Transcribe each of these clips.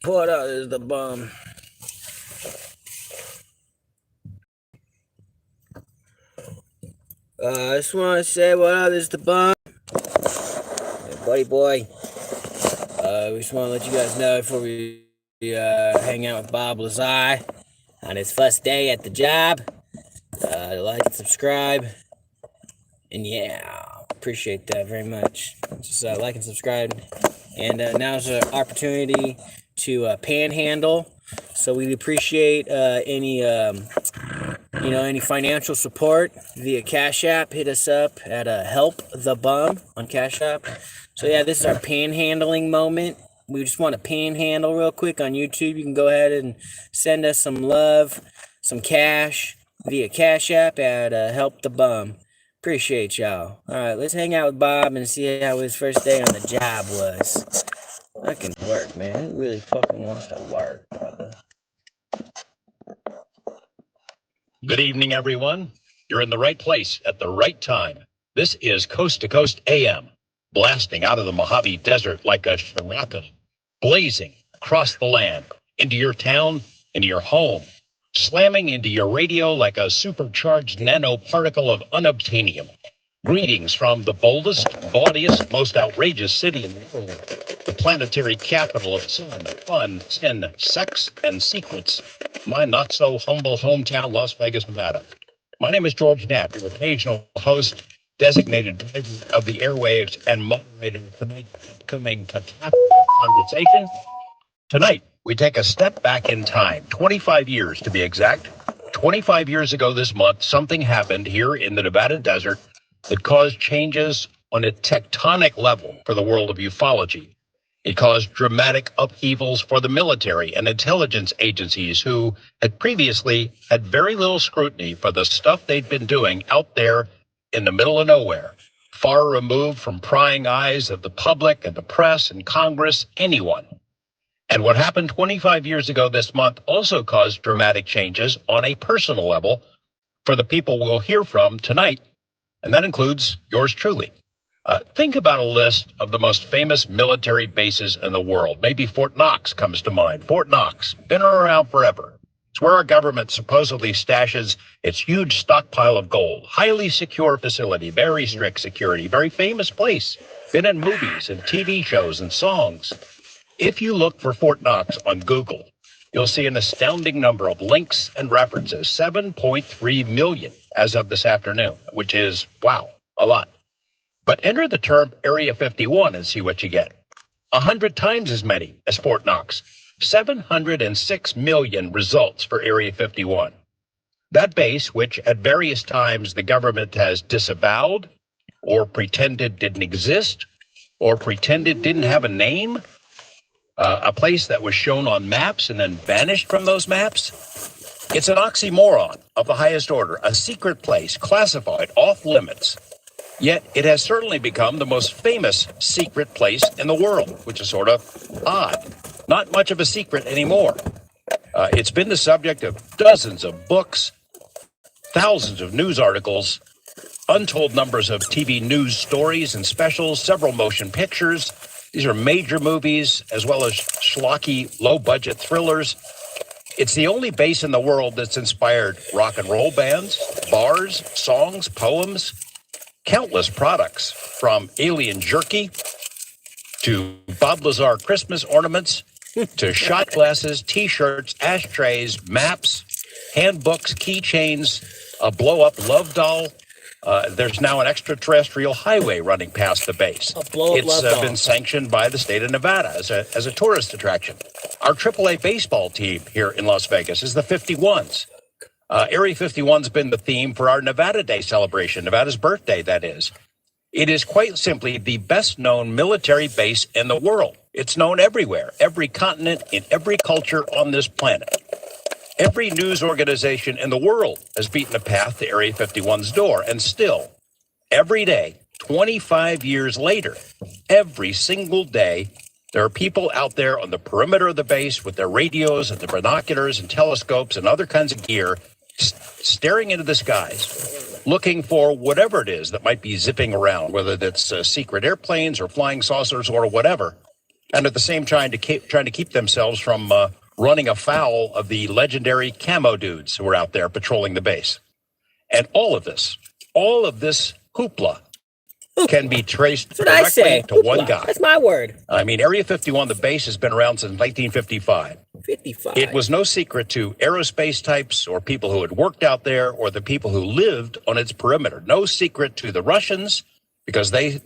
What up is the bum? I just want to say what up is the bum. Hey, buddy boy. We just want to let you guys know before we hang out with Bob Lazar on his first day at the job. Like and subscribe. And yeah, appreciate that very much. Just like and subscribe. And now's an opportunity to panhandle. So we'd appreciate any financial support via Cash App. Hit us up at Help the Bum on Cash App. So yeah, this is our panhandling moment. We just want to panhandle real quick on YouTube. You can go ahead and send us some love, some cash via Cash App at Help the Bum. Appreciate y'all. All right, let's hang out with Bob and see how his first day on the job was. Fucking work, man. Who really fucking wants to work, brother? Good evening, everyone. You're in the right place at the right time. This is Coast to Coast AM, blasting out of the Mojave Desert like a shuraka, blazing across the land, into your town, into your home, slamming into your radio like a supercharged nanoparticle of unobtainium. Greetings from the boldest, bawdiest, most outrageous city in the world, the planetary capital of sun, fun, sin, sex, and secrets, my not-so-humble hometown, Las Vegas, Nevada. My name is George Knapp, your occasional host, designated driver of the airwaves, and moderator of tonight's upcoming conversation. Tonight, we take a step back in time, 25 years to be exact. 25 years ago this month, something happened here in the Nevada desert that caused changes on a tectonic level for the world of ufology. It caused dramatic upheavals for the military and intelligence agencies who had previously had very little scrutiny for the stuff they'd been doing out there in the middle of nowhere, far removed from prying eyes of the public and the press and Congress, anyone. And what happened 25 years ago this month also caused dramatic changes on a personal level for the people we'll hear from tonight, and that includes yours truly. Think about a list of the most famous military bases in the world. Maybe Fort Knox comes to mind. Fort Knox, been around forever. It's where our government supposedly stashes its huge stockpile of gold. Highly secure facility, very strict security, very famous place. Been in movies and TV shows and songs. If you look for Fort Knox on Google, you'll see an astounding number of links and references, 7.3 million as of this afternoon, which is, wow, a lot. But enter the term Area 51 and see what you get. 100 times as many as Fort Knox. 706 million results for Area 51. That base, which at various times the government has disavowed, or pretended didn't exist, or pretended didn't have a name, a place that was shown on maps and then vanished from those maps. It's an oxymoron of the highest order, a secret place, classified, off limits. Yet it has certainly become the most famous secret place in the world, which is sort of odd. Not much of a secret anymore. It's been the subject of dozens of books, thousands of news articles, untold numbers of TV news stories and specials, several motion pictures. These are major movies, as well as schlocky, low-budget thrillers. It's the only base in the world that's inspired rock and roll bands, bars, songs, poems, countless products, from alien jerky to Bob Lazar Christmas ornaments to shot glasses, T-shirts, ashtrays, maps, handbooks, keychains, a blow-up love doll. There's now an extraterrestrial highway running past the base. It's been sanctioned by the state of Nevada as a tourist attraction. Our AAA baseball team here in Las Vegas is the 51s. Area 51's been the theme for our Nevada Day celebration, Nevada's birthday, that is. It is quite simply the best-known military base in the world. It's known everywhere, every continent, in every culture on this planet. Every news organization in the world has beaten a path to Area 51's door, and still, every day, 25 years later, every single day, there are people out there on the perimeter of the base with their radios and their binoculars and telescopes and other kinds of gear, staring into the skies, looking for whatever it is that might be zipping around, whether that's secret airplanes or flying saucers or whatever. and at the same time trying to keep themselves from running afoul of the legendary camo dudes who were out there patrolling the base. And all of this hoopla can be traced directly to one guy. That's my word. I mean, Area 51, the base, has been around since 1955. 55. It was no secret to aerospace types or people who had worked out there or the people who lived on its perimeter. No secret to the Russians, because they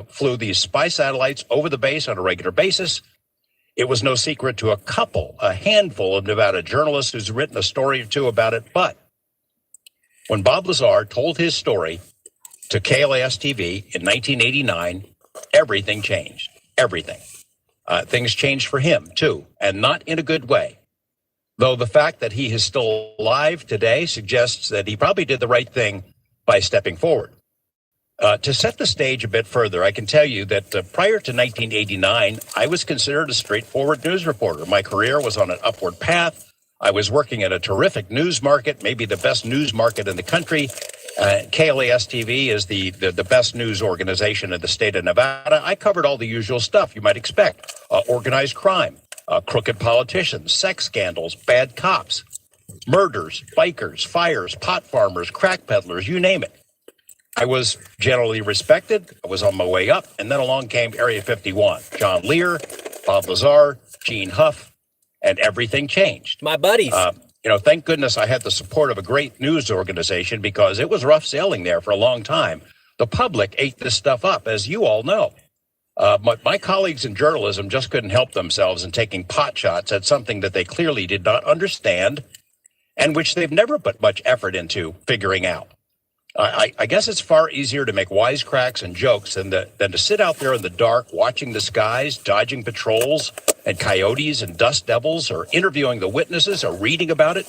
flew these spy satellites over the base on a regular basis. It was no secret to a handful of Nevada journalists who's written a story or two about it. But when Bob Lazar told his story to KLAS-TV in 1989, everything changed. Everything. Things changed for him, too, and not in a good way. Though the fact that he is still alive today suggests that he probably did the right thing by stepping forward. To set the stage a bit further, I can tell you that prior to 1989, I was considered a straightforward news reporter. My career was on an upward path. I was working at a terrific news market, maybe the best news market in the country. KLAS-TV is the best news organization in the state of Nevada. I covered all the usual stuff you might expect. Organized crime, crooked politicians, sex scandals, bad cops, murders, bikers, fires, pot farmers, crack peddlers, you name it. I was generally respected. I was on my way up. And then along came Area 51. John Lear, Bob Lazar, Gene Huff, and everything changed. My buddies. Thank goodness I had the support of a great news organization, because it was rough sailing there for a long time. The public ate this stuff up, as you all know. My colleagues in journalism just couldn't help themselves in taking pot shots at something that they clearly did not understand and which they've never put much effort into figuring out. I guess it's far easier to make wisecracks and jokes than to sit out there in the dark watching the skies, dodging patrols and coyotes and dust devils, or interviewing the witnesses or reading about it.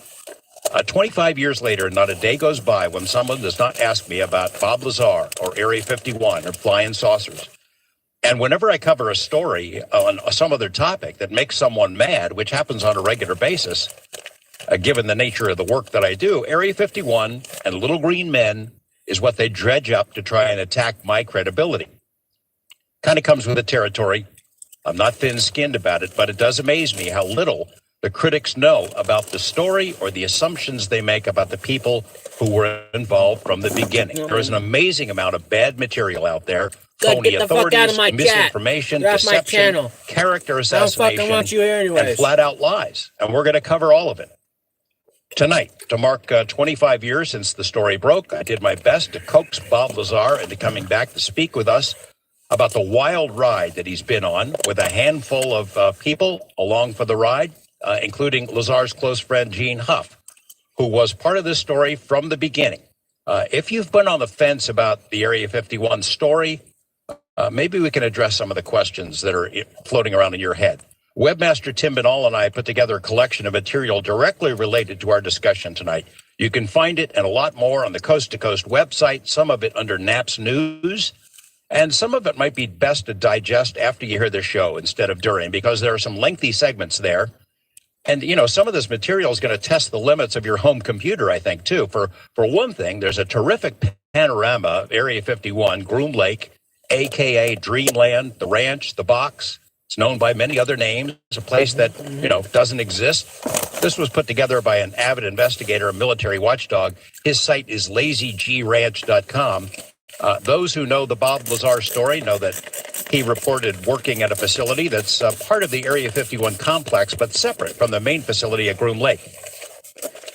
25 years later, not a day goes by when someone does not ask me about Bob Lazar or Area 51 or flying saucers. And whenever I cover a story on some other topic that makes someone mad, which happens on a regular basis, given the nature of the work that I do, Area 51 and little green men is what they dredge up to try and attack my credibility. Kind of comes with the territory. I'm not thin-skinned about it, but it does amaze me how little the critics know about the story or the assumptions they make about the people who were involved from the beginning. There is an amazing amount of bad material out there. Phony authorities, misinformation, deception, character assassination, and flat-out lies. And we're going to cover all of it. Tonight, to mark 25 years since the story broke, I did my best to coax Bob Lazar into coming back to speak with us about the wild ride that he's been on with a handful of people along for the ride, including Lazar's close friend, Gene Huff, who was part of this story from the beginning. If you've been on the fence about the Area 51 story, maybe we can address some of the questions that are floating around in your head. Webmaster Tim Binnall and I put together a collection of material directly related to our discussion tonight. You can find it and a lot more on the Coast to Coast website, some of it under Naps News, and some of it might be best to digest after you hear the show instead of during, because there are some lengthy segments there. And, some of this material is going to test the limits of your home computer, I think, too. For one thing, there's a terrific panorama of Area 51, Groom Lake, a.k.a. Dreamland, the ranch, the box. It's known by many other names, a place that, doesn't exist. This was put together by an avid investigator, a military watchdog. His site is lazygranch.com. Those who know the Bob Lazar story know that he reported working at a facility that's part of the Area 51 complex, but separate from the main facility at Groom Lake.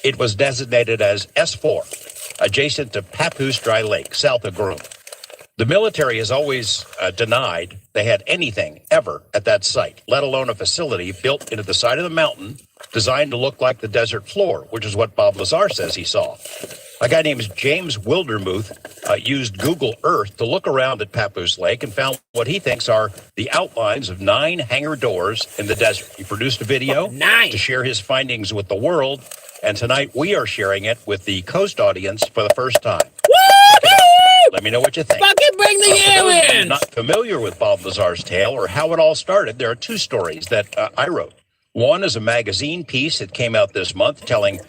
It was designated as S-4, adjacent to Papoose Dry Lake, south of Groom. The military has always denied they had anything ever at that site, let alone a facility built into the side of the mountain designed to look like the desert floor, which is what Bob Lazar says he saw. A guy named James Wildermuth used Google Earth to look around at Papoose Lake and found what he thinks are the outlines of 9 hangar doors in the desert. He produced a video to share his findings with the world, and tonight we are sharing it with the Coast audience for the first time. Let me know what you think. Fucking bring the aliens! Not familiar with Bob Lazar's tale or how it all started, there are 2 stories that I wrote. One is a magazine piece that came out this month telling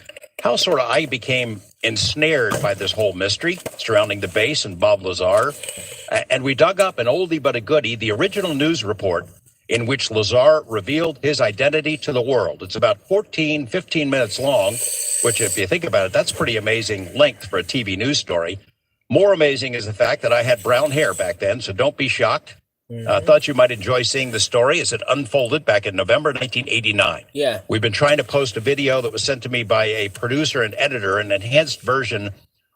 how sort of I became ensnared by this whole mystery surrounding the base and Bob Lazar. And we dug up an oldie but a goodie, the original news report in which Lazar revealed his identity to the world. It's about 15 minutes long, which, if you think about it, that's pretty amazing length for a TV news story. More amazing is the fact that I had brown hair back then, so don't be shocked. Thought you might enjoy seeing the story as it unfolded back in November 1989. Yeah. We've been trying to post a video that was sent to me by a producer and editor, an enhanced version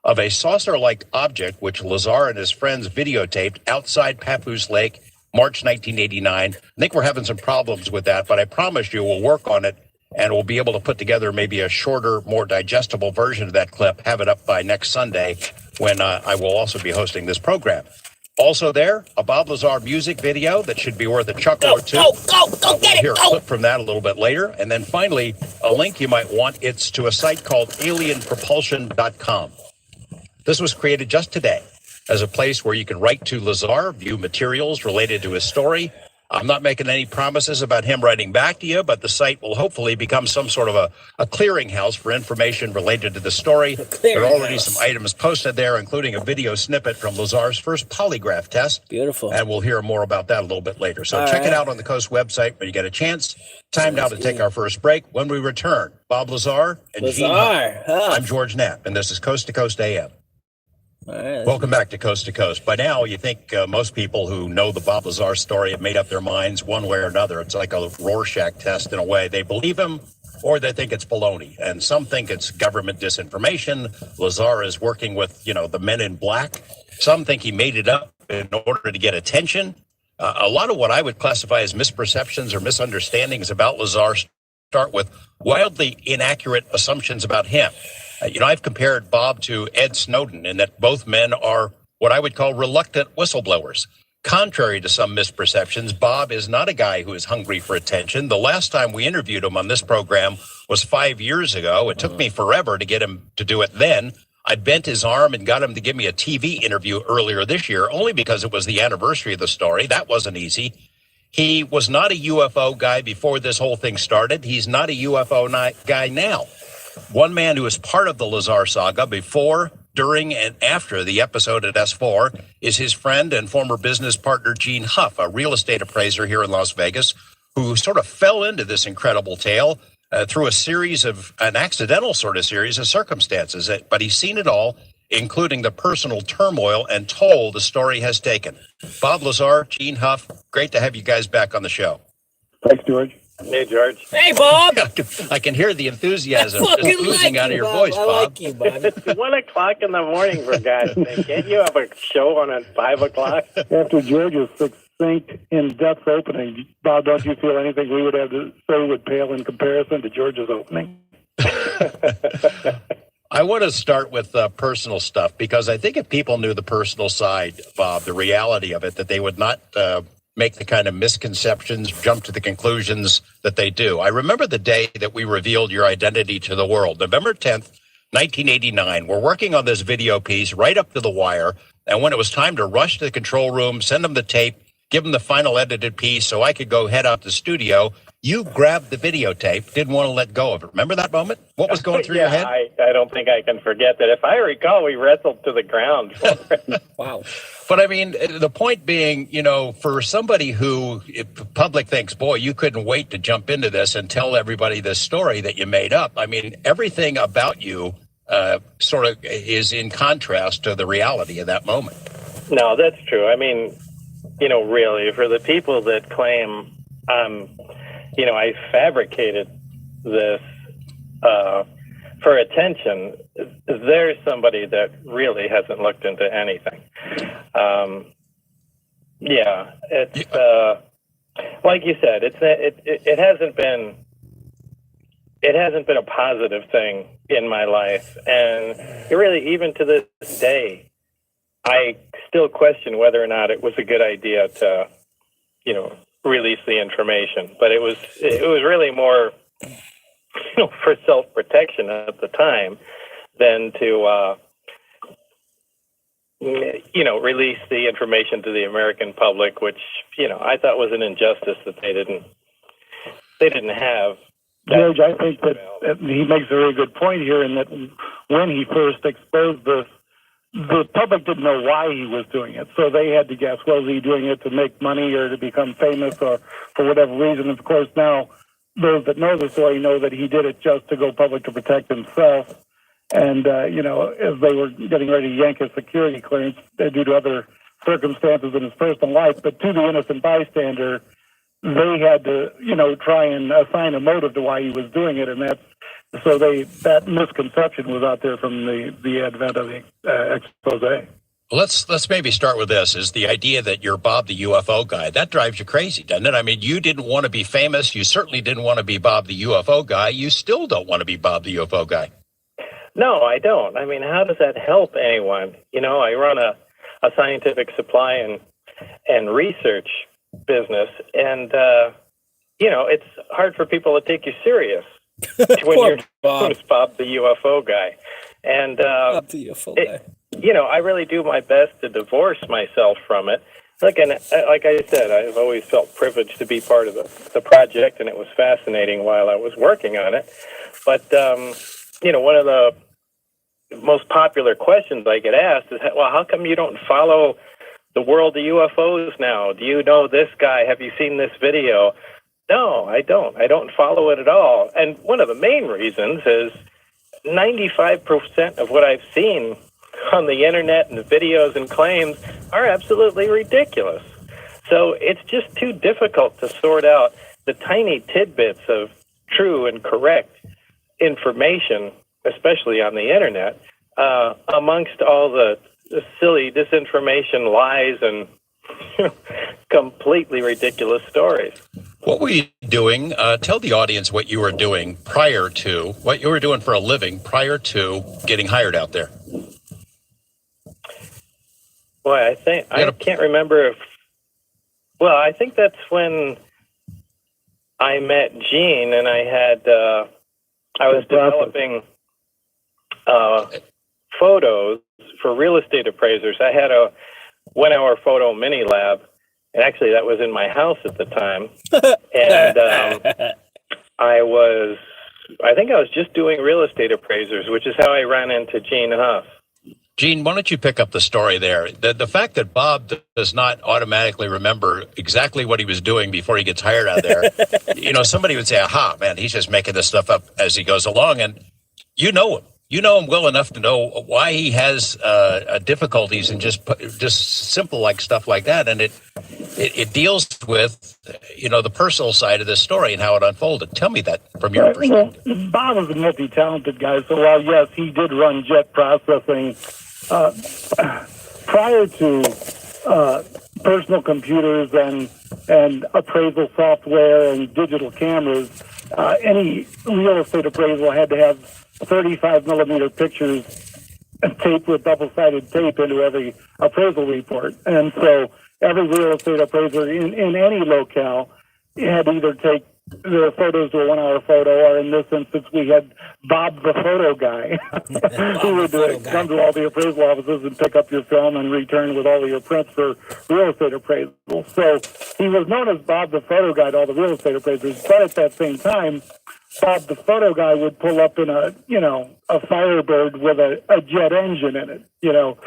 of a saucer-like object which Lazar and his friends videotaped outside Papoose Lake, March 1989. I think we're having some problems with that, but I promise you we'll work on it, and we'll be able to put together maybe a shorter, more digestible version of that clip, have it up by next Sunday when I will also be hosting this program. Also there, a Bob Lazar music video that should be worth a chuckle or two. Go, get it, Hear a clip from that a little bit later. And then finally, a link you might want. It's to a site called alienpropulsion.com. This was created just today as a place where you can write to Lazar, view materials related to his story. I'm not making any promises about him writing back to you, but the site will hopefully become some sort of a clearinghouse for information related to the story. There are already some items posted there, including a video snippet from Lazar's first polygraph test. Beautiful. And we'll hear more about that a little bit later. So check it out on the Coast website when you get a chance. Time now to take our first break. When we return, Bob Lazar and Gene Huff. I'm George Knapp, and this is Coast to Coast AM. All right, welcome back to Coast to Coast. By now, you think most people who know the Bob Lazar story have made up their minds one way or another. It's like a Rorschach test in a way. They believe him or they think it's baloney. And some think it's government disinformation. Lazar is working with, the men in black. Some think he made it up in order to get attention. A lot of what I would classify as misperceptions or misunderstandings about Lazar start with wildly inaccurate assumptions about him. I've compared Bob to Ed Snowden in that both men are what I would call reluctant whistleblowers. Contrary to some misperceptions, Bob is not a guy who is hungry for attention. The last time we interviewed him on this program was 5 years ago. It took me forever to get him to do it then. I bent his arm and got him to give me a TV interview earlier this year, only because it was the anniversary of the story. That wasn't easy. He was not a UFO guy before this whole thing started. He's not a UFO guy now. One man who was part of the Lazar saga before, during, and after the episode at S-4 is his friend and former business partner, Gene Huff, a real estate appraiser here in Las Vegas, who sort of fell into this incredible tale through an accidental sort of series of circumstances. But he's seen it all, including the personal turmoil and toll the story has taken. Bob Lazar, Gene Huff, great to have you guys back on the show. Thanks, George. Hey, George. Hey, Bob. I can hear the enthusiasm just oozing out of your voice, Bob. I like you, Bob. It's 1 o'clock in the morning, for God's sake. Can't you have a show on at 5 o'clock? After George's succinct, in-depth opening, Bob, don't you feel anything we would have to say would pale in comparison to George's opening? I want to start with personal stuff, because I think if people knew the personal side, Bob, the reality of it, that they would not make the kind of misconceptions, jump to the conclusions that they do. I remember the day that we revealed your identity to the world, November 10th, 1989. We're working on this video piece right up to the wire. And when it was time to rush to the control room, send them the tape, give them the final edited piece so I could go head out to the studio, you grabbed the videotape, didn't want to let go of it. Remember that moment? What was going through your head? I don't think I can forget that. If I recall, we wrestled to the ground. Wow. But I mean, the point being, for somebody who the public thinks, boy, you couldn't wait to jump into this and tell everybody this story that you made up. I mean, everything about you sort of is in contrast to the reality of that moment. No, that's true. I mean, really, for the people that claim, I fabricated this for attention, there's somebody that really hasn't looked into anything. It's like you said, it hasn't been a positive thing in my life, and really, even to this day, I still question whether or not it was a good idea to, release the information. But it was really more, for self-protection at the time than to, release the information to the American public, which, I thought was an injustice that they didn't have. George, I think that he makes a very good point here in that when he first exposed this the public didn't know why he was doing it, so they had to guess, was he doing it to make money or to become famous or for whatever reason? Of course, now those that know the story know that he did it just to go public to protect himself. And, as they were getting ready to yank his security clearance due to other circumstances in his personal life, but to the innocent bystander, they had to, try and assign a motive to why he was doing it, and that misconception was out there from the advent of the expose. Well, let's maybe start with this: is the idea that you're Bob the UFO guy. That drives you crazy, doesn't it? I mean, you didn't want to be famous. You certainly didn't want to be Bob the UFO guy. You still don't want to be Bob the UFO guy. No, I don't. I mean, how does that help anyone? I run a scientific supply and research business, and it's hard for people to take you serious when you're Bob the UFO guy. And Bob the UFO guy. I really do my best to divorce myself from it. Like I said, I've always felt privileged to be part of the project, and it was fascinating while I was working on it. But one of the most popular questions I get asked is, well, how come you don't follow the world of UFOs now? Do you know this guy? Have you seen this video? No, I don't. I don't follow it at all. And one of the main reasons is 95% of what I've seen on the internet and the videos and claims are absolutely ridiculous. So it's just too difficult to sort out the tiny tidbits of true and correct information, especially on the internet, amongst all the silly disinformation, lies, and completely ridiculous stories. What were you doing? Tell the audience what you were doing what you were doing for a living prior to getting hired out there. Boy, I can't remember I think that's when I met Gene, and I was developing photos for real estate appraisers. I had a 1-hour photo mini lab, and actually that was in my house at the time. And I think I was just doing real estate appraisers, which is how I ran into Gene Huff. Gene, why don't you pick up the story there? The fact that Bob does not automatically remember exactly what he was doing before he gets hired out there, somebody would say, aha, man, he's just making this stuff up as he goes along. And you know him. You know him well enough to know why he has difficulties in just simple like stuff like that. And it deals with, the personal side of this story and how it unfolded. Tell me that from your perspective. Well, Bob was a multi-talented guy. So while, yes, he did run jet processing, prior to personal computers and appraisal software and digital cameras, any real estate appraisal had to have 35 millimeter pictures taped with double-sided tape into every appraisal report. And so every real estate appraiser in any locale had either take their photos to a 1-hour photo, or in this instance, we had Bob the photo guy who would come to all the appraisal offices and pick up your film and return with all of your prints for real estate appraisal. So he was known as Bob the photo guy to all the real estate appraisers, but at that same time, Bob the photo guy would pull up in a Firebird with a jet engine in it, So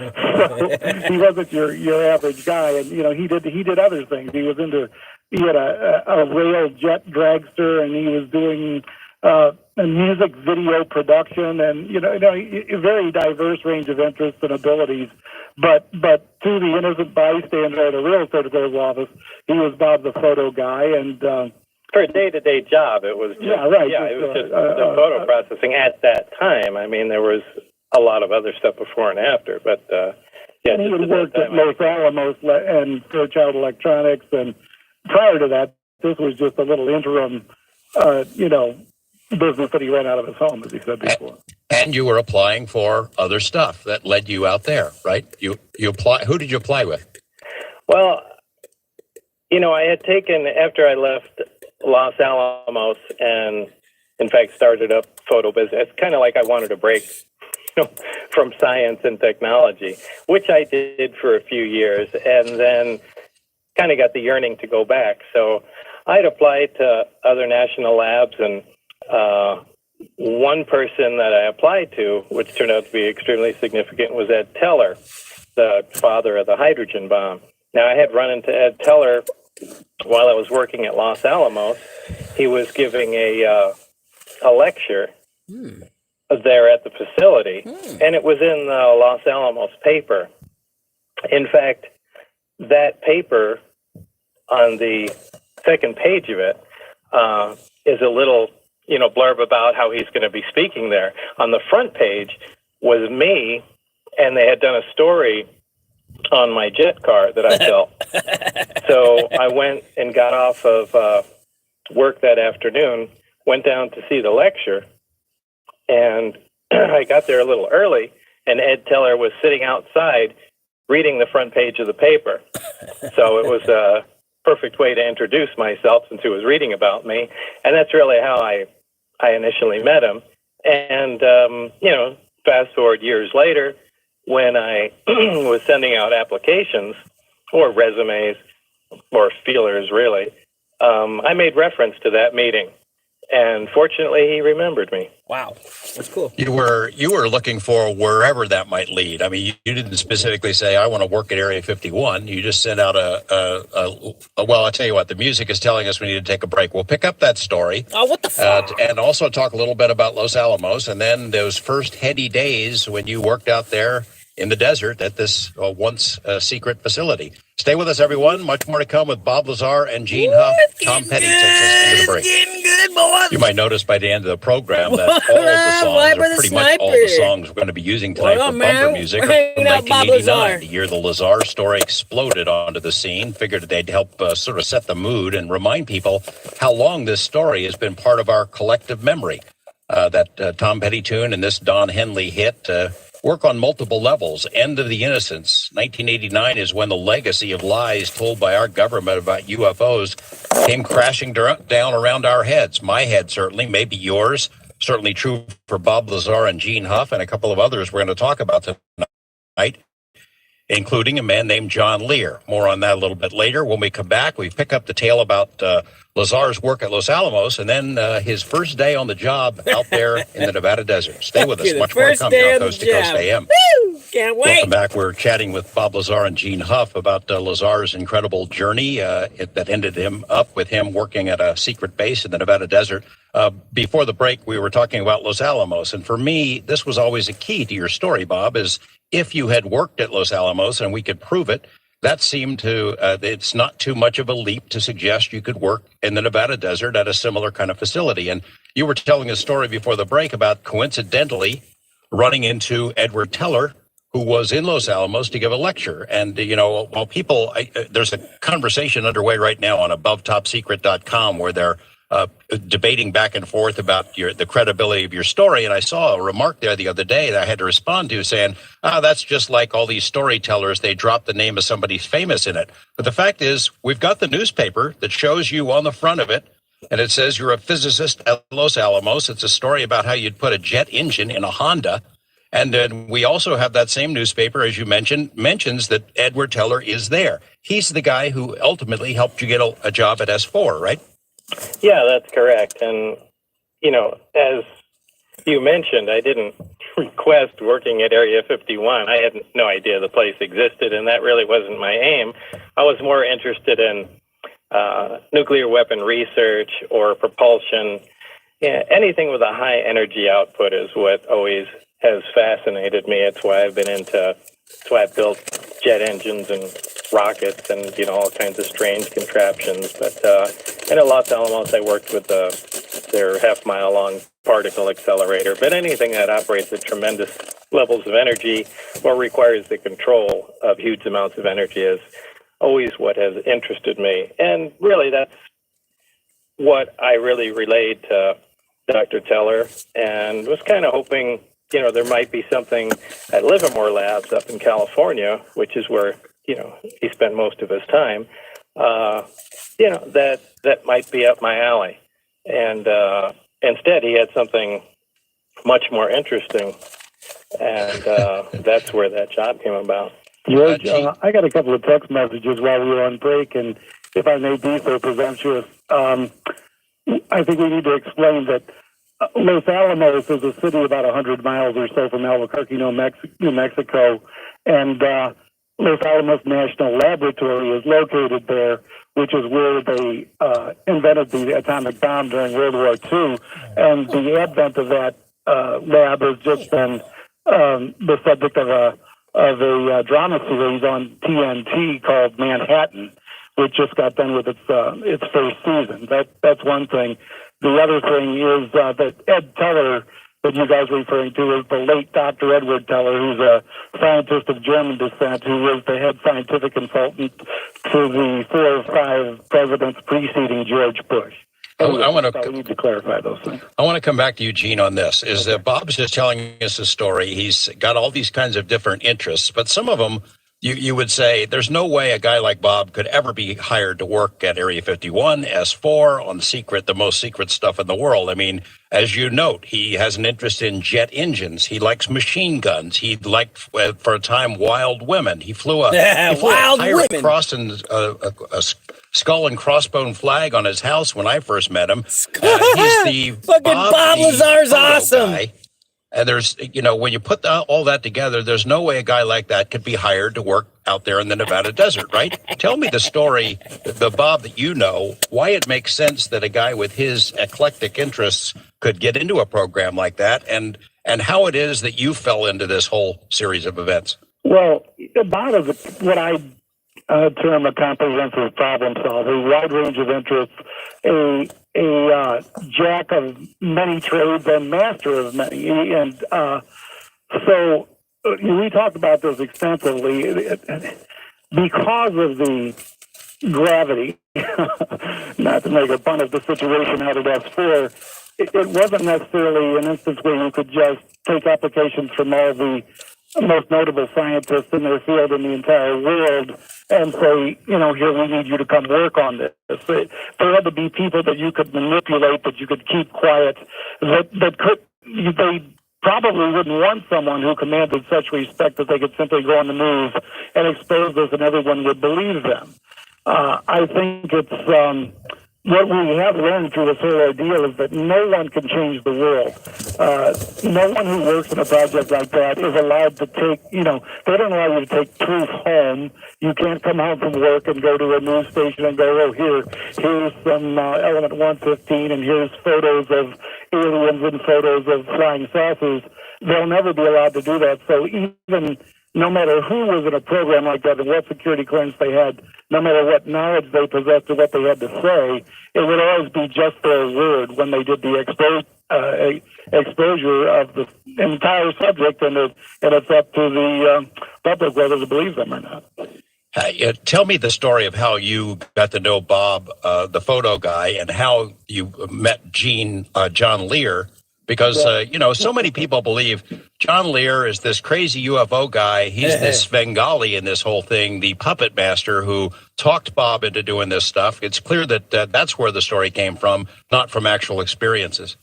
he wasn't your average guy, and he did other things. He had a rail jet dragster, and he was doing a music video production, and a very diverse range of interests and abilities. But to the innocent bystander at a real estate appraisal office, he was Bob the photo guy, and for a day-to-day job, it was just, it was just the photo processing at that time. I mean, there was a lot of other stuff before and after, but and he had worked at Los Alamos and Fairchild Electronics, and prior to that, this was just a little interim, business that he ran out of his home, as he said before. And you were applying for other stuff that led you out there, right? You apply. Who did you apply with? Well, I had taken, after I left Los Alamos and, in fact, started up photo business. It's kind of like I wanted to break from science and technology, which I did for a few years, and then kind of got the yearning to go back. So I'd applied to other national labs and one person that I applied to, which turned out to be extremely significant, was Ed Teller, the father of the hydrogen bomb. Now, I had run into Ed Teller while I was working at Los Alamos. He was giving a lecture there at the facility, and it was in the Los Alamos paper. In fact, that paper, on the second page of it, is a little, blurb about how he's going to be speaking there. On the front page was me, and they had done a story on my jet car that I built. So I went and got off of work that afternoon, went down to see the lecture, and I got there a little early, and Ed Teller was sitting outside reading the front page of the paper. So it was a perfect way to introduce myself since he was reading about me, and that's really how I initially met him. And, fast forward years later, when I was sending out applications or resumes or feelers, really, I made reference to that meeting. And fortunately, he remembered me. Wow, that's cool. You were looking for wherever that might lead. I mean, you didn't specifically say, I want to work at Area 51. You just sent out well, I'll tell you what, the music is telling us we need to take a break. We'll pick up that story. Oh, what the fuck? And also talk a little bit about Los Alamos, and then those first heady days when you worked out there in the desert at this once secret facility. Stay with us, everyone. Much more to come with Bob Lazar and Gene Huff. Tom Petty takes us into the break. Getting good, boys. You might notice by the end of the program that all of the songs, or pretty much all the songs we're going to be using tonight for bumper music, are from 1989, the year the Lazar story exploded onto the scene. Figured they'd help sort of set the mood and remind people how long this story has been part of our collective memory. That Tom Petty tune and this Don Henley hit work on multiple levels. End of the Innocence. 1989 is when the legacy of lies told by our government about UFOs came crashing down around our heads. My head, certainly, maybe yours. Certainly true for Bob Lazar and Gene Huff and a couple of others we're going to talk about tonight, including a man named John Lear. More on that a little bit later. When we come back, we pick up the tale about Lazar's work at Los Alamos and then his first day on the job out there in the Nevada desert. Stay with us. Much more to come here on Coast to Coast AM. Woo! Can't wait. Welcome back. We're chatting with Bob Lazar and Gene Huff about Lazar's incredible journey that ended up with him working at a secret base in the Nevada desert. Before the break, we were talking about Los Alamos. And for me, this was always a key to your story, Bob, is if you had worked at Los Alamos and we could prove it, that seemed to, it's not too much of a leap to suggest you could work in the Nevada desert at a similar kind of facility. And you were telling a story before the break about coincidentally running into Edward Teller, who was in Los Alamos to give a lecture. And, while people, there's a conversation underway right now on AboveTopSecret.com where they're debating back and forth about the credibility of your story. And I saw a remark there the other day that I had to respond to saying, that's just like all these storytellers. They drop the name of somebody famous in it. But the fact is, we've got the newspaper that shows you on the front of it. And it says you're a physicist at Los Alamos. It's a story about how you'd put a jet engine in a Honda. And then we also have that same newspaper, as you mentions that Edward Teller is there. He's the guy who ultimately helped you get a job at S-4, right? Yeah, that's correct. And, as you mentioned, I didn't request working at Area 51. I had no idea the place existed, and that really wasn't my aim. I was more interested in nuclear weapon research or propulsion. Yeah, anything with a high energy output is what always has fascinated me. It's why I've built jet engines and rockets and, all kinds of strange contraptions. But and at Los Alamos, I worked with their half-mile-long particle accelerator. But anything that operates at tremendous levels of energy or requires the control of huge amounts of energy is always what has interested me. And really, that's what I really relayed to Dr. Teller and was kind of hoping, there might be something at Livermore Labs up in California, which is where, he spent most of his time, that might be up my alley. And instead, he had something much more interesting, and that's where that job came about. George, I got a couple of text messages while we were on break, and if I may be so presumptuous, I think we need to explain that Los Alamos is a city about 100 miles or so from Albuquerque, New Mexico, and Los Alamos National Laboratory is located there, which is where they invented the atomic bomb during World War II. And the advent of that lab has just been the subject of a drama series on TNT called Manhattan, which just got done with its first season. That's one thing. The other thing is that Ed Teller, that you guys are referring to, is the late Dr. Edward Teller, who's a scientist of German descent, who was the head scientific consultant to the 4 or 5 presidents preceding George Bush. Anyway, I want we need to clarify those things. I want to come back to Eugene on this. Bob's just telling us a story. He's got all these kinds of different interests, but some of them you would say there's no way a guy like Bob could ever be hired to work at Area 51, S-4, on the most secret stuff in the world. I mean, as you note, he has an interest in jet engines. He likes machine guns. He liked, for a time, wild women. He flew a pirate cross and a skull and crossbone flag on his house when I first met him. He's the fucking Bob Lazar's awesome. Guy. And there's, when you put all that together, there's no way a guy like that could be hired to work out there in the Nevada desert, right? Tell me the story, the Bob that you know, why it makes sense that a guy with his eclectic interests could get into a program like that, and how it is that you fell into this whole series of events. Well, Bob is what I term a comprehensive problem solver, a wide range of interests, a jack of many trades and master of many. And so we talked about this extensively. Because of the gravity, not to make a fun of the situation out at S-4, it wasn't necessarily an instance where you could just take applications from all the most notable scientists in their field in the entire world and say, here, we need you to come work on this. There had to be people that you could manipulate, that you could keep quiet, they probably wouldn't want someone who commanded such respect that they could simply go on the news and expose this and everyone would believe them. I think it's what we have learned through this whole ordeal is that no one can change the world. No one who works in a project like that is allowed to take, they don't allow you to take truth home. You can't come home from work and go to a news station and go, here's some element 115 and here's photos of aliens and photos of flying saucers. They'll never be allowed to do that. So even no matter who was in a program like that and what security clearance they had, no matter what knowledge they possessed or what they had to say, it would always be just their word when they did the exposure of the entire subject, and it's up to the public whether to believe them or not. Tell me the story of how you got to know Bob, the photo guy, and how you met John Lear. Because, so many people believe John Lear is this crazy UFO guy. He's this Svengali in this whole thing, the puppet master who talked Bob into doing this stuff. It's clear that that's where the story came from, not from actual experiences.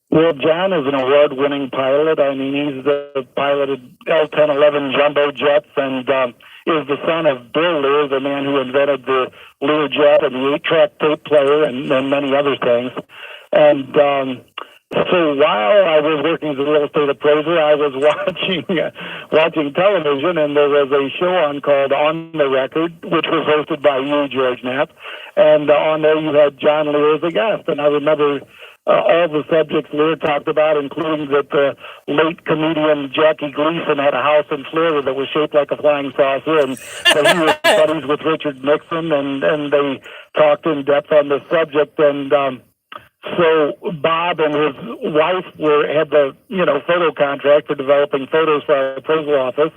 Well, John is an award-winning pilot. I mean, he's the piloted L-1011 jumbo jets and is the son of Bill Lear, the man who invented the Lear jet and the 8-track tape player and many other things. And so while I was working as a real estate appraiser, I was watching television, and there was a show on called On the Record, which was hosted by you, George Knapp. And on there you had John Lear as a guest. And I remember all the subjects Lear talked about, including that the late comedian Jackie Gleason had a house in Florida that was shaped like a flying saucer, and so he was buddies with Richard Nixon, and they talked in depth on the subject. And so Bob and his wife had the photo contract for developing photos for our appraisal office.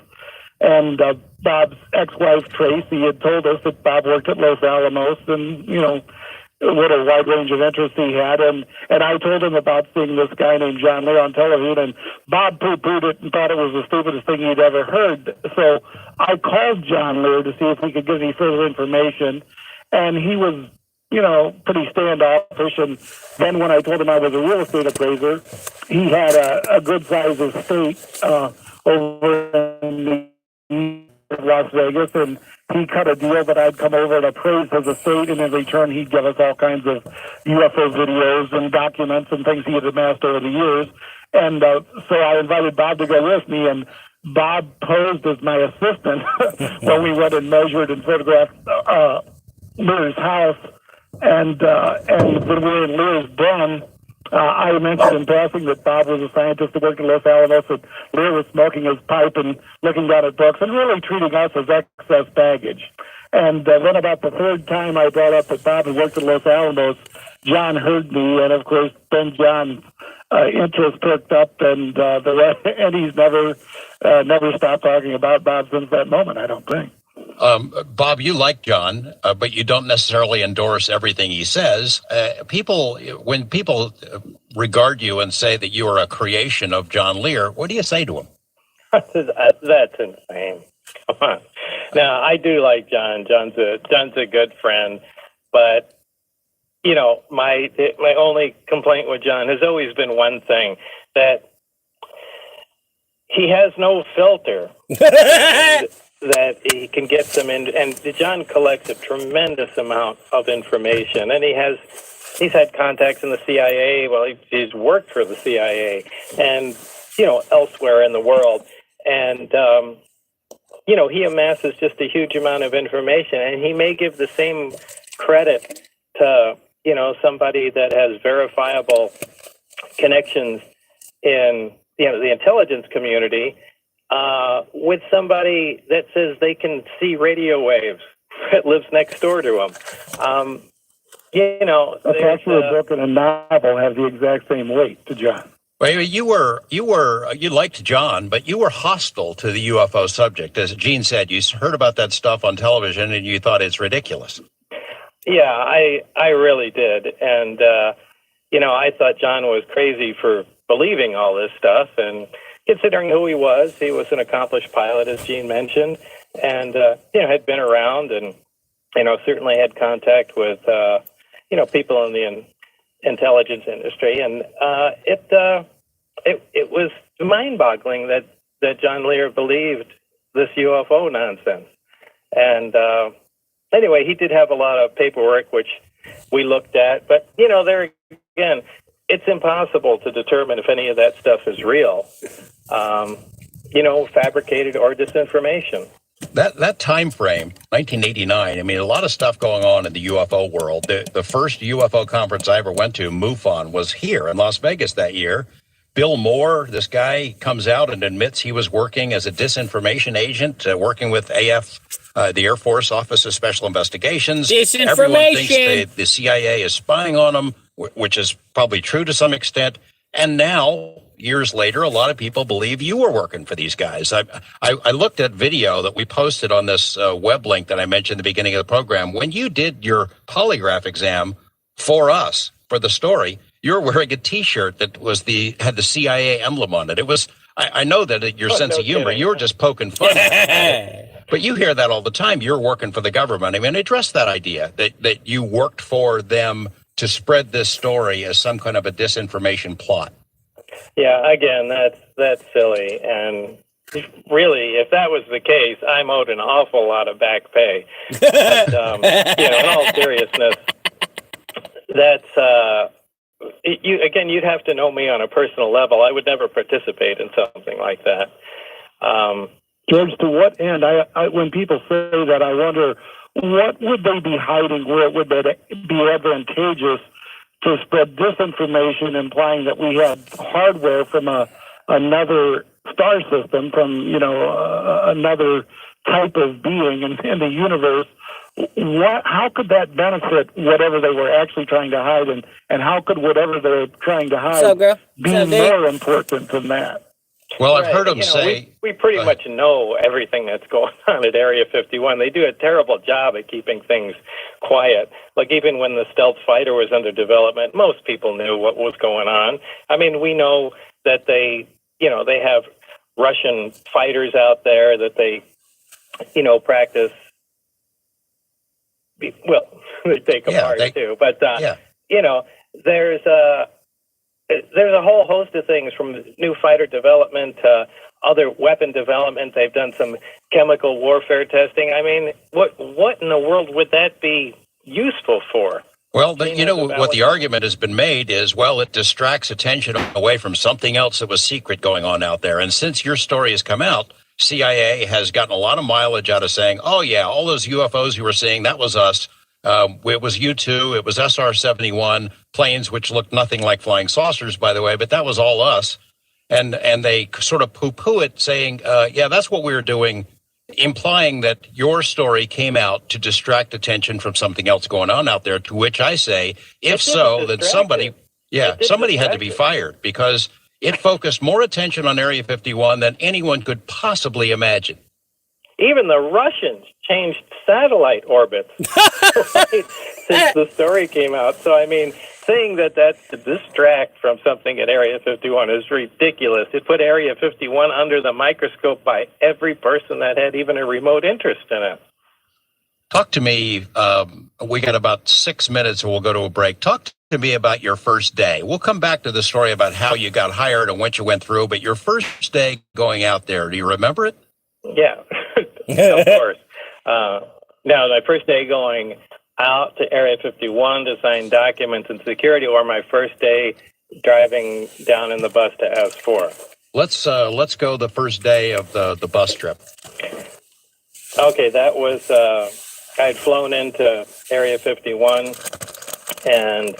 And Bob's ex-wife Tracy had told us that Bob worked at Los Alamos, and what a wide range of interests he had. And I told him about seeing this guy named John Lear on television, and Bob poo-pooed it and thought it was the stupidest thing he'd ever heard. So I called John Lear to see if he could give me further information, and he was pretty standoffish. And then when I told him I was a real estate appraiser, he had a good-sized estate over in the Las Vegas, and he cut a deal that I'd come over and appraise his estate, and in return he'd give us all kinds of UFO videos and documents and things he had amassed over the years. And so I invited Bob to go with me, and Bob posed as my assistant when we went and measured and photographed Lear's house. And when we were in Lear's den, I mentioned in passing that Bob was a scientist that worked in Los Alamos, and Lear was smoking his pipe and looking down at books and really treating us as excess baggage. And then about the third time I brought up that Bob had worked in Los Alamos, John heard me, and of course then John's interest perked up, and and he's never stopped talking about Bob since that moment, I don't think. Bob, you like John, but you don't necessarily endorse everything he says. When people regard you and say that you are a creation of John Lear, what do you say to him? That's insane. Come on. Now, I do like John. John's a good friend, but you know, my only complaint with John has always been one thing, that he has no filter. That he can get them in, and John collects a tremendous amount of information, and he's had contacts in the CIA. Well, he's worked for the CIA, and elsewhere in the world, and he amasses just a huge amount of information, and he may give the same credit to somebody that has verifiable connections in the intelligence community. With somebody that says they can see radio waves that lives next door to them. That's actually a book and a novel have the exact same weight to John. Well, you liked John, but you were hostile to the UFO subject. As Gene said, you heard about that stuff on television and you thought it's ridiculous. Yeah, I really did. And, I thought John was crazy for believing all this stuff, and considering who he was an accomplished pilot, as Gene mentioned, and, had been around and, certainly had contact with, people in the intelligence industry. And it was mind-boggling that John Lear believed this UFO nonsense. And anyway, he did have a lot of paperwork, which we looked at. But, there again, it's impossible to determine if any of that stuff is real. Fabricated or disinformation. That time frame, 1989, I mean, a lot of stuff going on in the UFO world. The first UFO conference I ever went to, MUFON, was here in Las Vegas that year. Bill Moore, this guy, comes out and admits he was working as a disinformation agent, working with AF, the Air Force Office of Special Investigations. Disinformation! Everyone thinks the CIA is spying on them, which is probably true to some extent. And now, years later, a lot of people believe you were working for these guys. I looked at video that we posted on this web link that I mentioned at the beginning of the program. When you did your polygraph exam for us, for the story, you were wearing a T-shirt that had the CIA emblem on it. It was, I know that your sense of humor, you were just poking fun. But you hear that all the time. You're working for the government. I mean, address that idea that you worked for them to spread this story as some kind of a disinformation plot. Yeah, again, that's silly. And really, if that was the case, I'm owed an awful lot of back pay. But, in all seriousness, that's you'd have to know me on a personal level. I would never participate in something like that. George, to what end? I when people say that, I wonder, what would they be hiding? Where would that be advantageous to spread disinformation, implying that we had hardware from another star system, from another type of being in the universe? How could that benefit whatever they were actually trying to hide, and how could whatever they're trying to hide be more important than that? Well, I've heard them say... We pretty much know everything that's going on at Area 51. They do a terrible job at keeping things quiet. Like, even when the stealth fighter was under development, most people knew what was going on. I mean, we know that they have Russian fighters out there that they, practice. Well, they take apart too. But, there's a whole host of things, from new fighter development to other weapon development. They've done some chemical warfare testing. I mean, what in the world would that be useful for? Well, what the argument has been made is, well, it distracts attention away from something else that was secret going on out there. And since your story has come out, CIA has gotten a lot of mileage out of saying, oh, yeah, all those UFOs you were seeing, that was us. It was U-2, it was SR-71, planes which looked nothing like flying saucers, by the way, but that was all us. And they sort of poo-poo it, saying, yeah, that's what we were doing, implying that your story came out to distract attention from something else going on out there, to which I say, if so, then somebody had to be fired, because it focused more attention on Area 51 than anyone could possibly imagine. Even the Russians changed satellite orbits right, since the story came out. So, I mean, saying that that's to distract from something at Area 51 is ridiculous. It put Area 51 under the microscope by every person that had even a remote interest in it. Talk to me. We got about 6 minutes and we'll go to a break. Talk to me about your first day. We'll come back to the story about how you got hired and what you went through, but your first day going out there, do you remember it? Yeah, of course. Now, my first day going out to Area 51 to sign documents and security, or my first day driving down in the bus to S-4. Let's go the first day of the bus trip. Okay, that was I'd flown into Area 51, and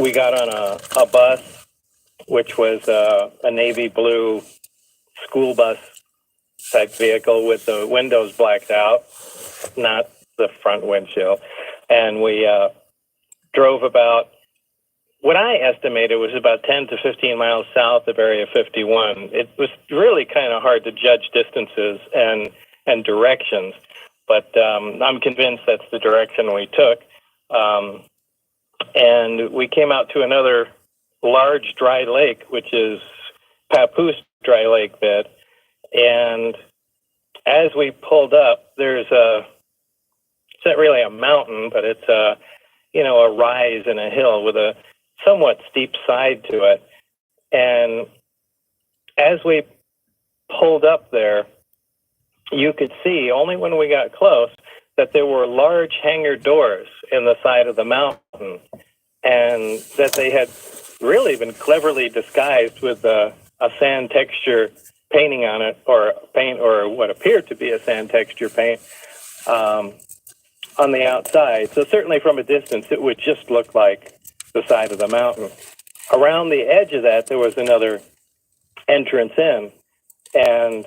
we got on a bus, which was a navy blue school bus type vehicle with the windows blacked out, not the front windshield. And we drove about, what I estimated was about 10 to 15 miles south of Area 51. It was really kind of hard to judge distances and directions, but I'm convinced that's the direction we took. And we came out to another large dry lake, which is Papoose Dry Lake bed. And as we pulled up, it's not really a mountain, but it's a rise in a hill with a somewhat steep side to it. And as we pulled up there, you could see, only when we got close, that there were large hangar doors in the side of the mountain, and that they had really been cleverly disguised with a sand texture painting on it, or paint, or what appeared to be a sand texture paint on the outside. So certainly from a distance, it would just look like the side of the mountain. Around the edge of that, there was another entrance in, and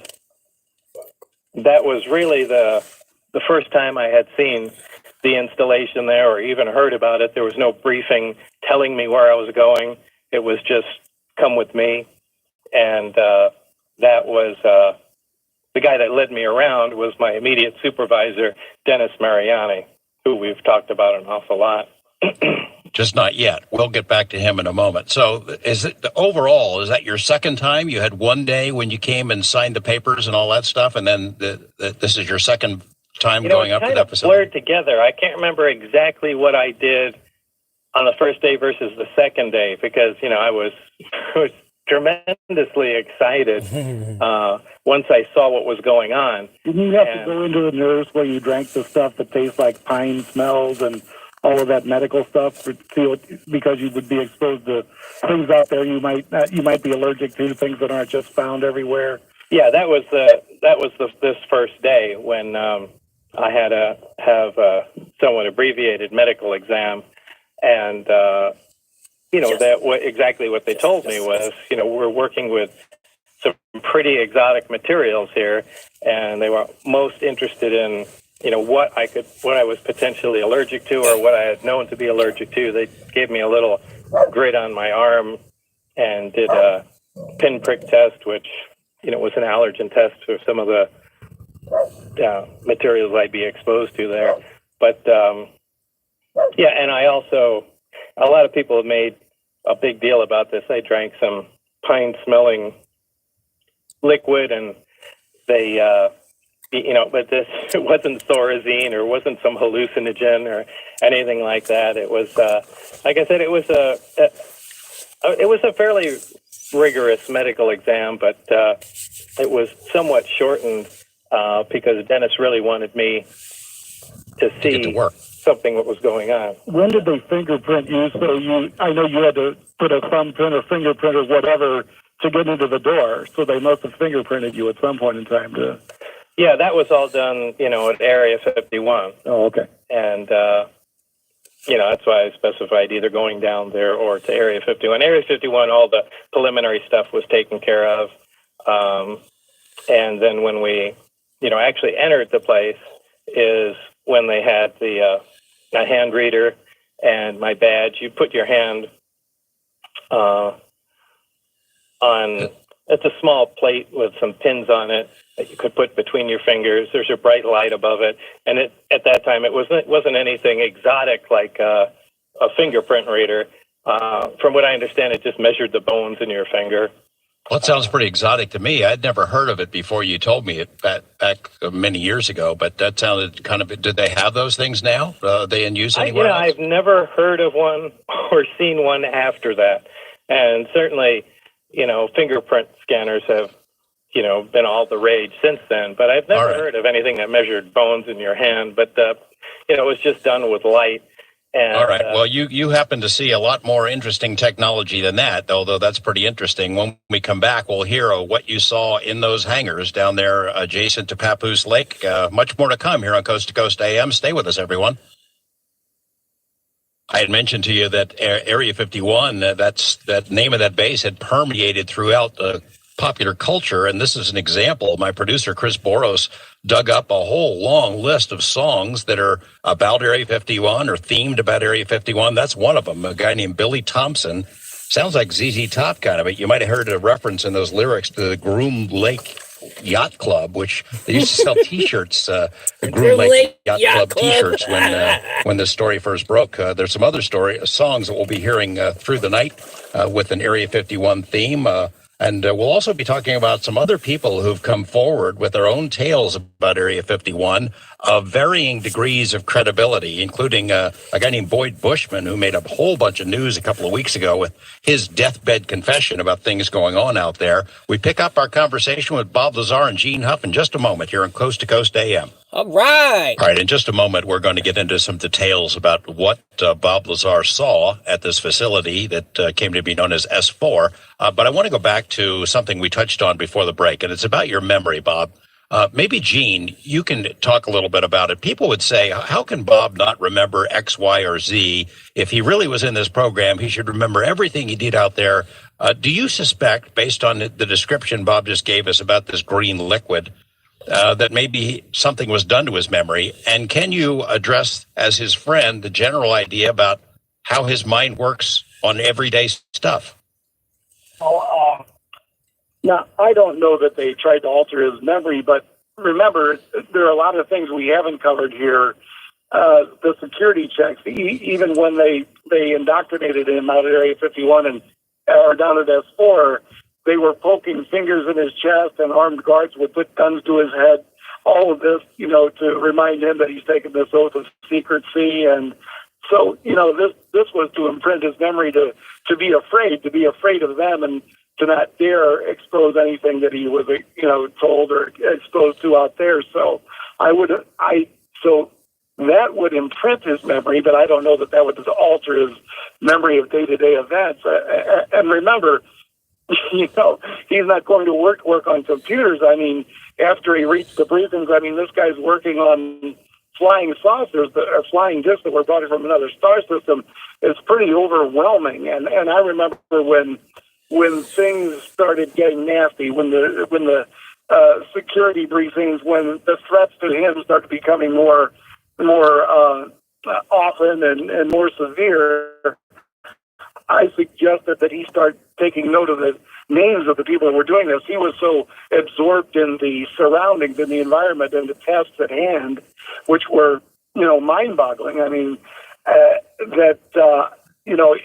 that was really the first time I had seen the installation there, or even heard about it. There was no briefing telling me where I was going. It was just, come with me. And that was the guy that led me around was my immediate supervisor, Dennis Mariani, who we've talked about an awful lot. Just not yet. We'll get back to him in a moment. So is that your second time? You had one day when you came and signed the papers and all that stuff, and then this is your second time going up to that facility? Blurred together. I can't remember exactly what I did on the first day versus the second day, because, I was tremendously excited once I saw what was going on. Didn't you have to go into the nurse where you drank the stuff that tastes like pine smells and all of that medical stuff, because you would be exposed to things out there you might be allergic to, things that aren't just found everywhere? Yeah, that was this first day when I had to have a somewhat abbreviated medical exam, and exactly what they told me was, we're working with some pretty exotic materials here, and they were most interested in what I was potentially allergic to, or what I had known to be allergic to. They gave me a little grid on my arm and did a pinprick test, which was an allergen test for some of the materials I'd be exposed to there. But and I also, a lot of people have made a big deal about this. I drank some pine-smelling liquid, and they, but this, it wasn't Thorazine or wasn't some hallucinogen or anything like that. It was, like I said, it was a fairly rigorous medical exam, but it was somewhat shortened because Dennis really wanted me to get see to work. something that was going on. When did they fingerprint you? I know you had to put a thumbprint or fingerprint or whatever to get into the door. So they must have fingerprinted you at some point in time too. Yeah, that was all done, at Area 51. Oh, okay. And, that's why I specified either going down there or to Area 51. Area 51, all the preliminary stuff was taken care of. And then when we, actually entered the place is when they had my hand reader and my badge. You put your hand on, it's a small plate with some pins on it that you could put between your fingers. There's a bright light above it. And at that time, it wasn't anything exotic like a fingerprint reader. From what I understand, it just measured the bones in your finger. Well, that sounds pretty exotic to me. I'd never heard of it before you told me it back many years ago, but that sounded kind of, did they have those things now? Are they in use anywhere else? I've never heard of one or seen one after that. And certainly, fingerprint scanners have, been all the rage since then, but I've never heard of anything that measured bones in your hand, but, it was just done with light. And, all right. Well, you happen to see a lot more interesting technology than that, although that's pretty interesting. When we come back, we'll hear what you saw in those hangars down there adjacent to Papoose Lake. Much more to come here on Coast to Coast AM. Stay with us, everyone. I had mentioned to you that Area 51, that name of that base had permeated throughout popular culture, and this is an example. My producer, Chris Boros, dug up a whole long list of songs that are about Area 51 or themed about Area 51. That's one of them, a guy named Billy Thompson. Sounds like ZZ Top kind of it. You might have heard a reference in those lyrics to the Groom Lake Yacht Club, which they used to sell T-shirts, Groom Lake Yacht Club T-shirts when the story first broke. There's some other songs that we'll be hearing through the night with an Area 51 theme. And we'll also be talking about some other people who've come forward with their own tales about Area 51 of varying degrees of credibility, including a guy named Boyd Bushman, who made a whole bunch of news a couple of weeks ago with his deathbed confession about things going on out there. We pick up our conversation with Bob Lazar and Gene Huff in just a moment here on Coast to Coast AM. All right. All right, in just a moment, we're going to get into some details about what Bob Lazar saw at this facility that came to be known as S-4. But I want to go back to something we touched on before the break, and it's about your memory, Bob. Maybe, Gene, you can talk a little bit about it. People would say, how can Bob not remember X, Y, or Z? If he really was in this program, he should remember everything he did out there. Do you suspect, based on the description Bob just gave us about this green liquid, that maybe something was done to his memory? And can you address, as his friend, the general idea about how his mind works on everyday stuff? Now, I don't know that they tried to alter his memory, but remember, there are a lot of things we haven't covered here. The security checks, even when they indoctrinated him out at Area 51 or down at S4, they were poking fingers in his chest, and armed guards would put guns to his head. All of this, to remind him that he's taken this oath of secrecy. And so, this was to imprint his memory to be afraid of them and to not dare expose anything that he was, told or exposed to out there. So so that would imprint his memory, but I don't know that would alter his memory of day-to-day events. And remember, he's not going to work on computers. I mean, after he reached the briefings, this guy's working on flying saucers, flying discs that were brought in from another star system. It's pretty overwhelming. And I remember when things started getting nasty, when the security briefings, when the threats to him started becoming more often and more severe, I suggested that he start taking note of the names of the people that were doing this. He was so absorbed in the surroundings, in the environment, and the tasks at hand, which were, mind-boggling.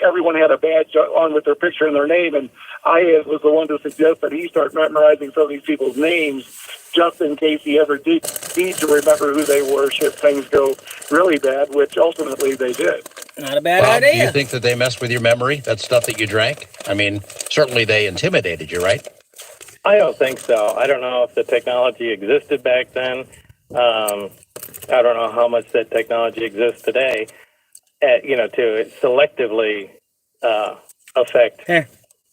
Everyone had a badge on with their picture and their name, and I was the one to suggest that he start memorizing some of these people's names just in case he ever need to remember who they were should things go really bad, which ultimately they did. Not a bad Bob, do idea. you think that they messed with your memory, that stuff that you drank? I mean, certainly they intimidated you, right? I don't think so. I don't know if the technology existed back then. I don't know how much that technology exists today, to selectively affect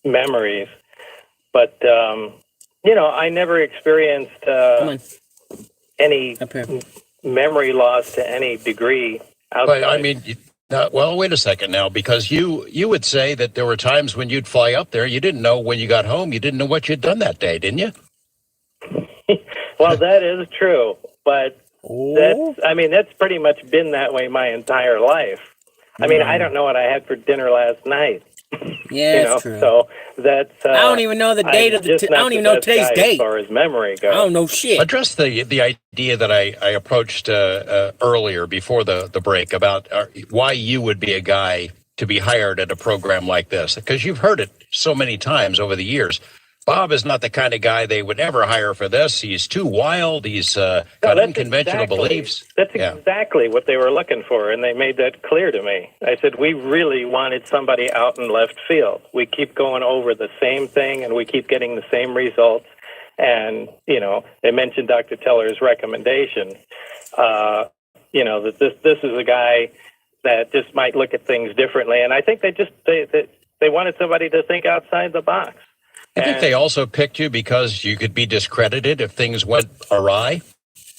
memories. But, I never experienced Come on. any Up here. memory loss to any degree outside. But I mean, well, wait a second now, because you would say that there were times when you'd fly up there, you didn't know when you got home, you didn't know what you'd done that day, didn't you? Well, that is true, but that's pretty much been that way my entire life. I mean, I don't know what I had for dinner last night. Yeah, that's true. So that's. I don't even know the date of the. I don't even know today's date. As far as memory goes, I don't know shit. Address the idea that I approached earlier before the break about why you would be a guy to be hired at a program like this, because you've heard it so many times over the years. Bob is not the kind of guy they would ever hire for this. He's too wild. He's got unconventional beliefs. That's exactly what they were looking for, and they made that clear to me. I said, we really wanted somebody out in left field. We keep going over the same thing, and we keep getting the same results. And, they mentioned Dr. Teller's recommendation, that this is a guy that just might look at things differently. And I think they wanted somebody to think outside the box. I think they also picked you because you could be discredited if things went awry.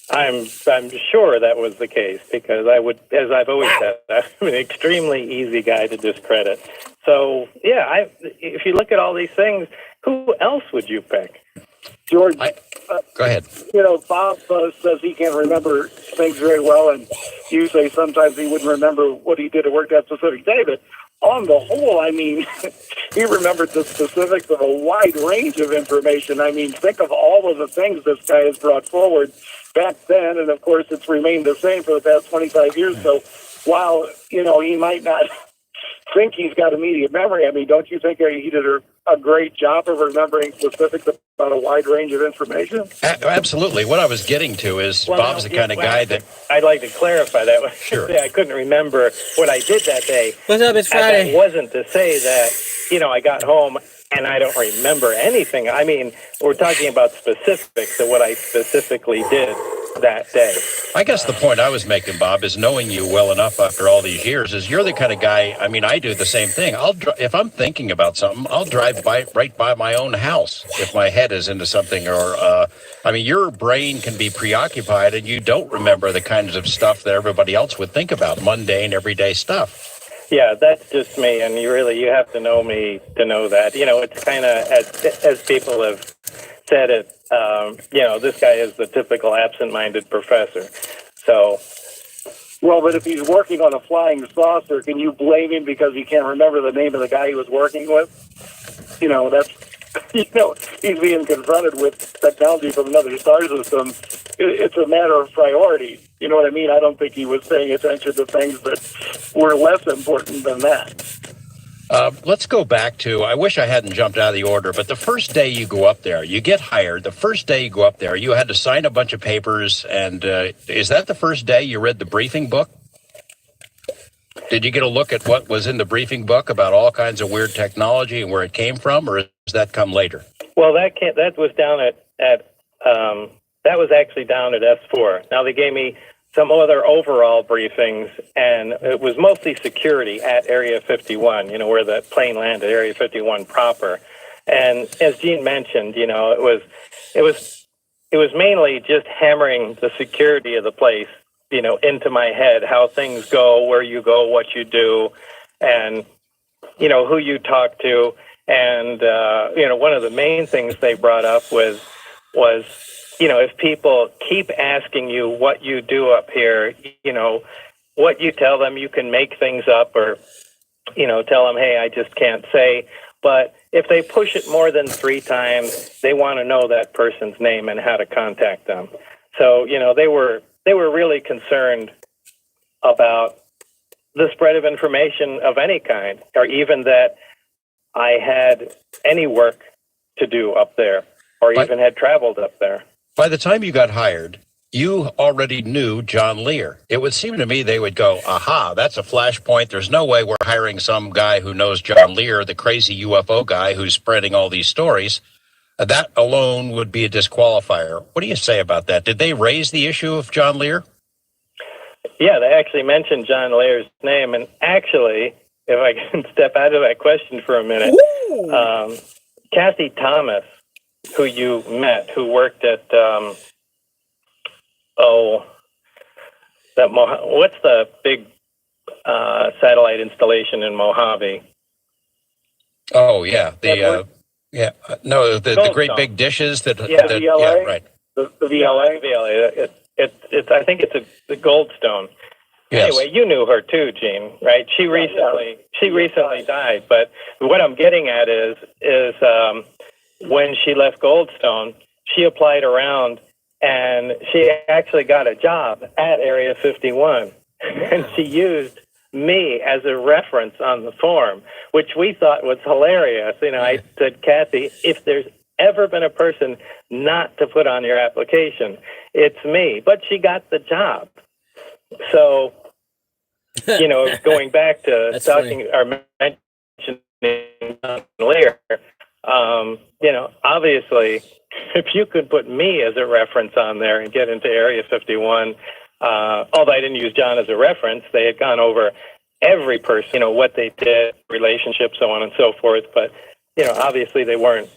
I'm sure that was the case, because I would, as I've always said, I'm an extremely easy guy to discredit. So, if you look at all these things, who else would you pick? George, go ahead. Bob says he can't remember things very well, and you say sometimes he wouldn't remember what he did at work that specific day, but on the whole, I mean, he remembered the specifics of a wide range of information. I mean, think of all of the things this guy has brought forward back then, and of course it's remained the same for the past 25 years. So while, he might not think he's got immediate memory, I mean, don't you think he did a great job of remembering specifics about a wide range of information? Absolutely. What I was getting to is Bob's the kind of guy that... I'd like to clarify that. Sure. I couldn't remember what I did that day. What's up? It's Friday. That wasn't to say that, I got home and I don't remember anything. I mean, we're talking about specifics of what I specifically did that day. I guess the point I was making, Bob, is knowing you well enough after all these years, is you're the kind of guy, I mean, I do the same thing. If I'm thinking about something, I'll drive right by my own house if my head is into something, or, your brain can be preoccupied and you don't remember the kinds of stuff that everybody else would think about, mundane, everyday stuff. Yeah, that's just me, and you have to know me to know that. It's kind of, as people have said it, this guy is the typical absent-minded professor. So, well, but if he's working on a flying saucer, can you blame him because he can't remember the name of the guy he was working with? He's being confronted with technology from another star system. It's a matter of priority. You know what I mean? I don't think he was paying attention to things that were less important than that. Let's go back to, I wish I hadn't jumped out of the order, but the first day you go up there, you get hired. The first day you go up there, you had to sign a bunch of papers. And is that the first day you read the briefing book? Did you get a look at what was in the briefing book about all kinds of weird technology and where it came from, or does that come later? Well, that was down that was actually down at S-4. Now, they gave me some other overall briefings, and it was mostly security at Area 51, where the plane landed, Area 51 proper. And as Gene mentioned, it was mainly just hammering the security of the place, into my head, how things go, where you go, what you do, and, who you talk to. And, one of the main things they brought up was, if people keep asking you what you do up here, what you tell them, you can make things up or, tell them, hey, I just can't say. But if they push it more than 3 times, they want to know that person's name and how to contact them. So, they were really concerned about the spread of information of any kind, or even that I had any work to do up there, or even had traveled up there. By the time you got hired, you already knew John Lear. It would seem to me they would go, aha, that's a flashpoint. There's no way we're hiring some guy who knows John Lear, the crazy UFO guy who's spreading all these stories. That alone would be a disqualifier. What do you say about that? Did they raise the issue of John Lear? Yeah, they actually mentioned John Lear's name. And actually, if I can step out of that question for a minute, Kathy Thomas, who you met, who worked at, what's the big satellite installation in Mojave? Oh, yeah. The great big dishes that. Yeah, right. The VLA. VLA. It's I think it's the Goldstone. Yes. Anyway, you knew her too, Gene, right? She recently died. But what I'm getting at is when she left Goldstone, she applied around and she actually got a job at Area 51, and she used me as a reference on the form, which we thought was hilarious. I said, Kathy, if there's ever been a person not to put on your application, it's me. But she got the job. So, going back to talking or mentioning Lear, obviously, if you could put me as a reference on there and get into Area 51, although I didn't use John as a reference, they had gone over every person, what they did, relationships, so on and so forth. But, obviously they weren't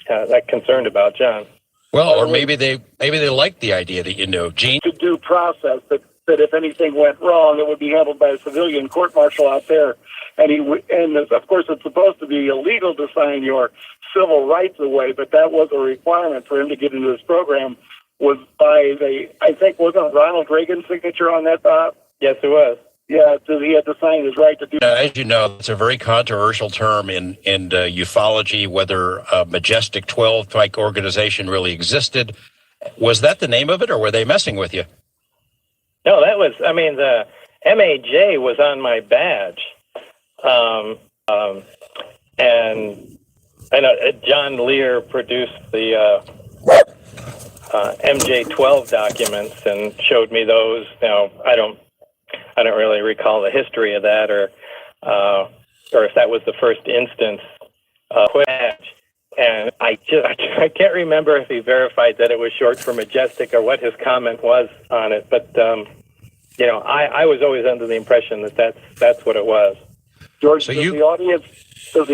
that concerned about John. Well, or maybe they liked the idea that you knew. Gene? To due process, that if anything went wrong, it would be handled by a civilian court-martial out there. And of course, it's supposed to be illegal to sign your civil rights away, but that was a requirement for him to get into this program. Was by wasn't Ronald Reagan's signature on that, Bob? Yes, it was. Yeah, so he had to sign his right to do. As you know, it's a very controversial term in ufology, whether a Majestic 12 type organization really existed. Was that the name of it, or were they messing with you? No, the MAJ was on my badge. And I know John Lear produced the MJ12 documents and showed me those. Now, I don't really recall the history of that, or if that was the first instance badge. And I can't remember if he verified that it was short for Majestic or what his comment was on it. But I was always under the impression that that's what it was. George, does the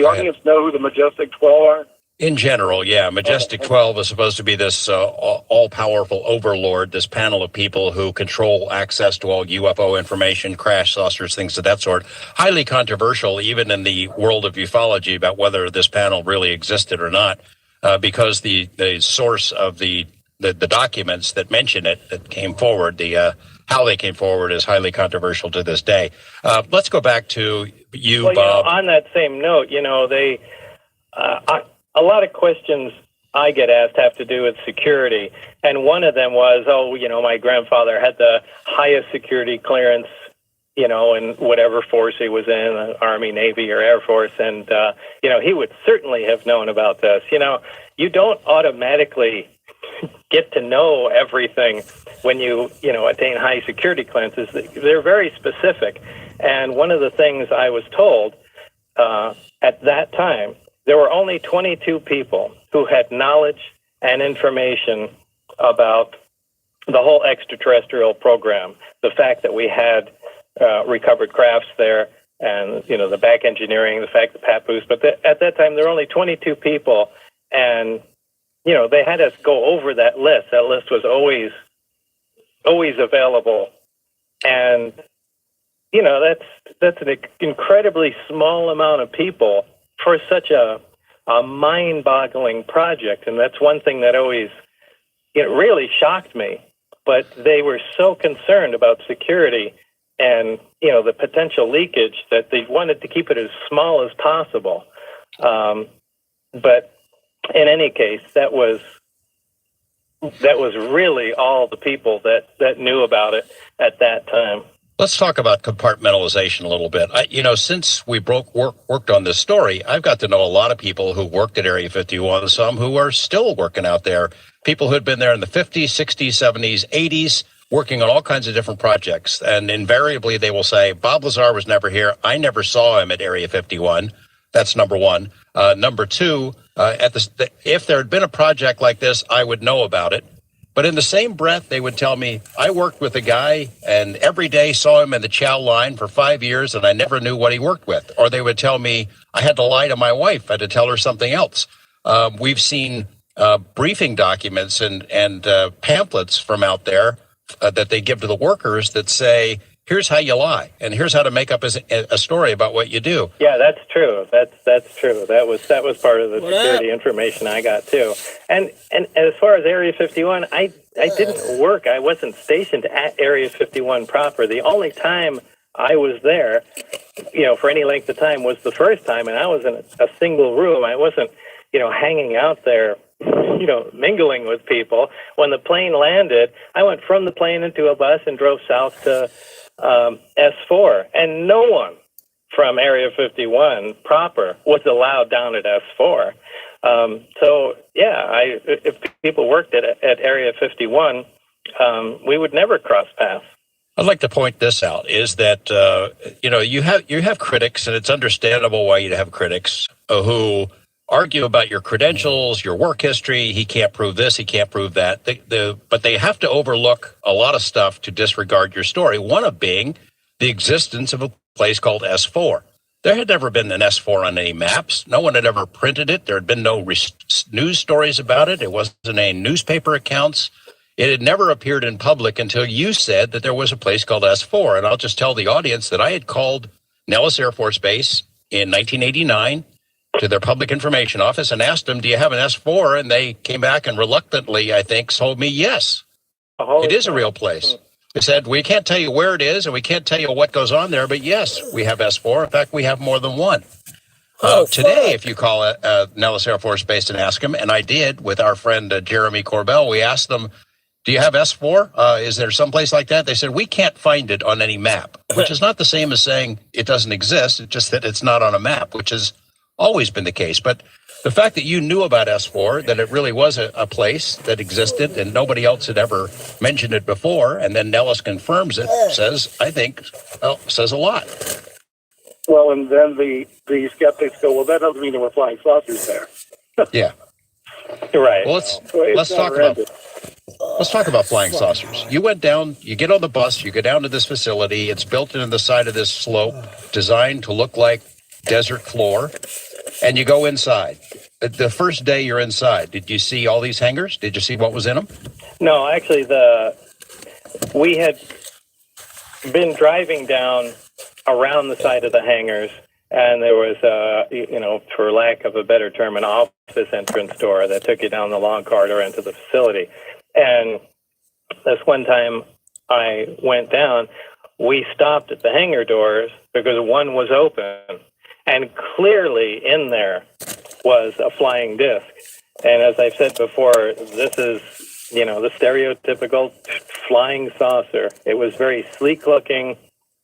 audience know who the Majestic 12 are? In general, yeah. Majestic 12 is supposed to be this all-powerful overlord, this panel of people who control access to all UFO information, crash saucers, things of that sort. Highly controversial, even in the world of ufology, about whether this panel really existed or not, because the source of the documents that mention it, that came forward, how they came forward is highly controversial to this day. Let's go back to you, Bob. On that same note, a lot of questions I get asked have to do with security. And one of them was, my grandfather had the highest security clearance, in whatever force he was in, Army, Navy, or Air Force. And, he would certainly have known about this. You don't automatically get to know everything when you attain high security clearances. They're very specific. And one of the things I was told at that time, there were only 22 people who had knowledge and information about the whole extraterrestrial program. The fact that we had recovered crafts there, and the back engineering, the fact that Papoose. But at that time, there were only 22 people, and they had us go over that list. That list was always available, and that's an incredibly small amount of people for such a mind-boggling project. And that's one thing that it really shocked me. But they were so concerned about security and, the potential leakage that they wanted to keep it as small as possible. But in any case, that was really all the people that knew about it at that time. Let's talk about compartmentalization a little bit. Since we worked on this story, I've got to know a lot of people who worked at Area 51, some who are still working out there, people who had been there in the 50s, 60s, 70s, 80s, working on all kinds of different projects. And invariably they will say, Bob Lazar was never here. I never saw him at Area 51. That's number one. Number two, if there had been a project like this, I would know about it. But in the same breath, they would tell me, I worked with a guy and every day saw him in the chow line for 5 years and I never knew what he worked with. Or they would tell me, I had to lie to my wife. I had to tell her something else. We've seen briefing documents and pamphlets from out there that they give to the workers that say, here's how you lie, and here's how to make up a story about what you do. Yeah, that's true. That's true. That was part of the security information I got too. And as far as Area 51, I didn't work. I wasn't stationed at Area 51 proper. The only time I was there, for any length of time was the first time, and I was in a single room. I wasn't, hanging out there, mingling with people. When the plane landed, I went from the plane into a bus and drove south to S-4, and no one from Area 51 proper was allowed down at S-4. If people worked at Area 51, we would never cross paths. I'd like to point this out, is that, you have critics, and it's understandable why you'd have critics who argue about your credentials, your work history. He can't prove this, he can't prove that. But they have to overlook a lot of stuff to disregard your story, one of being the existence of a place called S-4. There had never been an S-4 on any maps. No one had ever printed it. There had been no news stories about it. It wasn't any newspaper accounts. It had never appeared in public until you said that there was a place called S-4. And I'll just tell the audience that I had called Nellis Air Force Base in 1989 to their public information office and asked them, do you have an S-4? And they came back and reluctantly, I think, told me, yes, it is a real place. They said, we can't tell you where it is and we can't tell you what goes on there, but yes, we have S-4. In fact, we have more than one. Today, if you call Nellis Air Force Base and ask them, and I did with our friend Jeremy Corbell, we asked them, do you have S-4? Is there someplace like that? They said, we can't find it on any map, which is not the same as saying it doesn't exist. It's just that it's not on a map, which has always been the case. But the fact that you knew about S-4, that it really was a place that existed and nobody else had ever mentioned it before, and then Nellis confirms it, says a lot. Well, and then the skeptics go, well, that doesn't mean there were flying saucers there. Yeah. Right. Well, let's talk about flying saucers. You went down, you get on the bus, you go down to this facility. It's built into the side of this slope, designed to look like desert floor, and you go inside. The first day you're inside, did you see all these hangars? Did you see what was in them? No, actually, we had been driving down around the side of the hangars, and there was, for lack of a better term, an office entrance door that took you down the long corridor into the facility. And this one time I went down, we stopped at the hangar doors because one was open, and clearly in there was a flying disc. And as I've said before, this is, the stereotypical flying saucer. It was very sleek looking.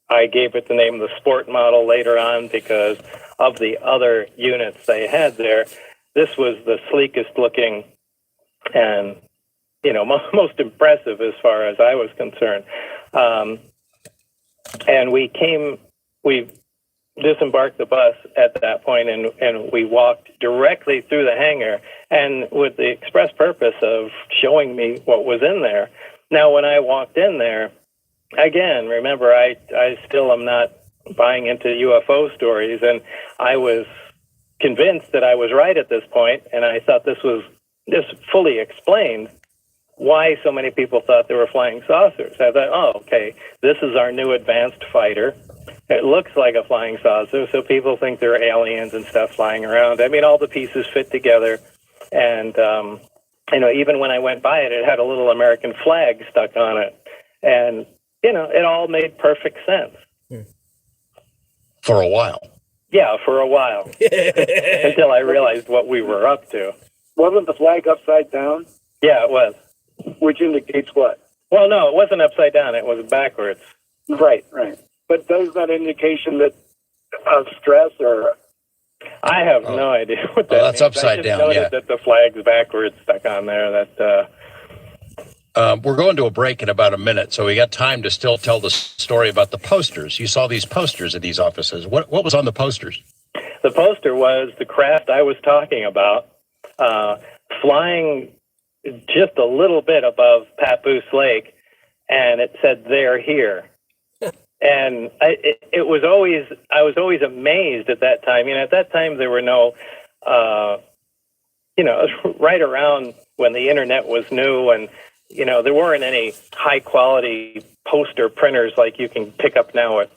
I gave it the name the Sport model later on because of the other units they had there. This was the sleekest looking and, most impressive as far as I was concerned. And we disembarked the bus at that point, and we walked directly through the hangar, and with the express purpose of showing me what was in there. Now, when I walked in there, again, remember, I still am not buying into UFO stories, and I was convinced that I was right at this point, and I thought this fully explained why so many people thought they were flying saucers. I thought, okay, this is our new advanced fighter. It looks like a flying saucer, so people think there are aliens and stuff flying around. I mean, all the pieces fit together, and even when I went by it, it had a little American flag stuck on it, and it all made perfect sense. For a while. Yeah, for a while. Until I realized what we were up to. Wasn't the flag upside down? Yeah, it was. Which indicates what? Well, no, it wasn't upside down. It was backwards. Right. But does that indication that of stress or? I have no idea what that that's means. upside down, I just noted that the flag's backwards stuck on there. That We're going to a break in about a minute, so we got time to still tell the story about the posters. You saw these posters at these offices. What was on the posters? The poster was the craft I was talking about, flying just a little bit above Papoose Lake, and it said, "They're here." And I was always amazed at that time. At that time there were no, it was right around when the internet was new, and there weren't any high quality poster printers like you can pick up now at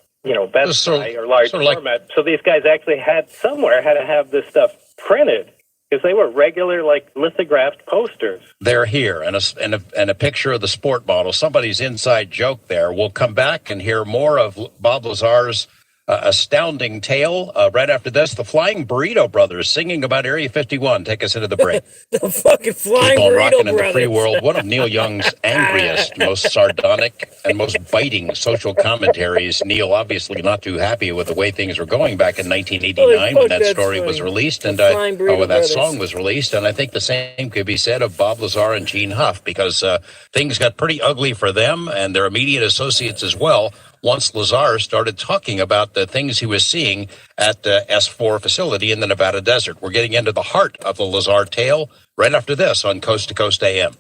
Best Buy or large format. So these guys actually had to have this stuff printed, because they were regular, like, lithographed posters. They're here, and a picture of the sport model. Somebody's inside joke there. We'll come back and hear more of Bob Lazar's astounding tale right after this. The Flying Burrito Brothers singing about Area 51. Take us into the break. The fucking Flying Keep on Burrito rocking Brothers. in the free world. One of Neil Young's angriest, most sardonic, and most biting social commentaries. Neil obviously not too happy with the way things were going back in 1989 when that story was released, and when that song was released. And I think the same could be said of Bob Lazar and Gene Huff, because things got pretty ugly for them and their immediate associates as well, once Lazar started talking about the things he was seeing at the S-4 facility in the Nevada desert. We're getting into the heart of the Lazar tale right after this on Coast to Coast AM.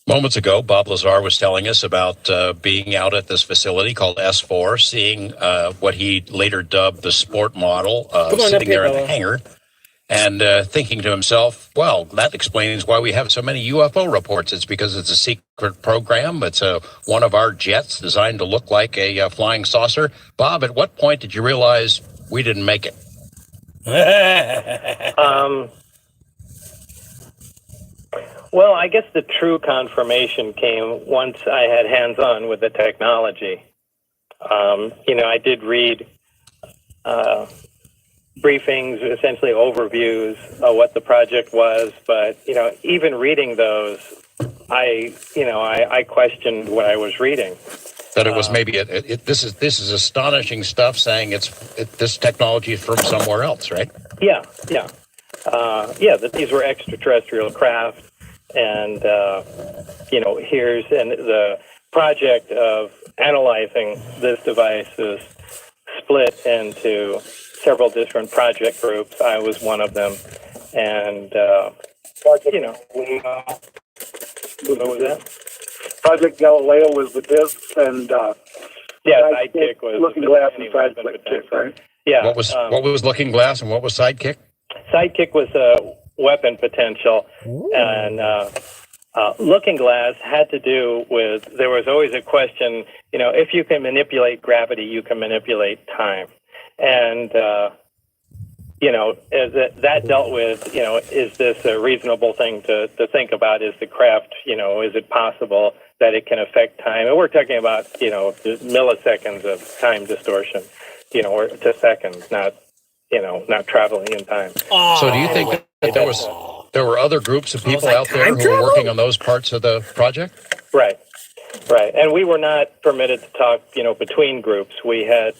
Moments ago, Bob Lazar was telling us about being out at this facility called S-4, seeing what he later dubbed the sport model, sitting there in the hangar, and thinking to himself, well, that explains why we have so many UFO reports. It's because it's a secret program. It's one of our jets designed to look like a flying saucer. Bob, at what point did you realize we didn't make it? Well, I guess the true confirmation came once I had hands-on with the technology. I did read briefings, essentially overviews of what the project was, but even reading those, I questioned what I was reading. That it was maybe this is astonishing stuff, saying this technology is from somewhere else, right? Yeah, that these were extraterrestrial craft, and here's the project of analyzing this device is split into several different project groups. I was one of them, and what was that? Project Galileo was the discs, and Sidekick was Looking Glass and Sidekick, right? Yeah. What was Looking Glass and what was Sidekick? Sidekick was a weapon potential, and Looking Glass had to do with, there was always a question, if you can manipulate gravity, you can manipulate time. And, that dealt with, is this a reasonable thing to think about? Is the craft, is it possible that it can affect time? And we're talking about, milliseconds of time distortion, or to seconds, not traveling in time. So do you think that there were other groups of people out there who were working on those parts of the project? Right. And we were not permitted to talk, between groups. We had,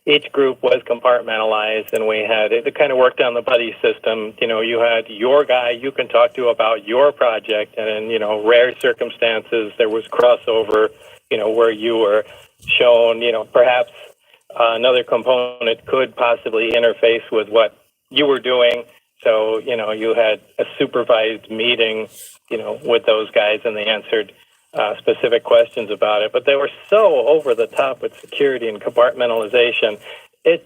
each group was compartmentalized, and we had, it kind of worked on the buddy system. You had your guy you can talk to about your project, and in, rare circumstances, there was crossover, where you were shown, perhaps another component could possibly interface with what you were doing. So, you had a supervised meeting, with those guys, and they answered specific questions about it. But they were so over the top with security and compartmentalization. It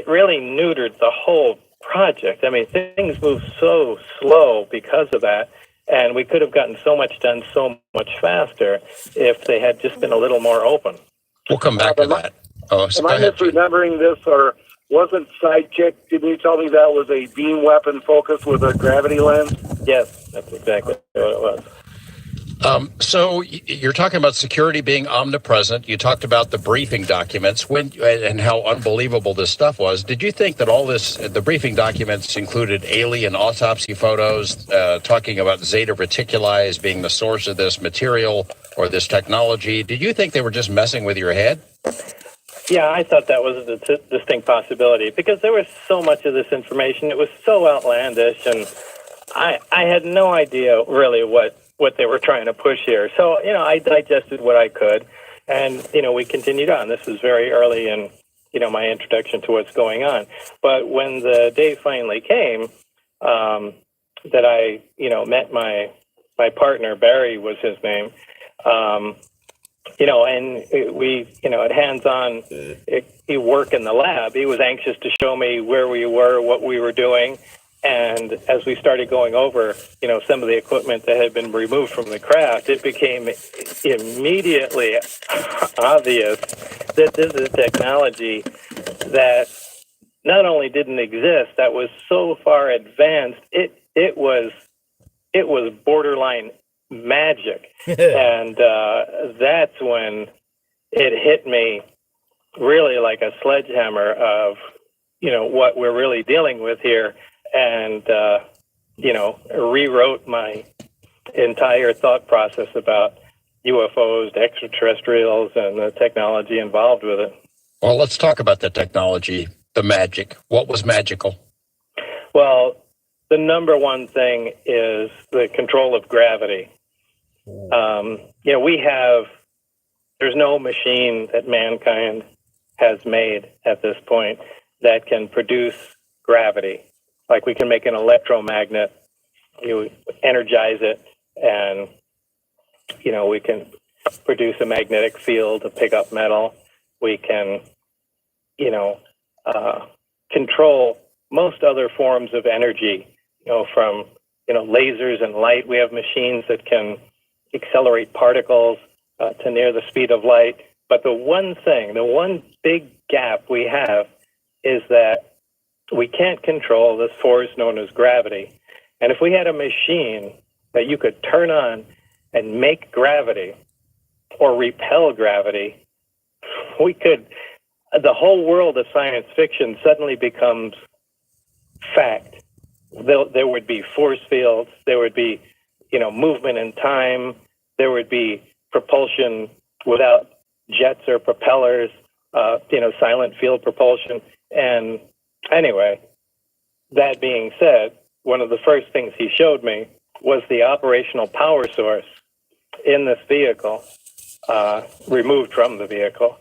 really neutered the whole project. I mean, things moved so slow because of that, and we could have gotten so much done so much faster if they had just been a little more open. We'll come back to that. Am I misremembering this, or wasn't Sidekick, didn't you tell me that was a beam weapon focused with a gravity lens? Yes, that's exactly what it was. So you're talking about security being omnipresent. You talked about the briefing documents and how unbelievable this stuff was. Did you think that all this, the briefing documents included alien autopsy photos, talking about Zeta Reticuli as being the source of this material or this technology? Did you think they were just messing with your head? Yeah, I thought that was a distinct possibility, because there was so much of this information. It was so outlandish, and I had no idea really what what they were trying to push here. So, I digested what I could, and, we continued on. This was very early in, my introduction to what's going on. But when the day finally came, that I, met my partner, Barry was his name, and we, had hands-on work in the lab. He was anxious to show me where we were, what we were doing. And as we started going over, some of the equipment that had been removed from the craft, it became immediately obvious that this is technology that not only didn't exist, that was so far advanced, it was borderline magic. And that's when it hit me really like a sledgehammer of, what we're really dealing with here. And, rewrote my entire thought process about UFOs, extraterrestrials, and the technology involved with it. Well, let's talk about the technology, the magic. What was magical? Well, the number one thing is the control of gravity. There's no machine that mankind has made at this point that can produce gravity. Like we can make an electromagnet, you energize it, and, we can produce a magnetic field to pick up metal. We can, control most other forms of energy, from, lasers and light. We have machines that can accelerate particles to near the speed of light. But the one big gap we have is that we can't control this force known as gravity. And if we had a machine that you could turn on and make gravity or repel gravity, the whole world of science fiction suddenly becomes fact. There would be force fields, there would be, movement in time, there would be propulsion without jets or propellers, silent field propulsion. And anyway, that being said, one of the first things he showed me was the operational power source in this vehicle, removed from the vehicle,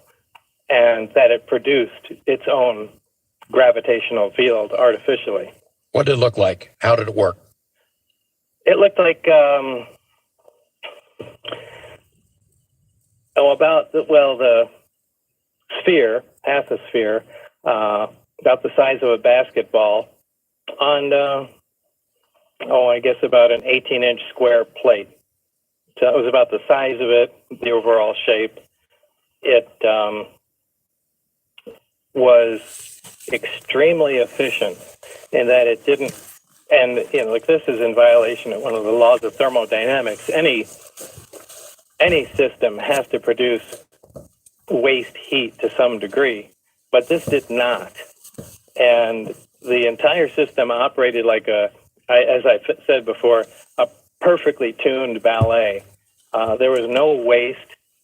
and that it produced its own gravitational field artificially. What did it look like? How did it work? It looked like, the sphere, half a sphere, about the size of a basketball on, I guess about an 18-inch square plate. So it was about the size of it, the overall shape. It was extremely efficient in that it didn't, and this is in violation of one of the laws of thermodynamics. Any system has to produce waste heat to some degree, but this did not. And the entire system operated like as I said before, a perfectly tuned ballet. There was no waste.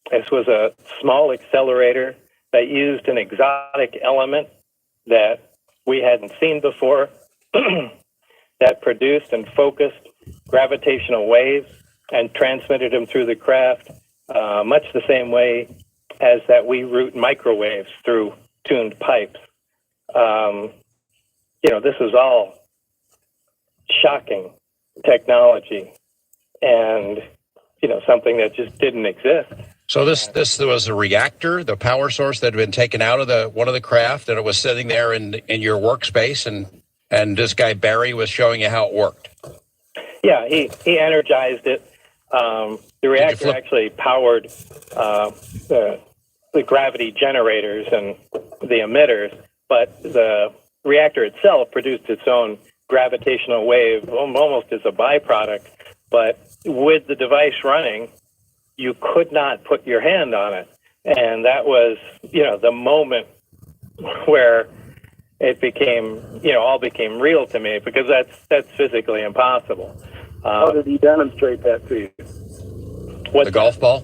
This was a small accelerator that used an exotic element that we hadn't seen before that produced and focused gravitational waves and transmitted them through the craft much the same way as that we route microwaves through tuned pipes. This was all shocking technology and, something that just didn't exist. So this was a reactor, the power source that had been taken out of one of the craft, and it was sitting there in your workspace, and this guy Barry was showing you how it worked. Yeah, he energized it. The reactor actually powered the gravity generators and the emitters, but the reactor itself produced its own gravitational wave almost as a byproduct. But with the device running, you could not put your hand on it. And that was, the moment where it became, all became real to me, because that's physically impossible. How did he demonstrate that to you? The golf ball?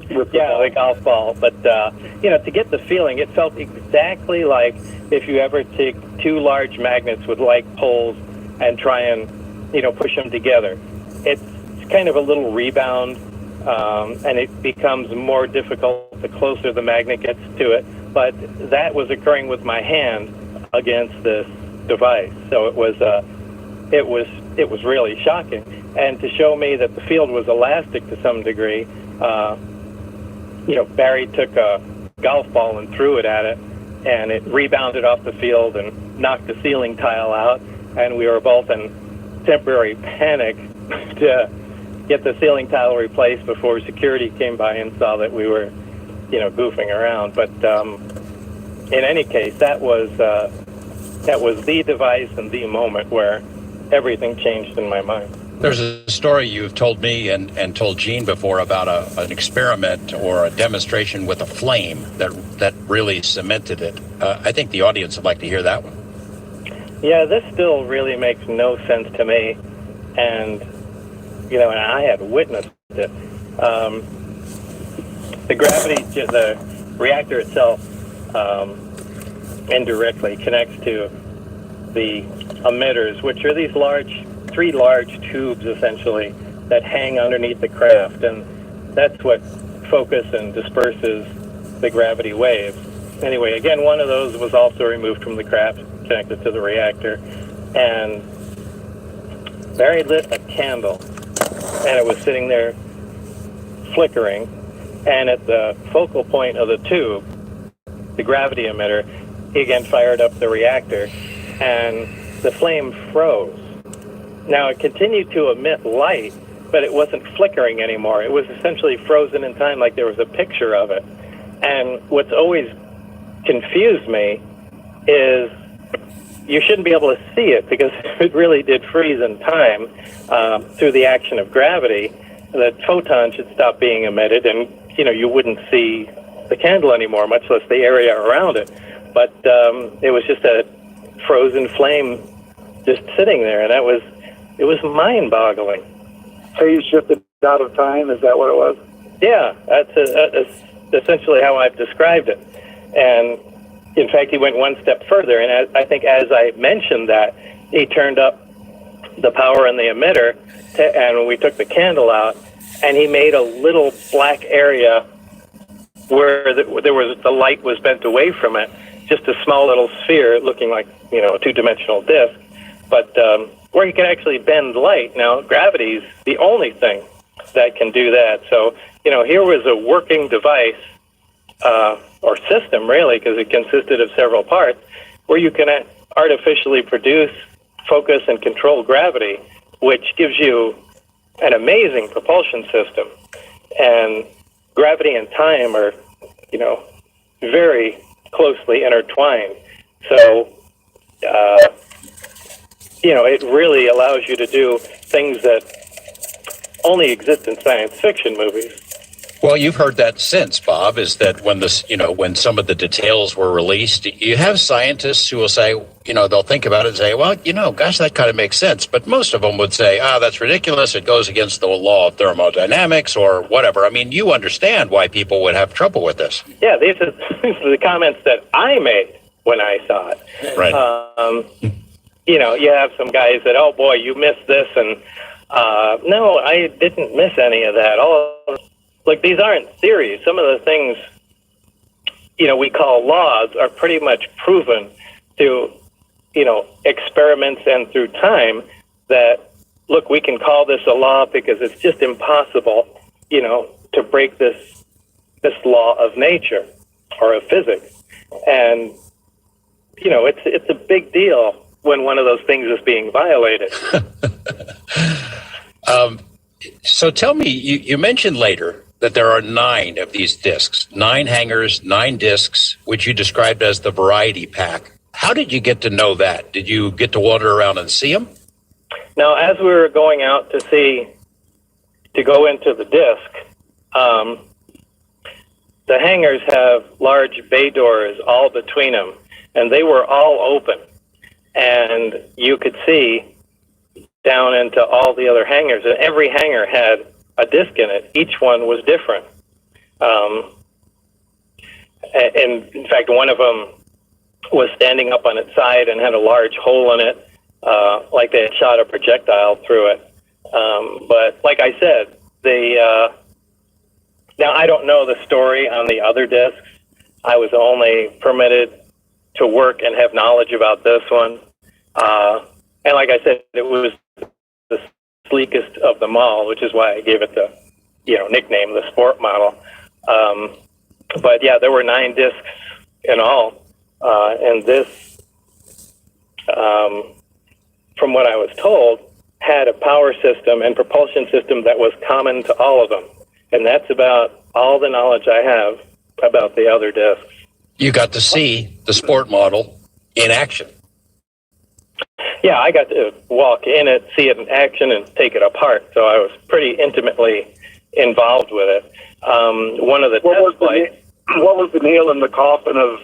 The golf ball. But, to get the feeling, it felt exactly like if you ever take two large magnets with like poles and try and, push them together. It's kind of a little rebound, and it becomes more difficult the closer the magnet gets to it. But that was occurring with my hand against this device, so it was really shocking. And to show me that the field was elastic to some degree, Barry took a golf ball and threw it at it, and it rebounded off the field and knocked the ceiling tile out, and we were both in temporary panic to get the ceiling tile replaced before security came by and saw that we were, goofing around. But in any case, that was the device and the moment where everything changed in my mind. There's a story you've told me and told Gene before about an experiment or a demonstration with a flame that really cemented it. I think the audience would like to hear that one. Yeah, this still really makes no sense to me, and I had witnessed it. The reactor itself indirectly connects to the emitters, which are these three large tubes essentially that hang underneath the craft, and that's what focus and disperses the gravity waves. Anyway, again, one of those was also removed from the craft, connected to the reactor, and Barry lit a candle, and it was sitting there flickering, and at the focal point of the tube, the gravity emitter, he again fired up the reactor, and the flame froze. Now, it continued to emit light, but it wasn't flickering anymore. It was essentially frozen in time, like there was a picture of it. And what's always confused me is you shouldn't be able to see it, because it really did freeze in time through the action of gravity. The photon should stop being emitted, and you wouldn't see the candle anymore, much less the area around it. But it was just a frozen flame just sitting there, and it was mind-boggling. Phase shifted out of time, is that what it was? Yeah, that's essentially how I've described it. And in fact, he went one step further, and I think as I mentioned that, he turned up the power in the emitter, and we took the candle out, and he made a little black area where the light was bent away from it, just a small little sphere looking like a two-dimensional disc, but where you can actually bend light. Now, gravity's the only thing that can do that. So here was a working device or system, really, because it consisted of several parts, where you can artificially produce, focus, and control gravity, which gives you an amazing propulsion system. And gravity and time are, very closely intertwined. So, it really allows you to do things that only exist in science fiction movies. Well, you've heard that since, Bob, is that when some of the details were released, you have scientists who will say, they'll think about it and say, well, gosh, that kind of makes sense. But most of them would say, that's ridiculous. It goes against the law of thermodynamics or whatever. I mean, you understand why people would have trouble with this. Yeah, these are the comments that I made when I saw it. Right. You have some guys that, oh boy, you missed this, and no, I didn't miss any of that. Look, these aren't theories. Some of the things, we call laws are pretty much proven through, experiments and through time that, look, we can call this a law because it's just impossible, to break this law of nature or of physics. And, it's a big deal when one of those things is being violated. So tell me, you mentioned later that there are 9 of these discs, 9 hangers, 9 discs, which you described as the variety pack. How did you get to know that? Did you get to wander around and see them? Now, as we were going out to go into the disc, the hangars have large bay doors all between them, and they were all open. And you could see down into all the other hangars, and every hangar had a disc in it. Each one was different. And in fact, one of them was standing up on its side and had a large hole in it, like they had shot a projectile through it. But like I said, now I don't know the story on the other discs. I was only permitted to work and have knowledge about this one. And like I said, it was the sleekest of them all, which is why I gave it the, nickname, the sport model. But yeah, there were 9 discs in all. And this, from what I was told, had a power system and propulsion system that was common to all of them. And that's about all the knowledge I have about the other discs. You got to see the sport model in action. Yeah, I got to walk in it, see it in action, and take it apart. So I was pretty intimately involved with it. One of the test flights. What was the nail in the coffin of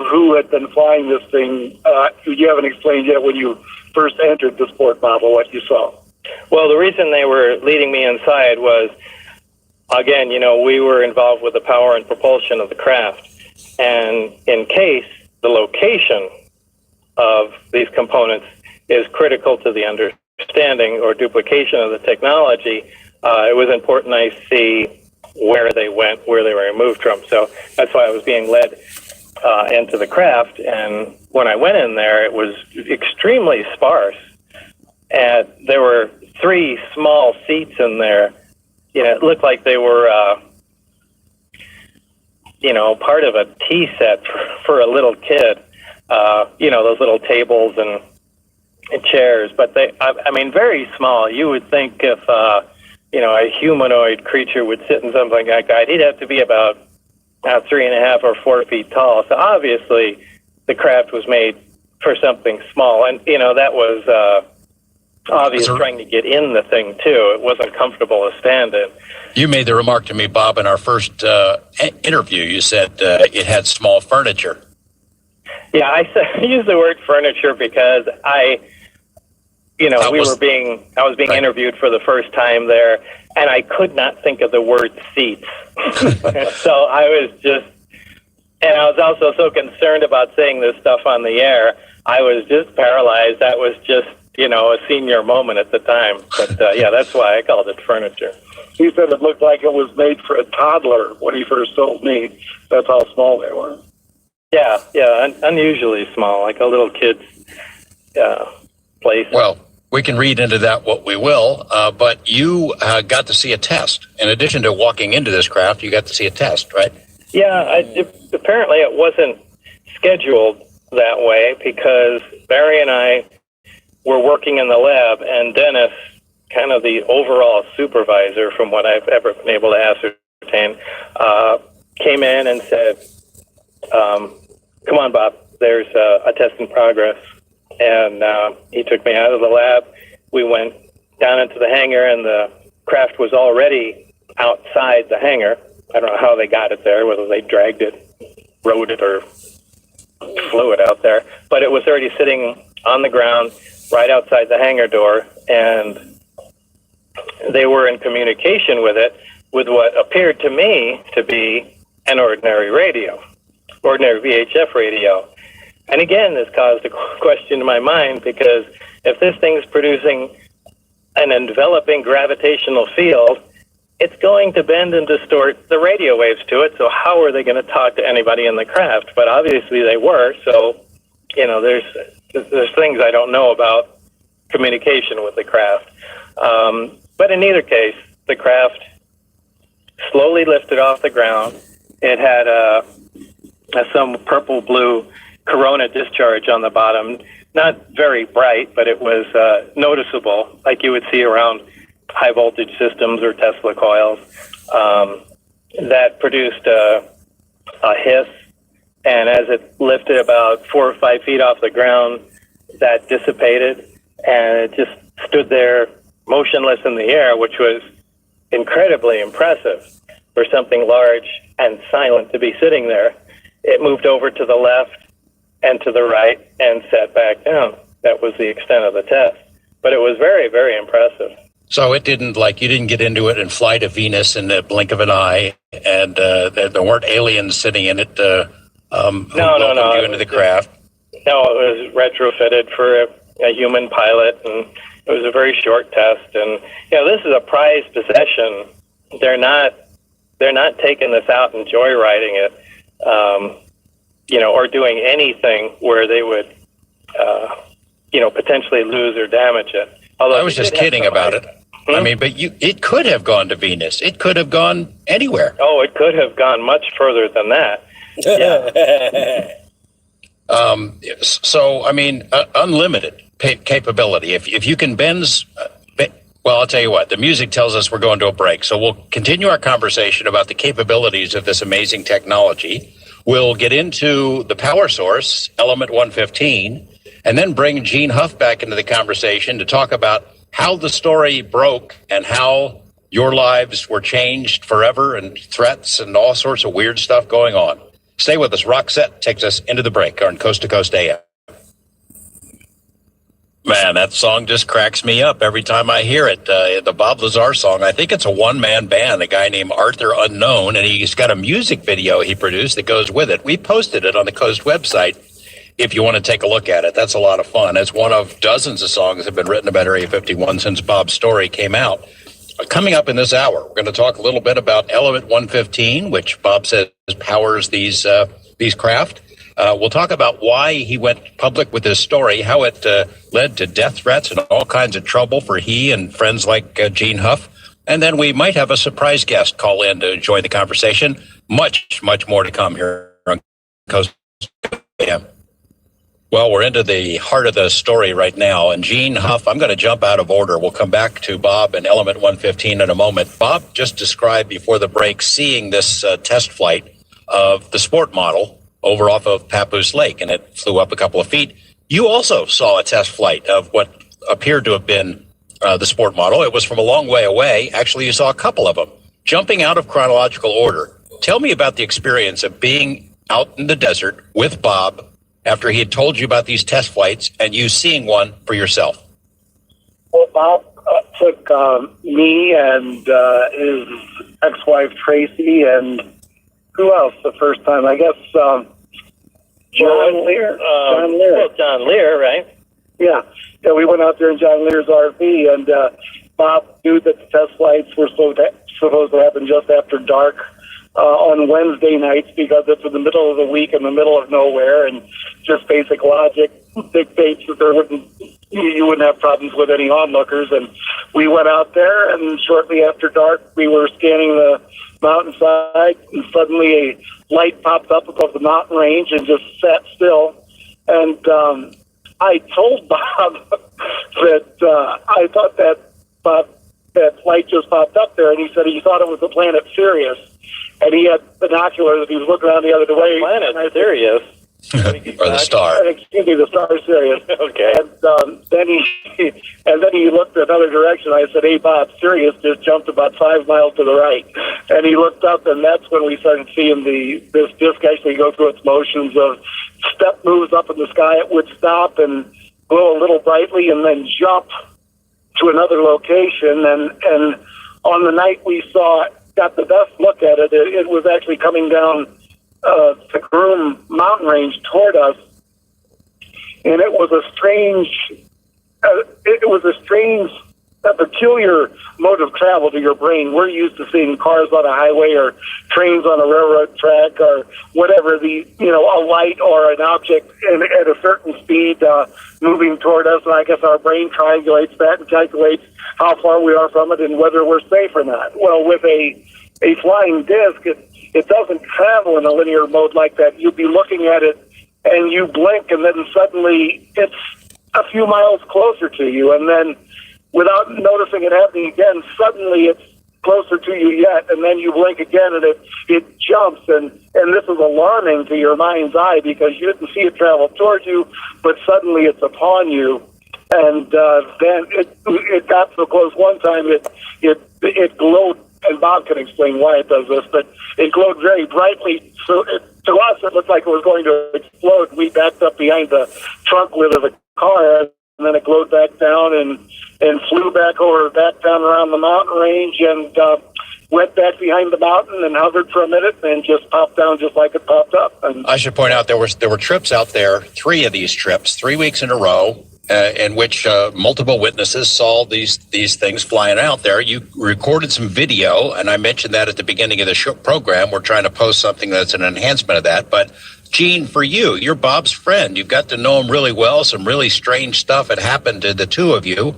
who had been flying this thing? You haven't explained yet when you first entered the sport model what you saw. Well, the reason they were leading me inside was, again, we were involved with the power and propulsion of the craft. And in case the location of these components is critical to the understanding or duplication of the technology, it was important I see where they went, where they were removed from. So that's why I was being led into the craft. And when I went in there, it was extremely sparse. And there were 3 small seats in there. It looked like they were, part of a tea set for a little kid. Those little tables and chairs. But very small. You would think if, a humanoid creature would sit in something like that, he'd have to be about 3.5 or 4 feet tall. So obviously the craft was made for something small. And, that was obvious trying to get in the thing, too. It wasn't comfortable to stand in. You made the remark to me, Bob, in our first interview. You said it had small furniture. Yeah, I used the word furniture because I was being interviewed for the first time there, and I could not think of the word seats. So I was also so concerned about saying this stuff on the air. I was just paralyzed. That was just, a senior moment at the time. But that's why I called it furniture. He said it looked like it was made for a toddler when he first told me. That's how small they were. Yeah, unusually small, like a little kid's place. Well, we can read into that what we will, but you got to see a test. In addition to walking into this craft, you got to see a test, right? Yeah, apparently it wasn't scheduled that way because Barry and I were working in the lab, and Dennis, kind of the overall supervisor from what I've ever been able to ascertain, came in and said, come on, Bob, there's a test in progress. And he took me out of the lab. We went down into the hangar, and the craft was already outside the hangar. I don't know how they got it there, whether they dragged it, rode it, or flew it out there. But it was already sitting on the ground right outside the hangar door, and they were in communication with it with what appeared to me to be an ordinary radio, ordinary VHF radio. And again, this caused a question in my mind, because if this thing's producing an enveloping gravitational field, it's going to bend and distort the radio waves to it. So how are they going to talk to anybody in the craft? But obviously they were. So, there's things I don't know about communication with the craft. But in either case, the craft slowly lifted off the ground. It had some purple-blue corona discharge on the bottom. Not very bright, but it was noticeable, like you would see around high-voltage systems or Tesla coils. That produced a hiss, and as it lifted about 4 or 5 feet off the ground, that dissipated, and it just stood there motionless in the air, which was incredibly impressive for something large and silent to be sitting there. It moved over to the left and to the right and sat back down. That was the extent of the test. But it was very, very impressive. So it didn't, you didn't get into it and fly to Venus in the blink of an eye, and there weren't aliens sitting in it who welcomed you into the craft? No, it was retrofitted for a human pilot, and it was a very short test. And this is a prized possession. They're not taking this out and joyriding it, or doing anything where they would, potentially lose or damage it. Although I was just kidding about it. I mean, but it could have gone to Venus. It could have gone anywhere. Oh, it could have gone much further than that. Yeah. So, I mean, unlimited capability. If you can bend, well, I'll tell you what, the music tells us we're going to a break. So we'll continue our conversation about the capabilities of this amazing technology. We'll get into the power source, Element 115, and then bring Gene Huff back into the conversation to talk about how the story broke and how your lives were changed forever and threats and all sorts of weird stuff going on. Stay with us. Roxette takes us into the break on Coast to Coast AM. Man, that song just cracks me up every time I hear it. The Bob Lazar song, I think it's a one-man band, a guy named Arthur Unknown, and he's got a music video he produced that goes with it. We posted it on the Coast website if you want to take a look at it. That's a lot of fun. It's one of dozens of songs that have been written about Area 51 since Bob's story came out. Coming up in this hour, we're going to talk a little bit about Element 115, which Bob says powers these craft. We'll talk about why he went public with this story, how it led to death threats and all kinds of trouble for he and friends like Gene Huff. And then we might have a surprise guest call in to join the conversation. Much, much more to come here on Coast AM. Well, we're into the heart of the story right now. And Gene Huff, I'm going to jump out of order. We'll come back to Bob and Element 115 in a moment. Bob just described before the break seeing this test flight of the sport model over off of Papoose Lake, and it flew up a couple of feet. You also saw a test flight of what appeared to have been the sport model. It was from a long way away. Actually, you saw a couple of them. Jumping out of chronological order, tell me about the experience of being out in the desert with Bob after he had told you about these test flights and you seeing one for yourself. Well, Bob took me and his ex-wife Tracy and who else the first time? I guess John Lear. John Lear, right? Yeah, we went out there in John Lear's RV, and Bob knew that the test flights were supposed to happen just after dark on Wednesday nights because it's in the middle of the week in the middle of nowhere, and just basic logic dictates that you wouldn't have problems with any onlookers. And we went out there, and shortly after dark, we were scanning the mountainside, and suddenly a light popped up above the mountain range and just sat still. And I told Bob that I thought that light just popped up there, and he said he thought it was the planet Sirius. And he had binoculars that he was looking around the other way. Planet Sirius. Or the star. Excuse me, the star Sirius. Okay. And then he looked another direction. I said, "Hey, Bob, Sirius just jumped about 5 miles to the right." And he looked up, and that's when we started seeing this disc actually go through its motions of step moves up in the sky. It would stop and glow a little brightly, and then jump to another location. And on the night we got the best look at it, it was actually coming down the Groom mountain range toward us, and it was a peculiar mode of travel to your brain. We're used to seeing cars on a highway or trains on a railroad track or whatever, a light or an object at a certain speed moving toward us, and I guess our brain triangulates that and calculates how far we are from it and whether we're safe or not. Well, with a flying disc, it doesn't travel in a linear mode like that. You'd be looking at it and you blink, and then suddenly it's a few miles closer to you, and then without noticing it happening again, suddenly it's closer to you yet, and then you blink again and it jumps, and this is alarming to your mind's eye because you didn't see it travel towards you, but suddenly it's upon you. And then it got so close one time it glowed, and Bob can explain why it does this, but it glowed very brightly. So to us, it looked like it was going to explode. We backed up behind the trunk lid of the car, and then it glowed back down and flew back down around the mountain range, and went back behind the mountain and hovered for a minute and just popped down just like it popped up. And I should point out there were trips out there, 3 of these trips, 3 weeks in a row. in which multiple witnesses saw these things flying out there. You recorded some video, and I mentioned that at the beginning of the show program. We're trying to post something that's an enhancement of that. But, Gene, for you, you're Bob's friend. You've got to know him really well. Some really strange stuff had happened to the two of you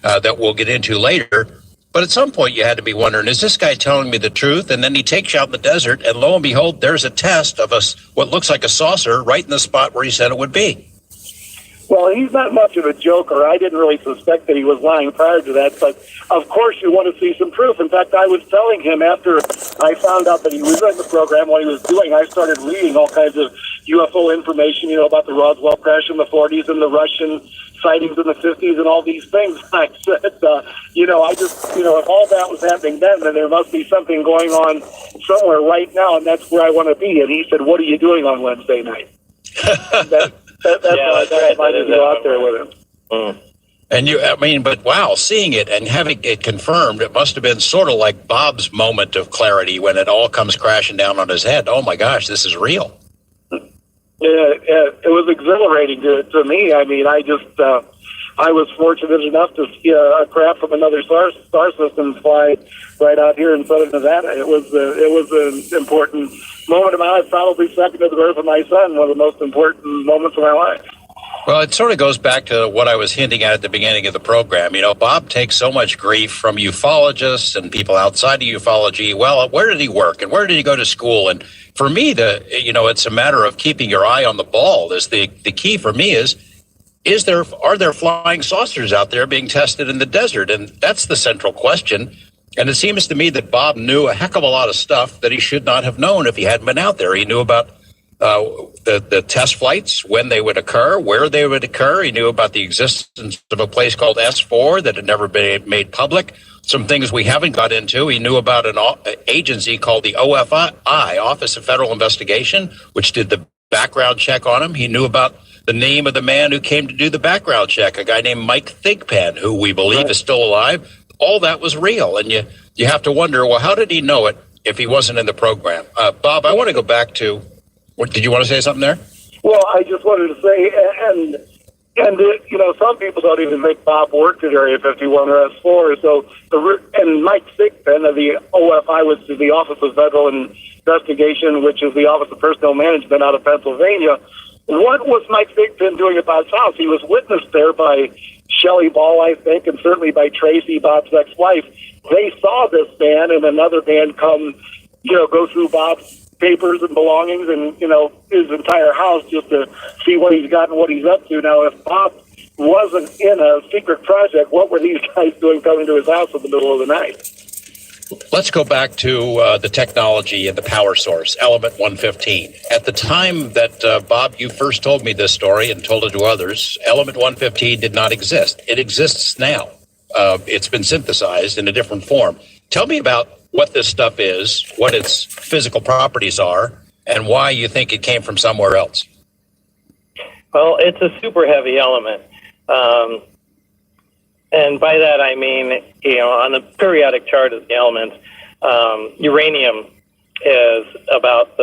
that we'll get into later. But at some point, you had to be wondering, is this guy telling me the truth? And then he takes you out in the desert, and lo and behold, there's a test of what looks like a saucer right in the spot where he said it would be. Well, he's not much of a joker. I didn't really suspect that he was lying prior to that, but of course you want to see some proof. In fact, I was telling him after I found out that he was in the program, what he was doing, I started reading all kinds of UFO information, about the Roswell crash in the 40s and the Russian sightings in the 50s and all these things. I said, I just, if all that was happening then there must be something going on somewhere right now, and that's where I want to be. And he said, what are you doing on Wednesday night? That's why I invited you out there with him. Mm. And but wow, seeing it and having it confirmed, it must have been sort of like Bob's moment of clarity when it all comes crashing down on his head. Oh my gosh, this is real. Yeah, it was exhilarating to me. I mean, I was fortunate enough to see a craft from another star system fly right out here in southern Nevada. It was an important moment of my life, probably second to the birth of my son, one of the most important moments of my life. Well, it sort of goes back to what I was hinting at the beginning of the program. Bob takes so much grief from ufologists and people outside of ufology. Well, where did he work and where did he go to school? And for me, it's a matter of keeping your eye on the ball. The key for me are there flying saucers out there being tested in the desert? And that's the central question. And it seems to me that Bob knew a heck of a lot of stuff that he should not have known if he hadn't been out there. He knew about the test flights, when they would occur, where they would occur. He knew about the existence of a place called S-4 that had never been made public. Some things we haven't got into. He knew about an agency called the OFI, Office of Federal Investigation, which did the background check on him. He knew about the name of the man who came to do the background check, a guy named Mike Thigpen, who we believe is still alive. All that was real. And you have to wonder, well, how did he know it if he wasn't in the program? Bob, I want to go back to, did you want to say something there? Well, I just wanted to say, some people don't even think Bob worked at Area 51 or S-4. So, and Mike Thigpen of the OFI, which is the Office of Federal Investigation, which is the Office of Personnel Management out of Pennsylvania. What was Mike Thigpen doing at Bob's house? He was witnessed there by Shelley Ball, I think, and certainly by Tracy, Bob's ex-wife. They saw this man and another man come, go through Bob's papers and belongings and, his entire house just to see what he's got and what he's up to. Now, if Bob wasn't in a secret project, what were these guys doing coming to his house in the middle of the night? Let's go back to the technology and the power source, Element 115. At the time that, Bob, you first told me this story and told it to others, Element 115 did not exist. It exists now. It's been synthesized in a different form. Tell me about what this stuff is, what its physical properties are, and why you think it came from somewhere else. Well, it's a super heavy element. And by that I mean, on the periodic chart of the elements, uranium is about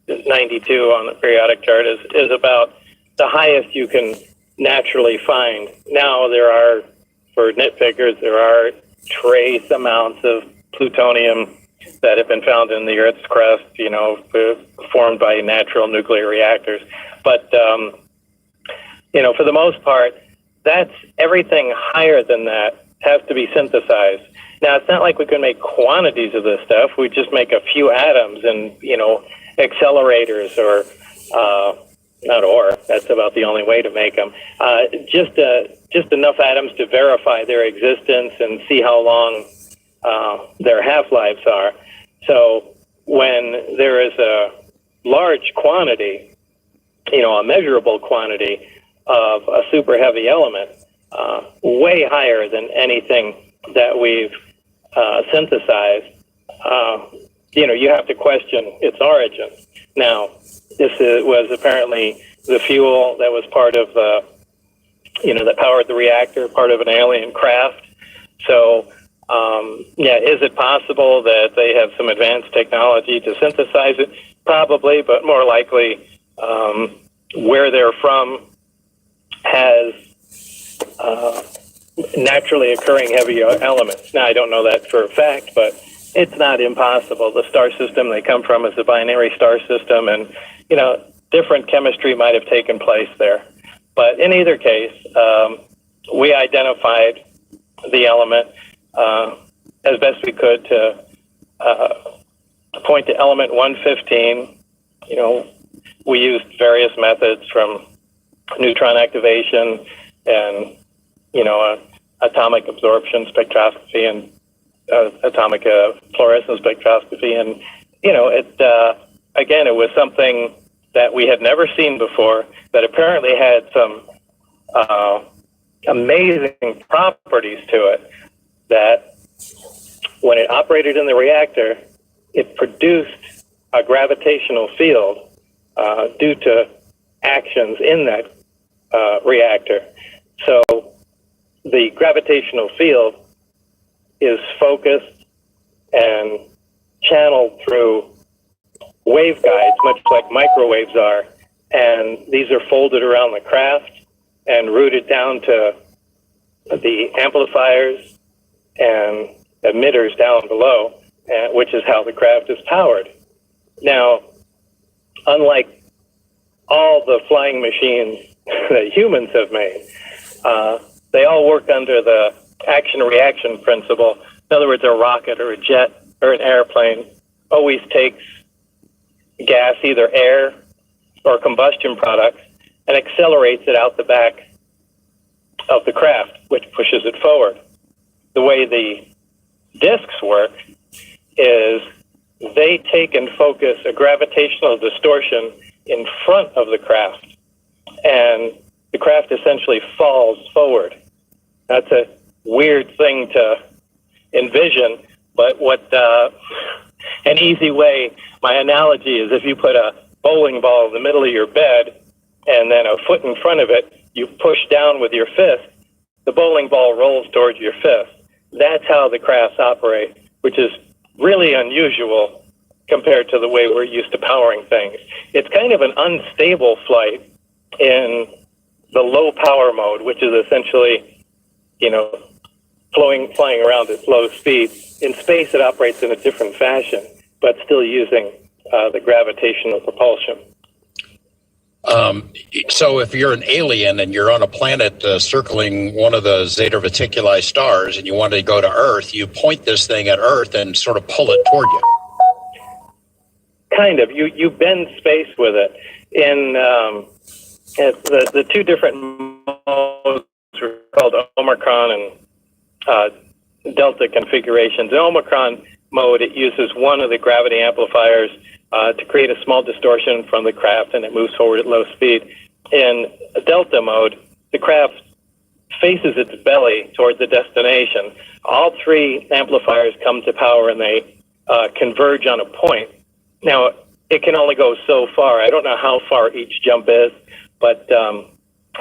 92 on the periodic chart is about the highest you can naturally find. Now there are, for nitpickers, there are trace amounts of plutonium that have been found in the Earth's crust, formed by natural nuclear reactors. But, for the most part, that's everything higher than that has to be synthesized. Now, it's not like we can make quantities of this stuff. We just make a few atoms and, accelerators that's about the only way to make them. Just enough atoms to verify their existence and see how long their half-lives are. So when there is a large quantity, a measurable quantity of a super heavy element, way higher than anything that we've synthesized, you have to question its origin. Now, this was apparently the fuel that was part of that powered the reactor, part of an alien craft. So, is it possible that they have some advanced technology to synthesize it? Probably, but more likely, where they're from has naturally occurring heavy elements. Now, I don't know that for a fact, but it's not impossible. The star system they come from is a binary star system, and, different chemistry might have taken place there. But in either case, we identified the element as best we could to point to element 115. We used various methods from neutron activation and, atomic absorption spectroscopy and atomic fluorescence spectroscopy. And, again, it was something that we had never seen before that apparently had some amazing properties to it, that when it operated in the reactor, it produced a gravitational field due to actions in that reactor. So the gravitational field is focused and channeled through waveguides, much like microwaves are, and these are folded around the craft and routed down to the amplifiers and emitters down below, which is how the craft is powered. Now, unlike all the flying machines that humans have made, they all work under the action-reaction principle. In other words, a rocket or a jet or an airplane always takes gas, either air or combustion products, and accelerates it out the back of the craft, which pushes it forward. The way the discs work is they take and focus a gravitational distortion in front of the craft, and the craft essentially falls forward. That's a weird thing to envision, but an easy way, my analogy is if you put a bowling ball in the middle of your bed and then a foot in front of it, you push down with your fist, the bowling ball rolls towards your fist. That's how the crafts operate, which is really unusual compared to the way we're used to powering things. It's kind of an unstable flight in the low power mode, which is essentially, flying around at low speed. In space, it operates in a different fashion, but still using the gravitational propulsion. So if you're an alien and you're on a planet circling one of the Zeta Reticuli stars and you want to go to Earth, you point this thing at Earth and sort of pull it toward you. Kind of. You bend space with it. In the two different modes are called Omicron and Delta configurations. In Omicron mode, it uses one of the gravity amplifiers to create a small distortion from the craft, and it moves forward at low speed. In Delta mode, the craft faces its belly towards the destination. All three amplifiers come to power, and they converge on a point. Now, it can only go so far. I don't know how far each jump is, but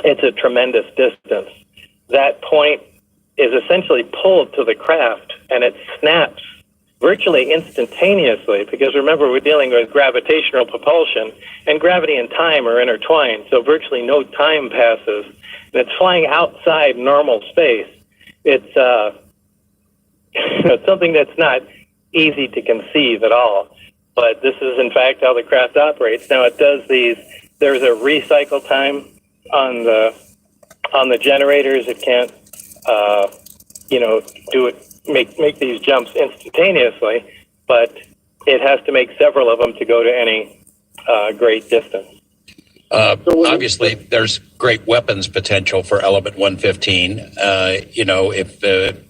it's a tremendous distance. That point is essentially pulled to the craft, and it snaps virtually instantaneously, because remember, we're dealing with gravitational propulsion, and gravity and time are intertwined, so virtually no time passes, and it's flying outside normal space. It's something that's not easy to conceive at all, but this is in fact how the craft operates. Now, it does these, there's a recycle time on the generators. It can't do it, make these jumps instantaneously, but it has to make several of them to go to any great distance. Obviously, there's great weapons potential for Element 115. If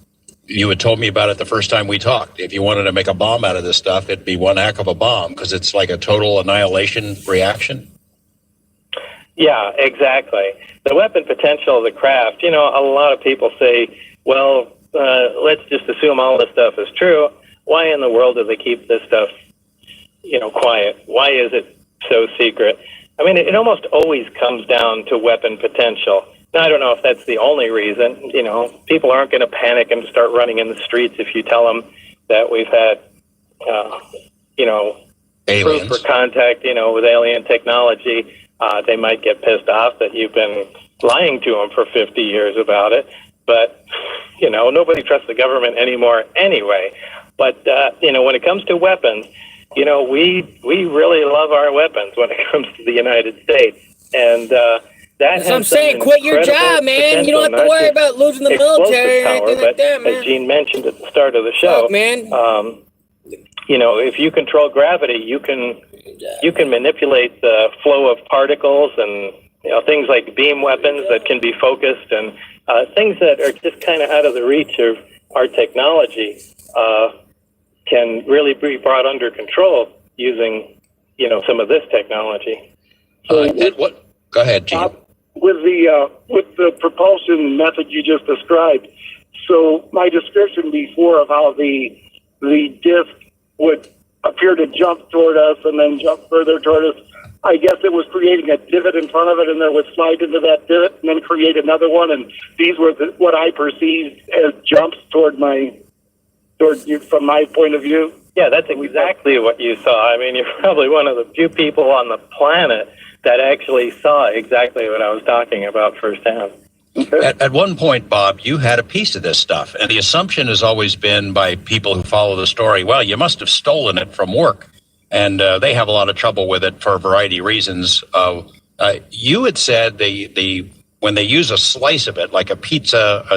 you had told me about it the first time we talked, if you wanted to make a bomb out of this stuff, it'd be one heck of a bomb, because it's like a total annihilation reaction. Yeah, exactly. The weapon potential of the craft, a lot of people say, well, let's just assume all this stuff is true. Why in the world do they keep this stuff, quiet? Why is it so secret? I mean, it almost always comes down to weapon potential. Now, I don't know if that's the only reason. People aren't going to panic and start running in the streets if you tell them that we've had, proof for contact, with alien technology. They might get pissed off that you've been lying to them for 50 years about it. But, nobody trusts the government anymore anyway. But, when it comes to weapons, we really love our weapons when it comes to the United States. And that's what I'm saying. Quit your job, man. You don't have to worry about losing the military or anything like that, man. As Gene mentioned at the start of the show, fuck, man. If you control gravity, you can manipulate the flow of particles and things like beam weapons that can be focused and things that are just kind of out of the reach of our technology can really be brought under control using some of this technology. Go ahead, Gene. With the propulsion method you just described, so my description before of how the disc would appear to jump toward us and then jump further toward us, I guess it was creating a divot in front of it, and then it would slide into that divot and then create another one, and these were what I perceived as jumps toward you from my point of view. Yeah, that's exactly what you saw. I mean, you're probably one of the few people on the planet that actually saw exactly what I was talking about firsthand. At one point, Bob, you had a piece of this stuff, and the assumption has always been by people who follow the story, well, you must have stolen it from work, and they have a lot of trouble with it for a variety of reasons. You had said when they use a slice of it, like a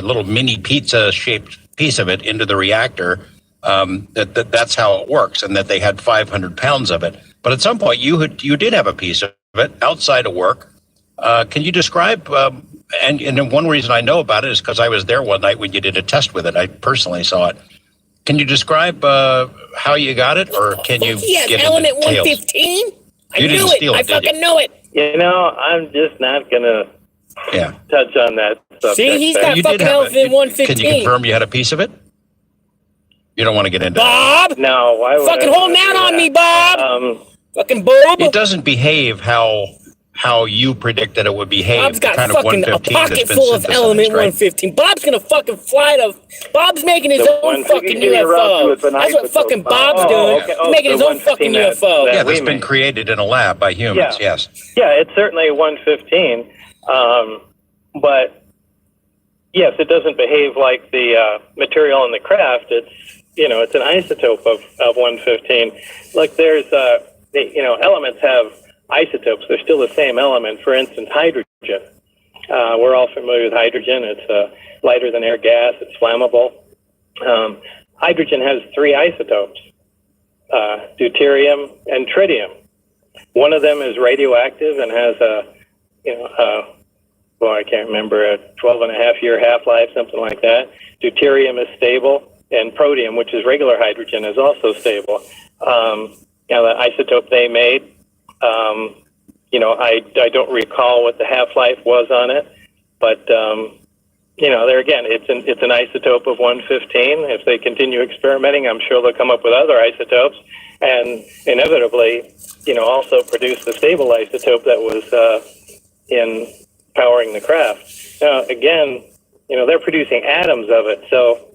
little mini pizza-shaped piece of it into the reactor, that's how it works, and that they had 500 pounds of it. But at some point, you did have a piece of it outside of work. Can you describe, and one reason I know about it is because I was there one night when you did a test with it. I personally saw it. Can you describe how you got it, or can you give element the details? 115? I You didn't knew it. steal it, I did you? fucking know it. I'm just not going to touch on that subject. See, he's got You did fucking have element 115. Can you confirm you had a piece of it? You don't want to get into that. Bob! No, why would Fucking I holding do out that? on me, Bob! Fucking boob! It doesn't behave how you predicted it would behave. Bob's got kind of fucking a 115 pocket that's been full of synthesized, element right? 115. Bob's gonna fucking fly to... Bob's making his The own 115 fucking UFO. UFO. That's what fucking Bob's Oh, doing. okay. He's making his the own fucking 115 that- UFO. that Yeah, we that's been made. created in a lab by humans, yes. Yeah, it's certainly 115. But yes, it doesn't behave like the material in the craft. It's an isotope of 115. Like there's, elements have isotopes. They're still the same element. For instance, hydrogen. We're all familiar with hydrogen. It's lighter than air gas. It's flammable. Hydrogen has 3 isotopes, deuterium and tritium. One of them is radioactive and has I can't remember, a 12.5-year half-life, something like that. Deuterium is stable, and protium, which is regular hydrogen, is also stable. The isotope they made, I don't recall what the half-life was on it, but there again, it's an isotope of 115. If they continue experimenting, I'm sure they'll come up with other isotopes, and inevitably, also produce the stable isotope that was in powering the craft. Now, again, they're producing atoms of it, so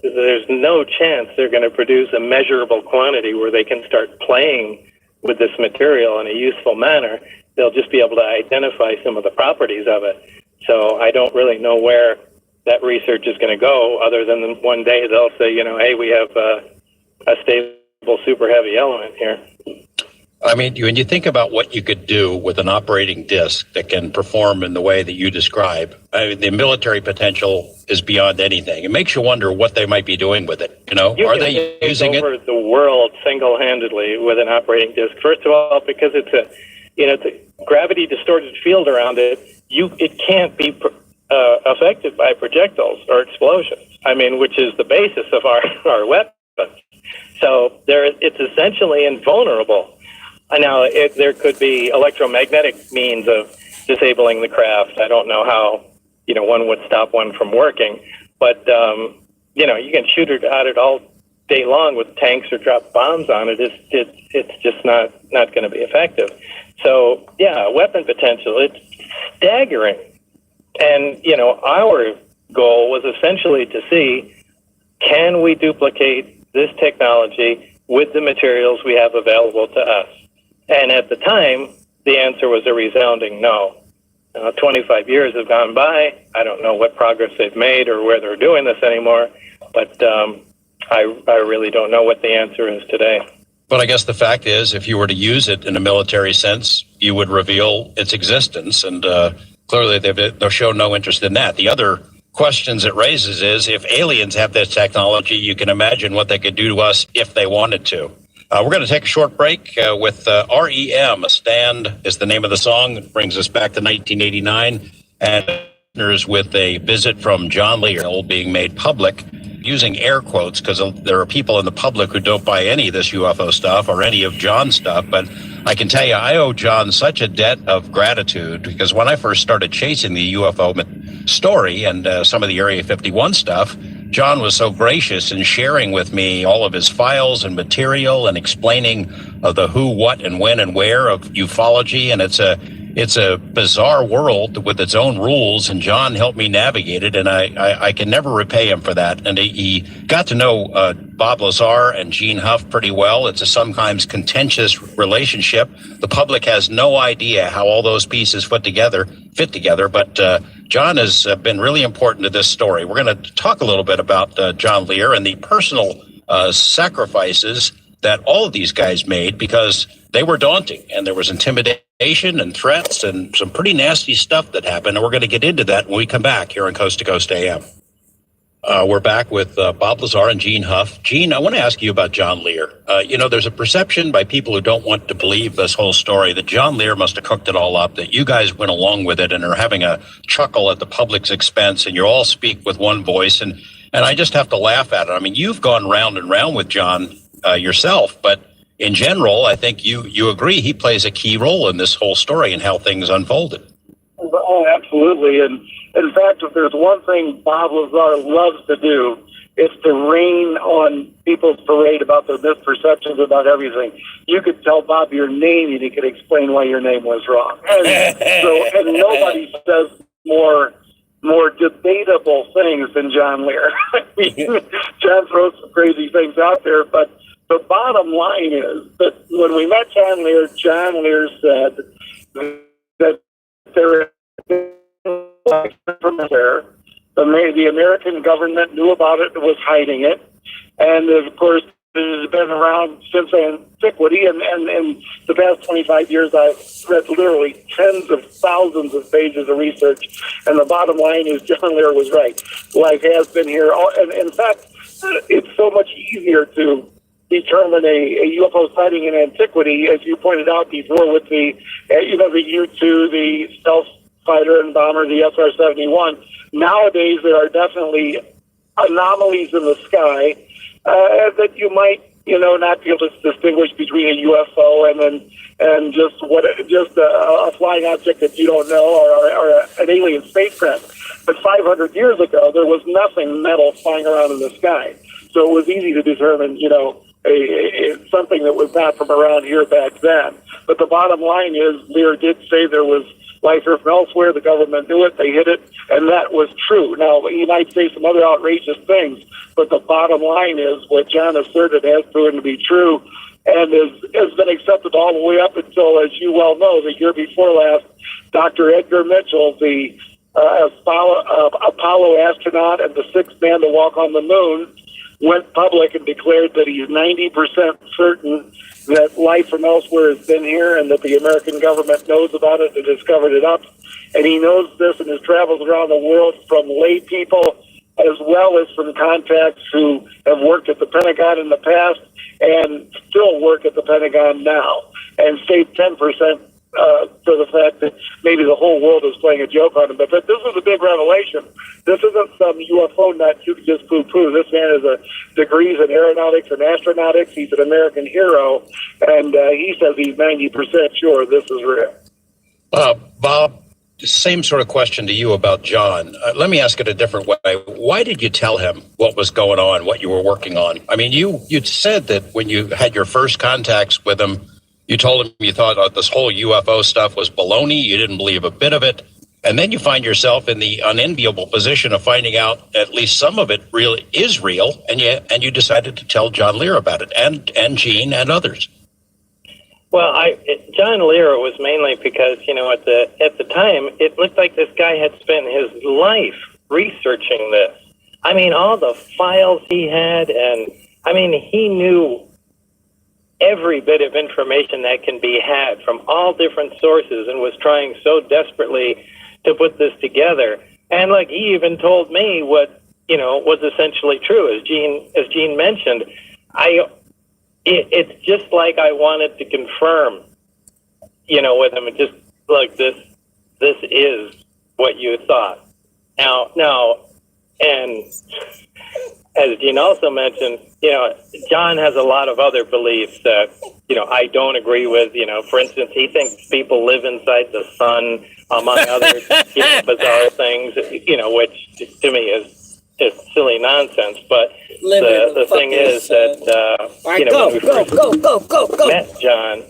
there's no chance they're going to produce a measurable quantity where they can start playing with this material in a useful manner. They'll just be able to identify some of the properties of it. So I don't really know where that research is going to go, other than one day they'll say, hey, we have a stable super heavy element here. I mean, when you think about what you could do with an operating disk that can perform in the way that you describe, the military potential is beyond anything. It makes you wonder what they might be doing with it. Are they using it? Over the world single-handedly with an operating disk. First of all, because it's a gravity distorted field around it, it can't be affected by projectiles or explosions. Which is the basis of our weapons. So it's essentially invulnerable. Now, there could be electromagnetic means of disabling the craft. I don't know how, one would stop one from working. But, you can shoot it at it all day long with tanks or drop bombs on it. It's just not going to be effective. So, yeah, weapon potential, it's staggering. And, our goal was essentially to see, can we duplicate this technology with the materials we have available to us? And at the time, the answer was a resounding no. 25 years have gone by. I don't know what progress they've made or where they're doing this anymore, but I really don't know what the answer is today. But I guess the fact is, if you were to use it in a military sense, you would reveal its existence, and clearly they'll show no interest in that. The other questions it raises is, if aliens have this technology, you can imagine what they could do to us if they wanted to. We're going to take a short break with REM. A Stand is the name of the song. It brings us back to 1989, and with a visit from John Lee, all being made public, using air quotes, because there are people in the public who don't buy any of this UFO stuff or any of John's stuff. But I can tell you, I owe John such a debt of gratitude, because when I first started chasing the UFO story and some of the Area 51 stuff, John was so gracious in sharing with me all of his files and material and explaining the who, what, and when and where of ufology. And it's a bizarre world with its own rules, and John helped me navigate it, and I can never repay him for that. And he got to know Bob Lazar and Gene Huff pretty well. It's a sometimes contentious relationship. The public has no idea how all those pieces fit together, but John has been really important to this story. We're going to talk a little bit about John Lear and the personal sacrifices that all of these guys made, because they were daunting, and there was intimidation and threats and some pretty nasty stuff that happened. And we're going to get into that when we come back here on Coast to Coast AM. We're back with Bob Lazar and Gene Huff. Gene, I want to ask you about John Lear. There's a perception by people who don't want to believe this whole story that John Lear must have cooked it all up, that you guys went along with it and are having a chuckle at the public's expense, and you all speak with one voice. And I just have to laugh at it. I mean, you've gone round and round with John yourself, but in general, I think you agree he plays a key role in this whole story and how things unfolded. Oh, absolutely. And in fact, if there's one thing Bob Lazar loves to do, it's to rain on people's parade about their misperceptions about everything. You could tell Bob your name, and he could explain why your name was wrong. And nobody says more debatable things than John Lear. I mean, John throws some crazy things out there, but the bottom line is that when we met John Lear said that there the American government knew about it and was hiding it. And of course, it has been around since antiquity. And the past 25 years, I've read literally tens of thousands of pages of research. And the bottom line is John Lear was right. Life has been here. And in fact, it's so much easier to determine a UFO sighting in antiquity, as you pointed out before, with the U-2, the stealth fighter and bomber, the SR-71. Nowadays, there are definitely anomalies in the sky that you might, not be able to distinguish between a UFO and just a flying object that you don't know, or an alien spacecraft. But 500 years ago, there was nothing metal flying around in the sky, so it was easy to determine, something that was not from around here back then. But the bottom line is, Lear did say there was life here from elsewhere. The government knew it. They hid it. And that was true. Now, he might say some other outrageous things, but the bottom line is what John asserted has proven to be true, and has been accepted all the way up until, as you well know, the year before last, Dr. Edgar Mitchell, the Apollo astronaut and the sixth man to walk on the moon, went public and declared that he's 90% certain that life from elsewhere has been here, and that the American government knows about it and discovered it up. And he knows this in his travels around the world from lay people as well as from contacts who have worked at the Pentagon in the past and still work at the Pentagon now, and save 10% for the fact that maybe the whole world is playing a joke on him. But this is a big revelation. This isn't some UFO nut you can just poo-poo. This man has degrees in aeronautics and astronautics. He's an American hero, and he says he's 90% sure this is real. Bob, same sort of question to you about John. Let me ask it a different way. Why did you tell him what was going on, what you were working on? I mean, you'd said that when you had your first contacts with him, you told him you thought this whole UFO stuff was baloney. You didn't believe a bit of it. And then you find yourself in the unenviable position of finding out at least some of it really is real. And you decided to tell John Lear about it, and Gene and others. Well, John Lear was mainly because, at the time, it looked like this guy had spent his life researching this. I mean, all the files he had, and I mean, he knew every bit of information that can be had from all different sources, and was trying so desperately to put this together. And like, he even told me what, was essentially true, as Gene mentioned. It's just like I wanted to confirm, with him, just like this is what you thought. Now, and as Gene also mentioned, John has a lot of other beliefs that, I don't agree with. For instance, he thinks people live inside the sun, among other, bizarre things, which to me is silly nonsense. But the thing is that, right, when we first met John,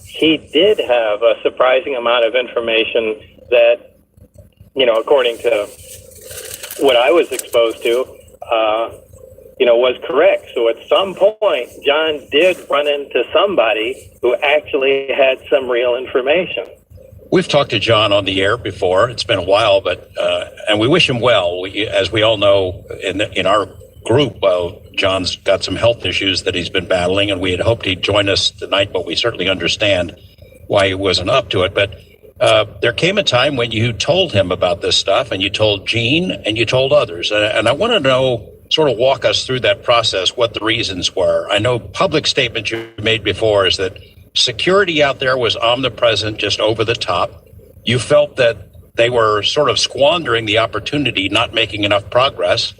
he did have a surprising amount of information that, according to what I was exposed to, was correct. So at some point, John did run into somebody who actually had some real information. We've talked to John on the air before. It's been a while, but and we wish him well. As we all know, in our group, John's got some health issues that he's been battling, and we had hoped he'd join us tonight, but we certainly understand why he wasn't up to it. But there came a time when you told him about this stuff, and you told Gene, and you told others. And I want to know, sort of walk us through that process, what the reasons were. I know public statements you made before is that security out there was omnipresent, just over the top. You felt that they were sort of squandering the opportunity, not making enough progress.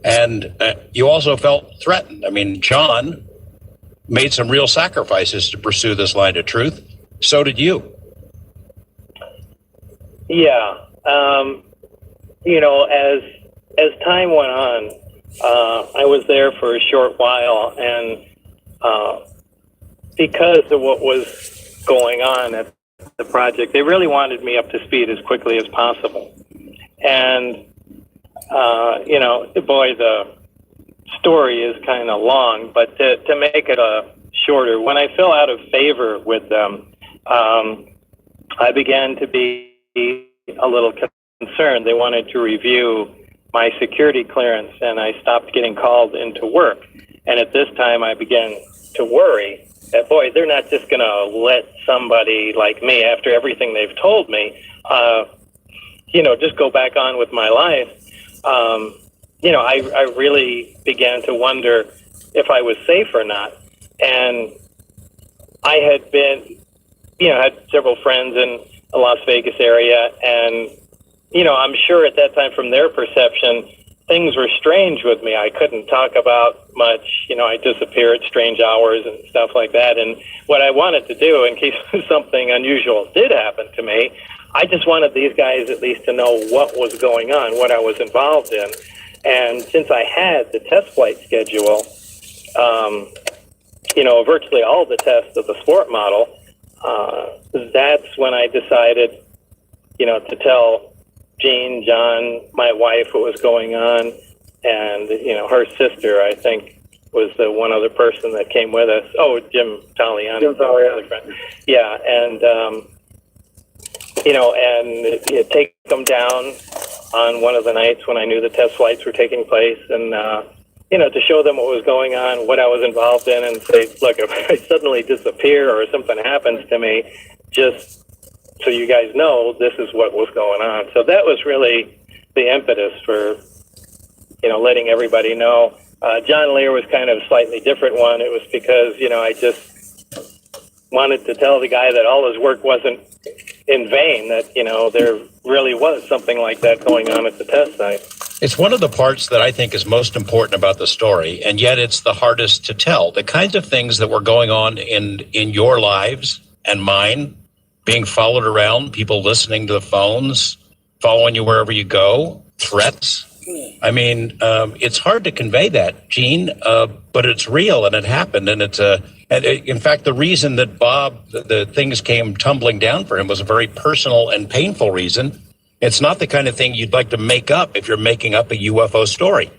And you also felt threatened. I mean, John made some real sacrifices to pursue this line of truth. So did you. Yeah. As time went on, I was there for a short while, and because of what was going on at the project, they really wanted me up to speed as quickly as possible. And, boy, the story is kind of long, but to make it shorter, when I fell out of favor with them, I began to be a little concerned. They wanted to review my security clearance, and I stopped getting called into work. And at this time, I began to worry that, boy, they're not just going to let somebody like me, after everything they've told me, just go back on with my life. I really began to wonder if I was safe or not. And I had been, had several friends in the Las Vegas area, and I'm sure at that time, from their perception, things were strange with me. I couldn't talk about much. I disappear at strange hours and stuff like that. And what I wanted to do, in case something unusual did happen to me, I just wanted these guys at least to know what was going on, what I was involved in. And since I had the test flight schedule, virtually all the tests of the sport model, that's when I decided, to tell Gene, John, my wife, what was going on, and her sister, I think, was the one other person that came with us. Oh, Jim Taliani. Yeah, and and take them down on one of the nights when I knew the test flights were taking place, and to show them what was going on, what I was involved in, and say, look, if I suddenly disappear or something happens to me, just so you guys know, this is what was going on. So that was really the impetus for, letting everybody know. John Lear was kind of a slightly different one. It was because, I just wanted to tell the guy that all his work wasn't in vain, that, there really was something like that going on at the test site. It's one of the parts that I think is most important about the story, and yet it's the hardest to tell. The kinds of things that were going on in your lives and mine, being followed around, people listening to the phones, following you wherever you go, threats. I mean, it's hard to convey that, Gene, but it's real and it happened. And in fact, the reason that Bob, the things came tumbling down for him was a very personal and painful reason. It's not the kind of thing you'd like to make up if you're making up a UFO story.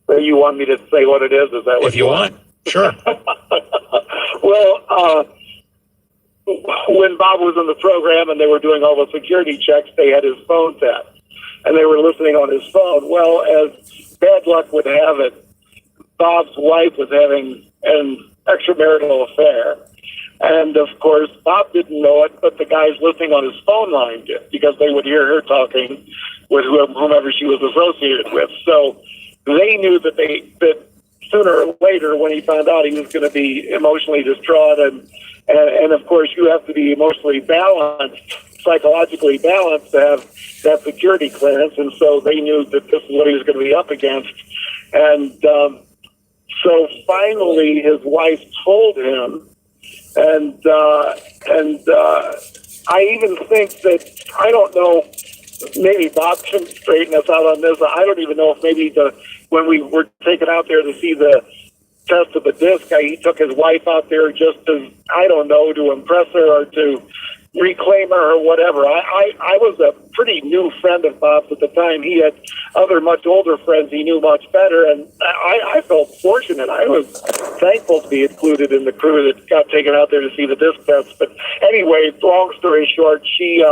So you want me to say what it is? Is that what if you want? Sure. Well, when Bob was in the program and they were doing all the security checks, they had his phone tapped, and they were listening on his phone. Well, as bad luck would have it, Bob's wife was having an extramarital affair. And, of course, Bob didn't know it, but the guys listening on his phone line did, because they would hear her talking with whomever she was associated with. So they knew that sooner or later, when he found out, he was going to be emotionally distraught. And of course, you have to be emotionally balanced, psychologically balanced to have that security clearance. And so they knew that this is what he was going to be up against. And so finally, his wife told him, and I even think that, I don't know, maybe Bob can straighten us out on this. I don't even know if maybe when we were taken out there to see the test of the disc, he took his wife out there just as, I don't know, to impress her or to reclaim her or whatever. I was a pretty new friend of Bob's at the time. He had other much older friends he knew much better, and I felt fortunate. I was thankful to be included in the crew that got taken out there to see the disc test. But anyway, long story short, she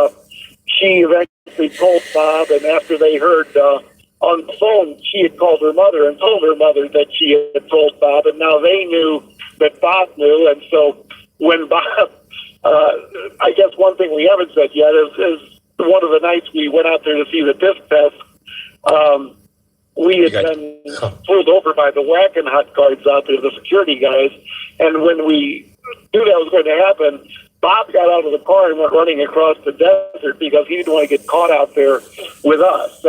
eventually told Bob, and after they heard on the phone, she had called her mother and told her mother that she had told Bob, and now they knew that Bob knew. And so when Bob, I guess one thing we haven't said yet is one of the nights we went out there to see the disc test, we had been pulled over by the whack and hot guards out there, the security guys, and when we knew that was going to happen, Bob got out of the car and went running across the desert because he didn't want to get caught out there with us.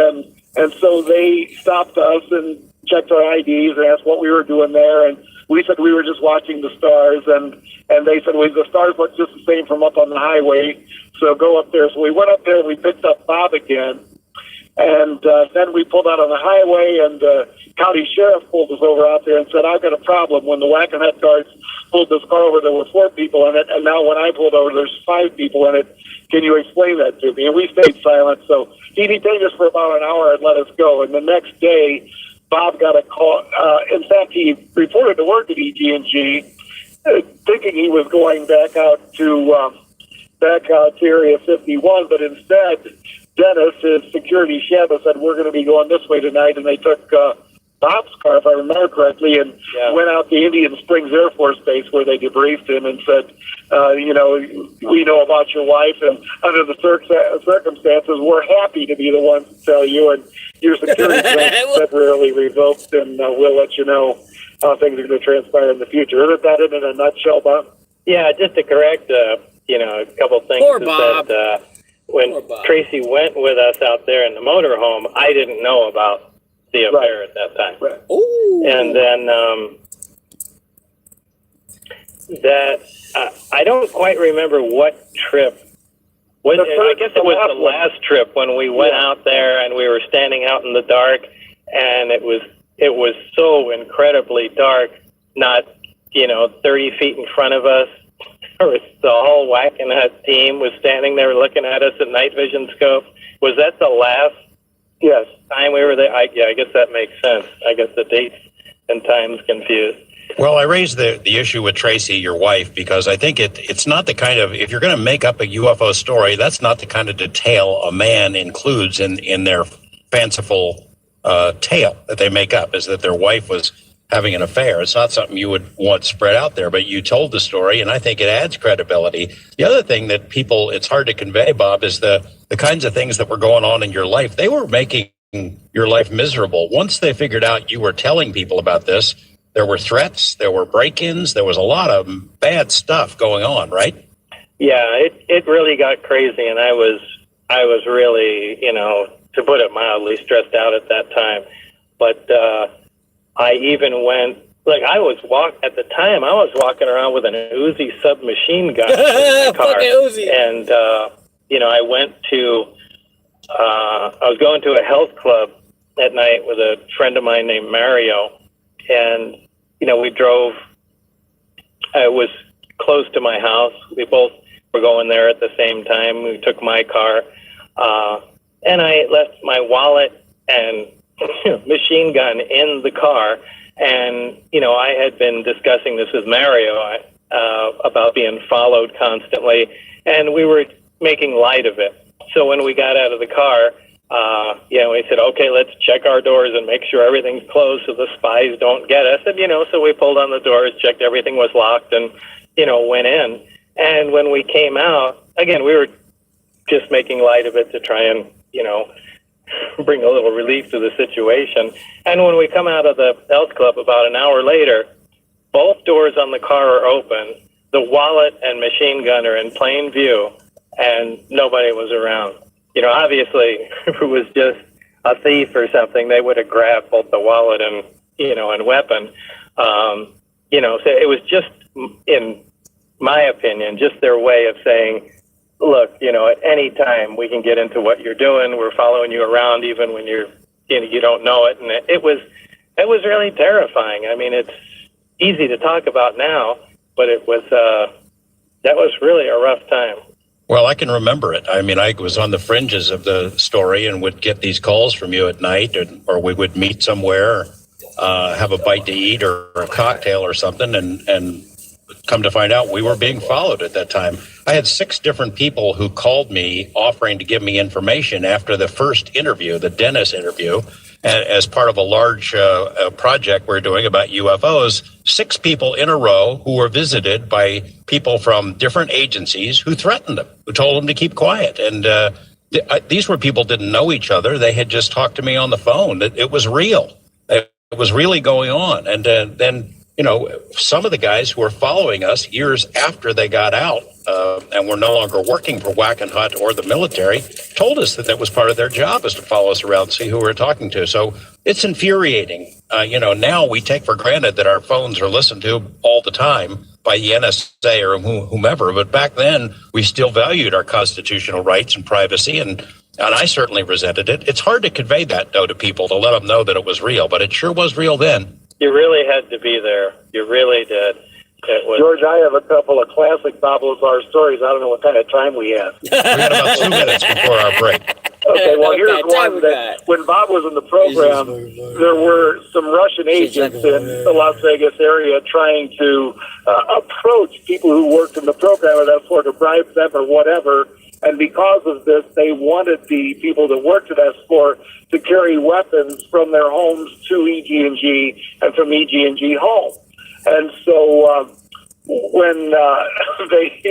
And so they stopped us and checked our IDs and asked what we were doing there. And we said we were just watching the stars. And they said, well, the stars look just the same from up on the highway, so go up there. So we went up there and we picked up Bob again. And then we pulled out on the highway, and the county sheriff pulled us over out there and said, I've got a problem. When the whack and hot guards pulled this car over, there were 4 people in it, and now when I pulled over, there's 5 people in it. Can you explain that to me? And we stayed silent. So he detained us for about an hour and let us go. And the next day, Bob got a call. In fact, he reported to work at EG&G, thinking he was going back out to Area 51, but instead, Dennis, his security chef, said, we're going to be going this way tonight, and they took Bob's car, if I remember correctly, and went out to Indian Springs Air Force Base, where they debriefed him and said, we know about your wife, and under the circumstances, we're happy to be the ones to tell you, and your security clearance is temporarily revoked, and we'll let you know how things are going to transpire in the future. Isn't that it in a nutshell, Bob? Yeah, just to correct, a couple things. Poor Bob. When Tracy went with us out there in the motorhome, I didn't know about the affair at that time. Right. Ooh. And then I don't quite remember what trip. I guess it was the last trip when we went out there and we were standing out in the dark, and it was so incredibly dark. Not 30 feet in front of us. The whole whack and hut team was standing there looking at us at night vision scope. Was that the last time we were there? I guess that makes sense. I guess the dates and times confused. Well, I raised the issue with Tracy, your wife, because I think it's not the kind of, if you're going to make up a UFO story, that's not the kind of detail a man includes in their fanciful tale that they make up, is that their wife was having an affair. It's not something you would want spread out there, but you told the story, and I think it adds credibility. The other thing that it's hard to convey, Bob, is the kinds of things that were going on in your life. They were making your life miserable. Once they figured out you were telling people about this, there were threats, there were break-ins, there was a lot of bad stuff going on, right? Yeah, it really got crazy, and I was really, to put it mildly, stressed out at that time. But I even went, at the time, I was walking around with an Uzi submachine gun in my car. And, I went to, I was going to a health club at night with a friend of mine named Mario. And, we drove, it was close to my house. We both were going there at the same time. We took my car, and I left my wallet and machine gun in the car. And, I had been discussing this with Mario. about being followed constantly, and we were making light of it. So when we got out of the car, we said, okay, let's check our doors and make sure everything's closed so the spies don't get us. And, so we pulled on the doors, checked everything was locked, and, went in. And when we came out, again, we were just making light of it to try and, bring a little relief to the situation. And when we come out of the Health Club about an hour later, both doors on the car are open. The wallet and machine gun are in plain view, and nobody was around. Obviously, if it was just a thief or something, they would have grabbed both the wallet and, and weapon. So it was just, in my opinion, just their way of saying, look, at any time we can get into what you're doing. We're following you around even when you don't know it. And it was really terrifying. I mean, it's easy to talk about now, but that was really a rough time. Well, I can remember it. I mean, I was on the fringes of the story and would get these calls from you at night, or we would meet somewhere, have a bite to eat or a cocktail or something, and come to find out we were being followed at that time. I had 6 different people who called me offering to give me information after the first interview, the Dennis interview, as part of a large project we're doing about UFOs. 6 people in a row who were visited by people from different agencies who threatened them, who told them to keep quiet. And these were people didn't know each other. They had just talked to me on the phone. It was real. It was really going on. And then some of the guys who were following us years after they got out and were no longer working for Wackenhut or the military told us that was part of their job, is to follow us around, see who we're talking to. So it's infuriating. Now we take for granted that our phones are listened to all the time by the NSA or whomever. But back then, we still valued our constitutional rights and privacy, and I certainly resented it. It's hard to convey that, though, to people, to let them know that it was real, but it sure was real then. You really had to be there. You really did. George, I have a couple of classic Bob Lazar stories. I don't know what kind of time we have. We got about 2 minutes before our break. Okay, well, here's one that when Bob was in the program, there were some Russian agents in the Las Vegas area trying to approach people who worked in the program at S-4 to bribe them or whatever. And because of this, they wanted the people that worked at S-4 to carry weapons from their homes to EG&G and from EG&G home. And so when they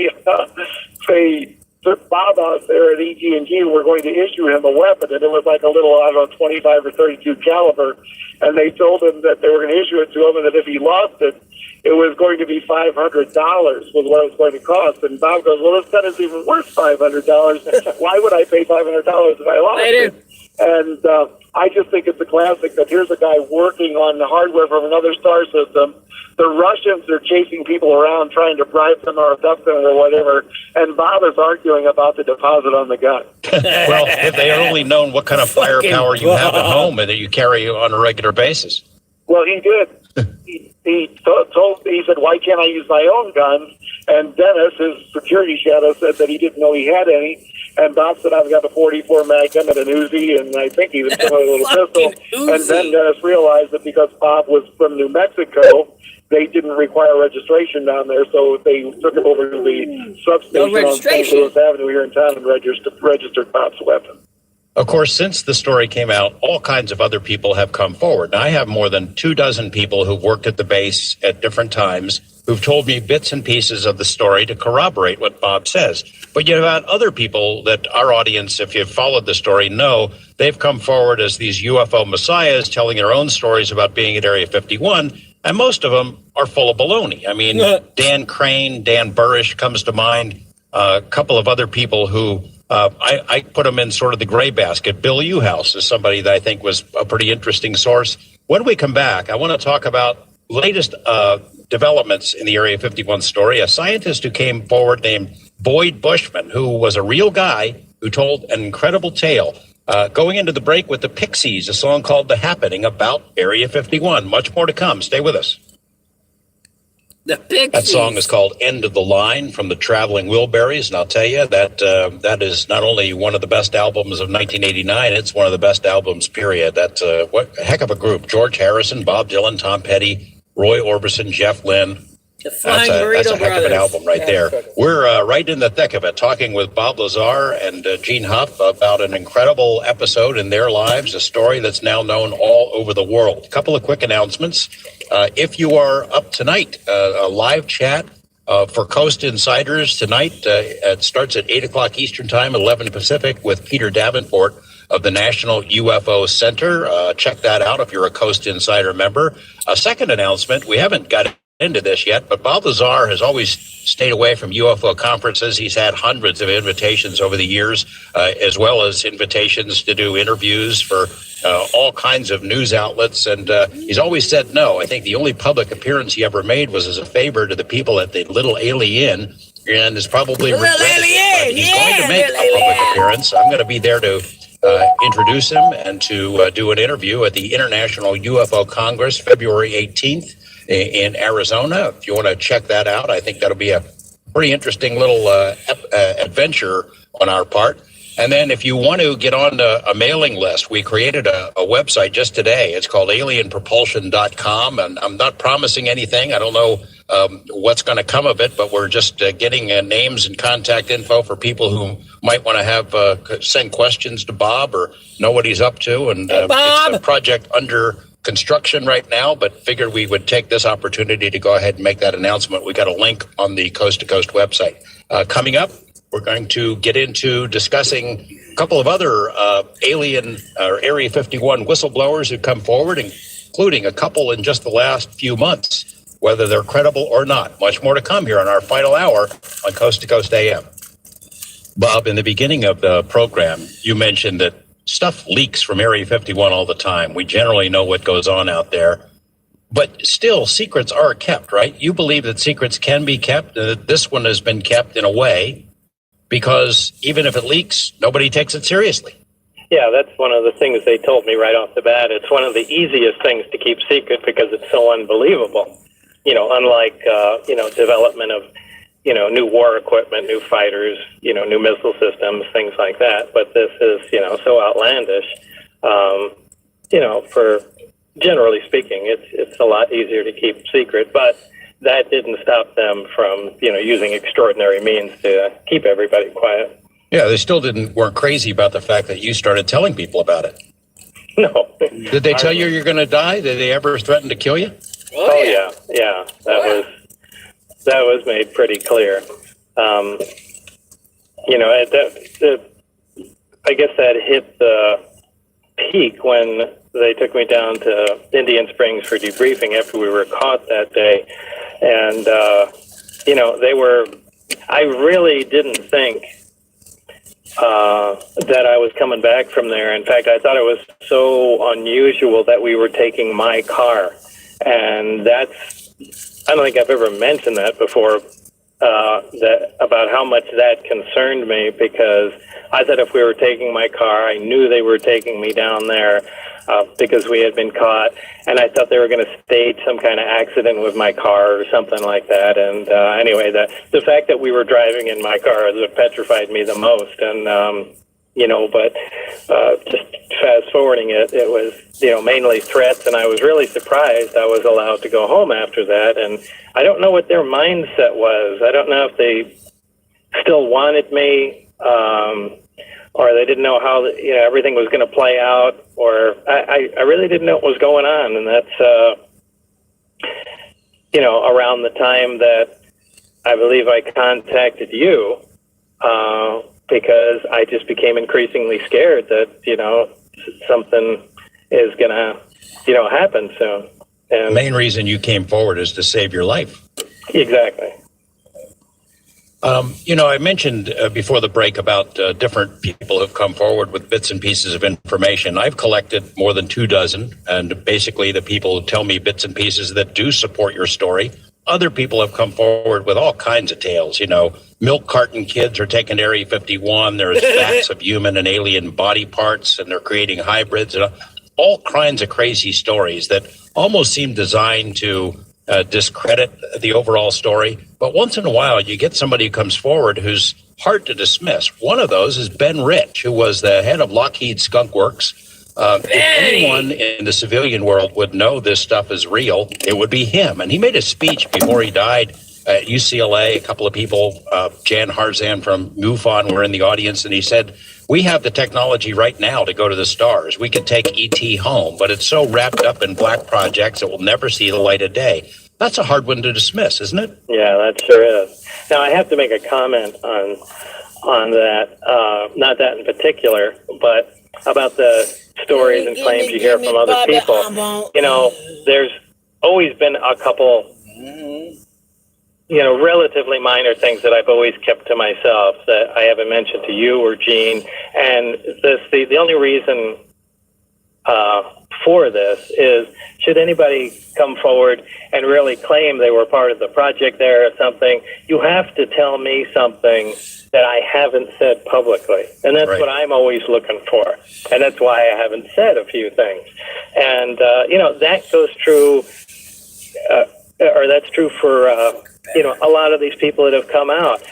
took Bob out there at EG&G and were going to issue him a weapon, and it was like a little, 25 or 32 caliber, and they told him that they were going to issue it to him, and that if he lost it, it was going to be $500 was what it was going to cost. And Bob goes, well, this gun is even worth $500. Why would I pay $500 if I lost it? And I just think it's a classic that here's a guy working on the hardware from another star system. The Russians are chasing people around trying to bribe them or abduct them or whatever, and Bob is arguing about the deposit on the gun. Well, if they had only known what kind of firepower you have at home and that you carry on a regular basis. Well, he did. He said, why can't I use my own guns? And Dennis, his security shadow, said that he didn't know he had any. And Bob said, I've got a 44 Magnum and an Uzi, and I think even a little pistol. And then Dennis realized that because Bob was from New Mexico, they didn't require registration down there, so they took him over to the substation on St. Louis Avenue here in town and registered Bob's weapon. Of course, since the story came out, all kinds of other people have come forward. Now, I have more than 24 people who've worked at the base at different times who've told me bits and pieces of the story to corroborate what Bob says. But you've had other people that our audience, if you've followed the story, know they've come forward as these UFO messiahs telling their own stories about being at Area 51, and most of them are full of baloney. I mean, Dan Crane, Dan Burrish comes to mind, a couple of other people who I put them in sort of the gray basket. Bill Uhouse is somebody that I think was a pretty interesting source. When we come back, I want to talk about latest developments in the Area 51 story. A scientist who came forward named Boyd Bushman, who was a real guy who told an incredible tale. Going into the break with the Pixies, a song called The Happening about Area 51. Much more to come. Stay with us. The Pixies. That song is called End of the Line from the Traveling Wilburys, and I'll tell you that that is not only one of the best albums of 1989, it's one of the best albums, period. That's what a heck of a group. George Harrison, Bob Dylan, Tom Petty, Roy Orbison, Jeff Lynne. The Flying That's Burrito a heck of an Brothers. album right there. We're right in the thick of it, talking with Bob Lazar and Gene Huff about an incredible episode in their lives, a story that's now known all over the world. A couple of quick announcements. If you are up tonight, a live chat for Coast Insiders tonight. It starts at 8 o'clock Eastern Time, 11 Pacific, with Peter Davenport of the National UFO Center. Check that out if you're a Coast Insider member. A second announcement, we haven't got into this yet, but Bob Lazar has always stayed away from UFO conferences. He's had hundreds of invitations over the years, as well as invitations to do interviews for all kinds of news outlets, and he's always said no. I think the only public appearance he ever made was as a favor to the people at the Little Alien, and is probably regretted it. But he's going to make a public appearance. I'm going to be there to introduce him and to do an interview at the International UFO Congress, February 18th. In Arizona. If you want to check that out, I think that'll be a pretty interesting little adventure on our part. And then if you want to get on a mailing list, we created a website just today. It's called alienpropulsion.com, and I'm not promising anything. I don't know what's going to come of it, but we're just getting names and contact info for people who might want to have send questions to Bob or know what he's up to. And it's a project under construction right now, but figured we would take this opportunity to go ahead and make that announcement. We got a link on the Coast to Coast website. Coming up, we're going to get into discussing a couple of other alien or Area 51 whistleblowers who come forward, including a couple in just the last few months, whether they're credible or not. Much more to come here on our final hour on Coast to Coast AM. Bob, in the beginning of the program, you mentioned that stuff leaks from Area 51 all the time. We generally know what goes on out there. But still, secrets are kept, right? You believe that secrets can be kept. This one has been kept in a way because even if it leaks, nobody takes it seriously. Yeah, that's one of the things they told me right off the bat. It's one of the easiest things to keep secret because it's so unbelievable. Unlike, development of new war equipment, new fighters, new missile systems, things like that. But this is, so outlandish. For generally speaking, it's a lot easier to keep secret. But that didn't stop them from, using extraordinary means to keep everybody quiet. Yeah, they still weren't crazy about the fact that you started telling people about it. No. Did they tell you you're going to die? Did they ever threaten to kill you? Oh yeah. That was made pretty clear. I guess that hit the peak when they took me down to Indian Springs for debriefing after we were caught that day. And, I really didn't think that I was coming back from there. In fact, I thought it was so unusual that we were taking my car. And I don't think I've ever mentioned that before, about how much that concerned me, because I thought if we were taking my car, I knew they were taking me down there because we had been caught, and I thought they were going to stage some kind of accident with my car or something like that. And anyway, the fact that we were driving in my car is what petrified me the most. And but just fast forwarding it was, mainly threats, and I was really surprised I was allowed to go home after that. And I don't know what their mindset was. I don't know if they still wanted me, or they didn't know how everything was going to play out, or I really didn't know what was going on. And that's around the time that I believe I contacted you, because I just became increasingly scared that something is going to happen soon. And the main reason you came forward is to save your life. Exactly. I mentioned before the break about different people who've come forward with bits and pieces of information. I've collected more than 24, and basically the people who tell me bits and pieces that do support your story. Other people have come forward with all kinds of tales. Milk carton kids are taking Area 51. There's facts of human and alien body parts, and they're creating hybrids, and all kinds of crazy stories that almost seem designed to discredit the overall story. But once in a while, you get somebody who comes forward who's hard to dismiss. One of those is Ben Rich, who was the head of Lockheed Skunk Works, If anyone in the civilian world would know this stuff is real, it would be him. And he made a speech before he died at UCLA. A couple of people, Jan Harzan from MUFON, were in the audience, and he said, we have the technology right now to go to the stars. We could take ET home, but it's so wrapped up in black projects it will never see the light of day. That's a hard one to dismiss, isn't it? Yeah, that sure is. Now, I have to make a comment on that, not that in particular, but about the stories and claims you hear from other people. You know, there's always been a couple, you know, relatively minor things that I've always kept to myself that I haven't mentioned to you or Gene. And the only reason for this is, should anybody come forward and really claim they were part of the project there or something, you have to tell me something that I haven't said publicly. And that's right. what I'm always looking for. And that's why I haven't said a few things. And, you know, that goes true, or that's true for, you know, a lot of these people that have come out.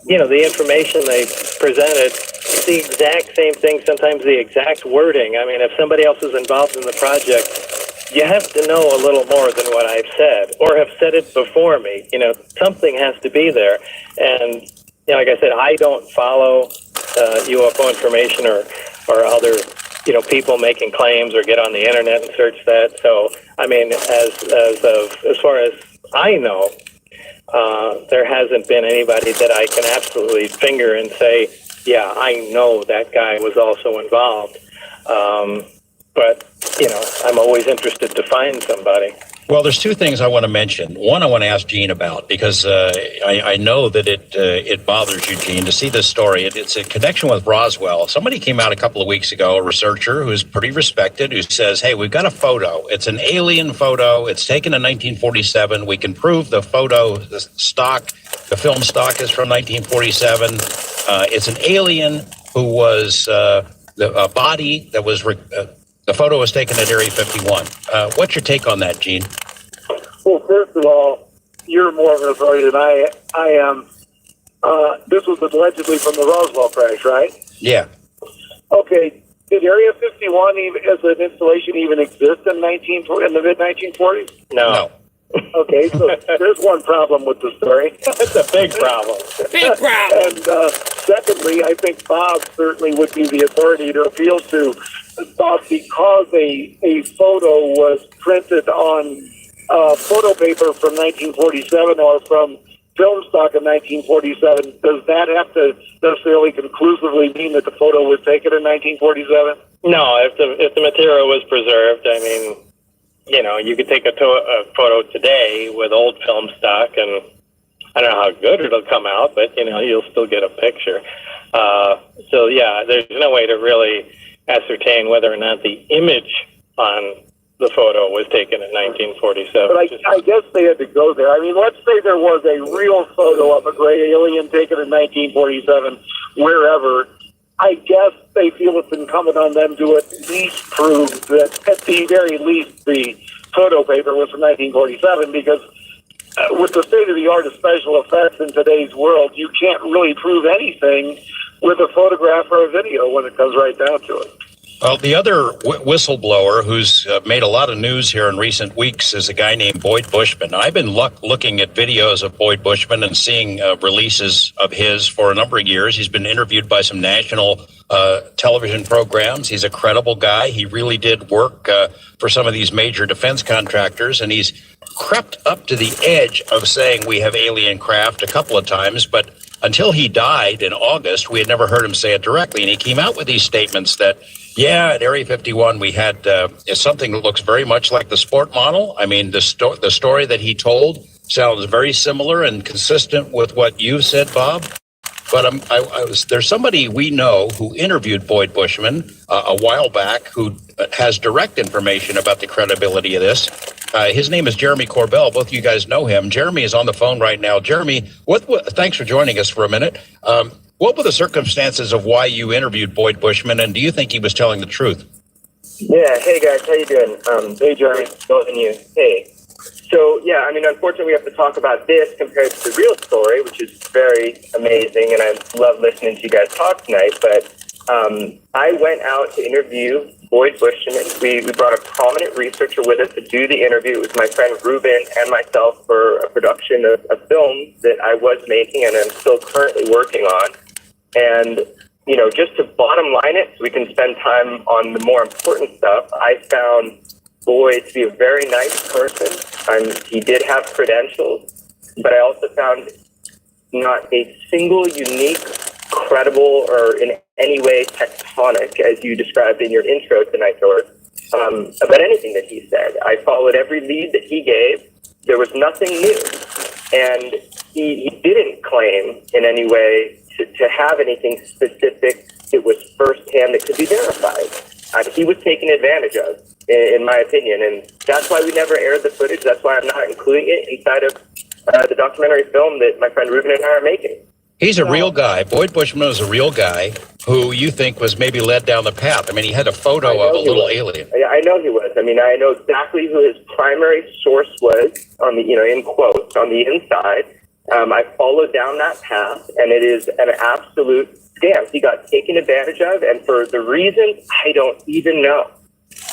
You know, the information they presented, the exact same thing, sometimes the exact wording. I mean, if somebody else is involved in the project, you have to know a little more than what I've said, or have said it before me. You know, something has to be there. And, you know, like I said, I don't follow UFO information or other, you know, people making claims, or get on the internet and search that. So, I mean, as far as I know, there hasn't been anybody that I can absolutely finger and say, yeah, I know that guy was also involved. But, you know, I'm always interested to find somebody. Well, there's two things I want to mention. One, I want to ask Gene about, because I know that it bothers you, Gene, to see this story. It's a connection with Roswell. Somebody came out a couple of weeks ago, a researcher who's pretty respected, who says, hey, we've got a photo. It's an alien photo. It's taken in 1947. We can prove the photo, the film stock is from 1947. It's an alien who was a body that was... the photo was taken at Area 51. What's your take on that, Gene? Well, first of all, you're more of an authority than I am. This was allegedly from the Roswell crash, right? Yeah. Okay. Did Area 51 even, as an installation even exist in the mid-1940s? No. Okay, so there's one problem with the story. It's a big problem. Big problem. And secondly, I think Bob certainly would be the authority to appeal to, because a photo was printed on photo paper from 1947 or from film stock in 1947. Does that have to necessarily conclusively mean that the photo was taken in 1947? No, if the material was preserved, I mean, you know, you could take a photo today with old film stock, and I don't know how good it'll come out, but, you know, you'll still get a picture. So, yeah, there's no way to really ascertain whether or not the image on the photo was taken in 1947. But I guess they had to go there. I mean, let's say there was a real photo of a gray alien taken in 1947, wherever. I guess they feel it's incumbent on them to at least prove that, at the very least, the photo paper was from 1947, because with the state-of-the-art of special effects in today's world, you can't really prove anything with a photograph or a video when it comes right down to it. Well, the other whistleblower who's made a lot of news here in recent weeks is a guy named Boyd Bushman. I've been looking at videos of Boyd Bushman and seeing releases of his for a number of years. He's been interviewed by some national television programs. He's a credible guy. He really did work for some of these major defense contractors, and he's crept up to the edge of saying we have alien craft a couple of times, but until he died in August, we had never heard him say it directly. And he came out with these statements that, yeah, at Area 51, we had something that looks very much like the sport model. I mean, the story that he told sounds very similar and consistent with what you said, Bob. But there's somebody we know who interviewed Boyd Bushman a while back who has direct information about the credibility of this. His name is Jeremy Corbell. Both of you guys know him. Jeremy is on the phone right now. Jeremy, thanks for joining us for a minute. What were the circumstances of why you interviewed Boyd Bushman, and do you think he was telling the truth? Yeah, hey guys, how you doing? Hey Jeremy, both of you. Hey. So yeah, I mean, unfortunately we have to talk about this compared to the real story, which is very amazing, and I love listening to you guys talk tonight, but I went out to interview Boyd Bushman. We brought a prominent researcher with us to do the interview. It was my friend Ruben and myself for a production of a film that I was making and I'm still currently working on. And, you know, just to bottom line it, so we can spend time on the more important stuff, I found Boyd to be a very nice person. He did have credentials, but I also found not a single unique, credible, or in any way tectonic, as you described in your intro tonight, George, about anything that he said. I followed every lead that he gave. There was nothing new. And he didn't claim in any way to have anything specific that was firsthand that could be verified. He was taken advantage of, in my opinion, and that's why we never aired the footage. That's why I'm not including it inside of the documentary film that my friend Ruben and I are making. He's a real guy. Boyd Bushman is a real guy who you think was maybe led down the path. I mean, he had a photo of a little alien. Yeah, I know he was. I mean, I know exactly who his primary source was on the, you know, in quotes, on the inside. I followed down that path, and it is an absolute scam. He got taken advantage of, and for the reasons, I don't even know.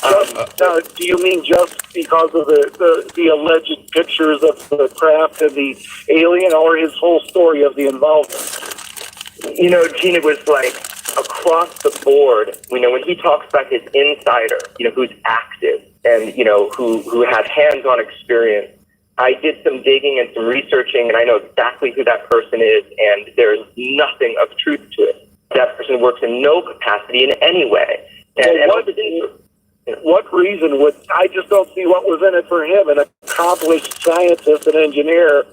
Do you mean just because of the alleged pictures of the craft and the alien, or his whole story of the involvement? You know, Gene, it was like across the board. You know, when he talks about his insider, you know, who's active and, you know, who had hands-on experience, I did some digging and some researching, and I know exactly who that person is, and there's nothing of truth to it. That person works in no capacity in any way. What reason would, I just don't see what was in it for him, an accomplished scientist and engineer.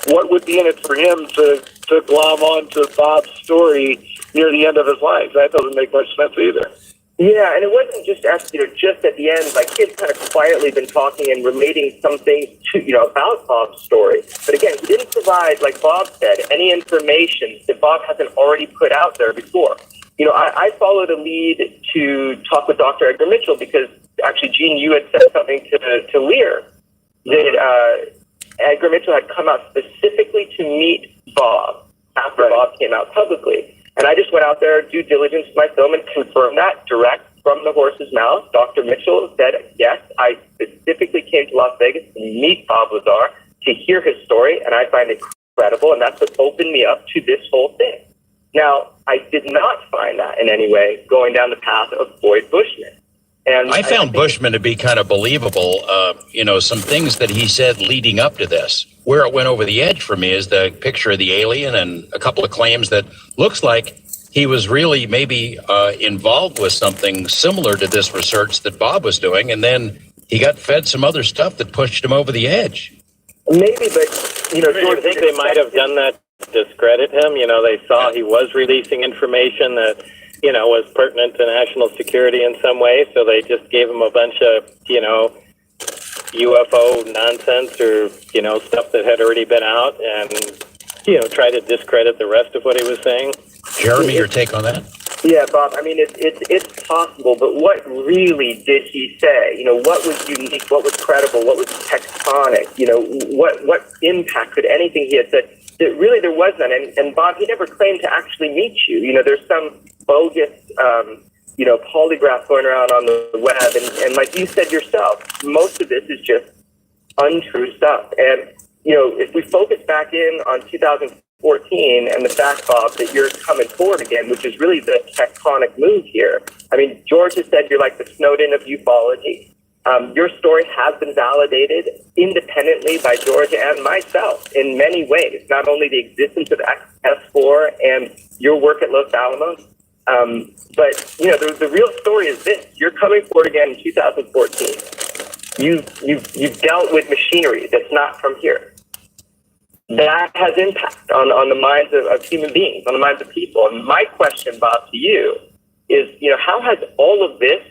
What would be in it for him to glom on to Bob's story near the end of his life? That doesn't make much sense either. Yeah, and it wasn't just just at the end, like he had kind of quietly been talking and relating some things to, you know, about Bob's story. But again, he didn't provide, like Bob said, any information that Bob hasn't already put out there before. You know, I followed a lead to talk with Dr. Edgar Mitchell because actually, Gene, you had said something to Lear that Edgar Mitchell had come out specifically to meet Bob after Bob came out publicly. And I just went out there, due diligence to my film, and confirmed that direct from the horse's mouth. Dr. Mitchell said, yes, I specifically came to Las Vegas to meet Bob Lazar, to hear his story, and I find it credible, and that's what opened me up to this whole thing. Now, I did not find that in any way going down the path of Boyd Bushman. And I found Bushman to be kind of believable. You know, some things that he said leading up to this. Where it went over the edge for me is the picture of the alien and a couple of claims that looks like he was really maybe involved with something similar to this research that Bob was doing. And then he got fed some other stuff that pushed him over the edge. Maybe, but, you know, I think they might have done that to discredit him. You know, they saw he was releasing information that, you know, was pertinent to national security in some way, so they just gave him a bunch of, you know, UFO nonsense or, you know, stuff that had already been out and, you know, try to discredit the rest of what he was saying. Jeremy, your take on that? Yeah, Bob, I mean, it's possible, but what really did he say? You know, what was unique, what was credible, what was tectonic? You know, what impact could anything he had said? Really, there was none. And Bob, he never claimed to actually meet you. You know, there's some bogus, you know, polygraph going around on the web. And like you said yourself, most of this is just untrue stuff. And, you know, if we focus back in on 2014 and the fact, Bob, that you're coming forward again, which is really the tectonic move here. I mean, George has said you're like the Snowden of ufology. Your story has been validated independently by George and myself in many ways, not only the existence of S-4 and your work at Los Alamos, but, you know, the real story is this. You're coming forward again in 2014. You've dealt with machinery that's not from here. That has impact on the minds of human beings, on the minds of people. And my question, Bob, to you is, you know, how has all of this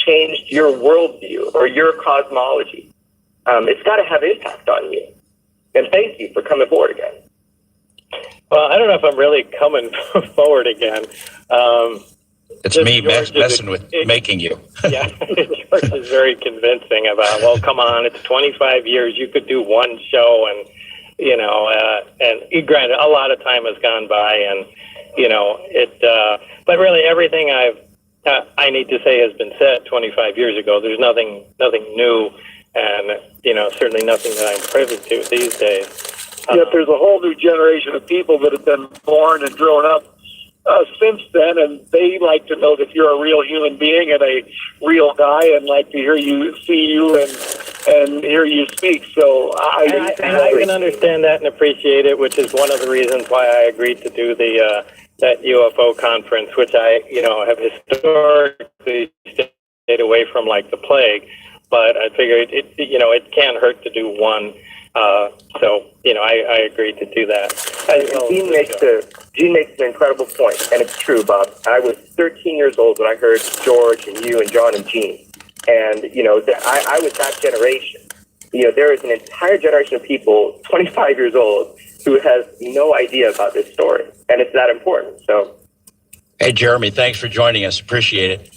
changed your worldview or your cosmology? It's got to have impact on you. And thank you for coming forward again. Well, I don't know if I'm really coming forward again. It's me messing with making you. Yeah, George is very convincing about, well, come on, it's 25 years. You could do one show and, you know, and granted, a lot of time has gone by and, But really, everything I need to say has been said 25 years ago. There's nothing new, and certainly nothing that I'm privy to these days. Yet there's a whole new generation of people that have been born and grown up since then, and they like to know that you're a real human being and a real guy, and like to hear you, see you, and hear you speak. So I can understand that and appreciate it, which is one of the reasons why I agreed to do that UFO conference, which I have historically stayed away from like the plague. But I figured it can't hurt to do one. So I agreed to do that. Gene makes an incredible point, and it's true, Bob. I was 13 years old when I heard George and you and John and Gene, and I was that generation. There is an entire generation of people, 25 years old, who has no idea about this story, and it's that important. So, Hey, Jeremy, thanks for joining us. Appreciate it.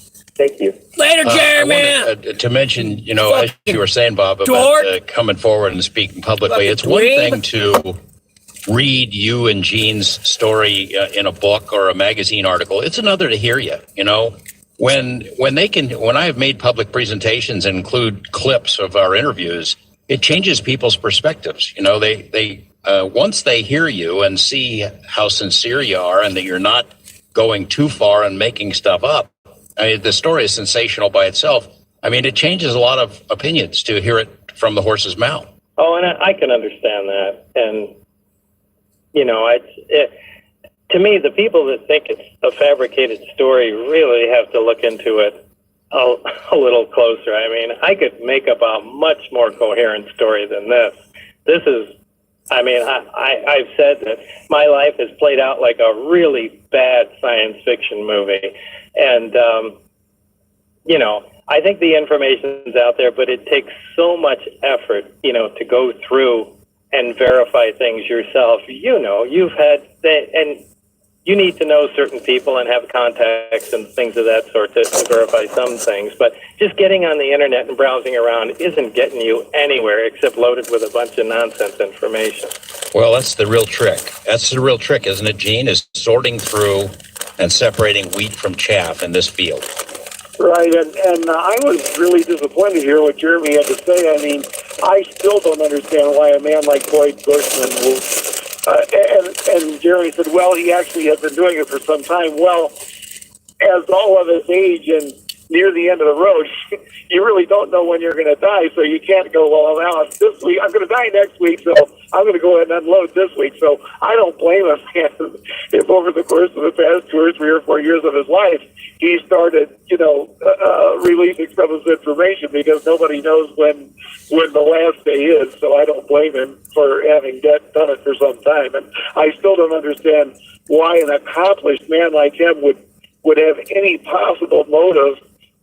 thank you. Later, Jeremy. I wanted, to mention, as you were saying, Bob, about coming forward and speaking publicly. It's one thing to read you and Gene's story in a book or a magazine article. It's another to hear you. When I have made public presentations and include clips of our interviews, it changes people's perspectives. They once they hear you and see how sincere you are and that you're not going too far and making stuff up. I mean, the story is sensational by itself. I mean, it changes a lot of opinions to hear it from the horse's mouth. Oh, and I can understand that. And, to me, the people that think it's a fabricated story really have to look into it a little closer. I mean, I could make up a much more coherent story than this. This is, I've said that my life has played out like a really bad science fiction movie. And, I think the information's out there, but it takes so much effort, to go through and verify things yourself. You've had, and you need to know certain people and have contacts and things of that sort to verify some things. But just getting on the internet and browsing around isn't getting you anywhere except loaded with a bunch of nonsense information. Well, that's the real trick. That's the real trick, isn't it, Gene, is sorting through and separating wheat from chaff in this field. Right, and I was really disappointed to hear what Jeremy had to say. I mean, I still don't understand why a man like Boyd Bushman will... and Jeremy said, well, he actually has been doing it for some time. Well, as all of us age and near the end of the road, you really don't know when you're going to die, so you can't go, well, now it's this week. I'm going to die next week, so I'm going to go ahead and unload this week. So I don't blame him if over the course of the past 2 or 3 or 4 years of his life, he started, releasing some of this information because nobody knows when the last day is. So I don't blame him for having done it for some time. And I still don't understand why an accomplished man like him would have any possible motive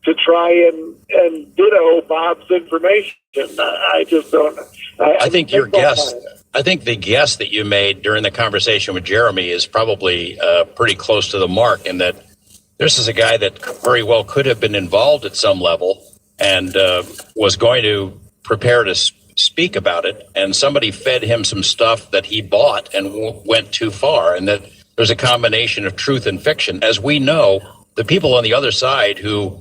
to try and ditto Bob's information. I just don't. I think your guess. I think the guess that you made during the conversation with Jeremy is probably pretty close to the mark, in that this is a guy that very well could have been involved at some level and was going to prepare to speak about it, and somebody fed him some stuff that he bought and went too far, and that there's a combination of truth and fiction. As we know, the people on the other side who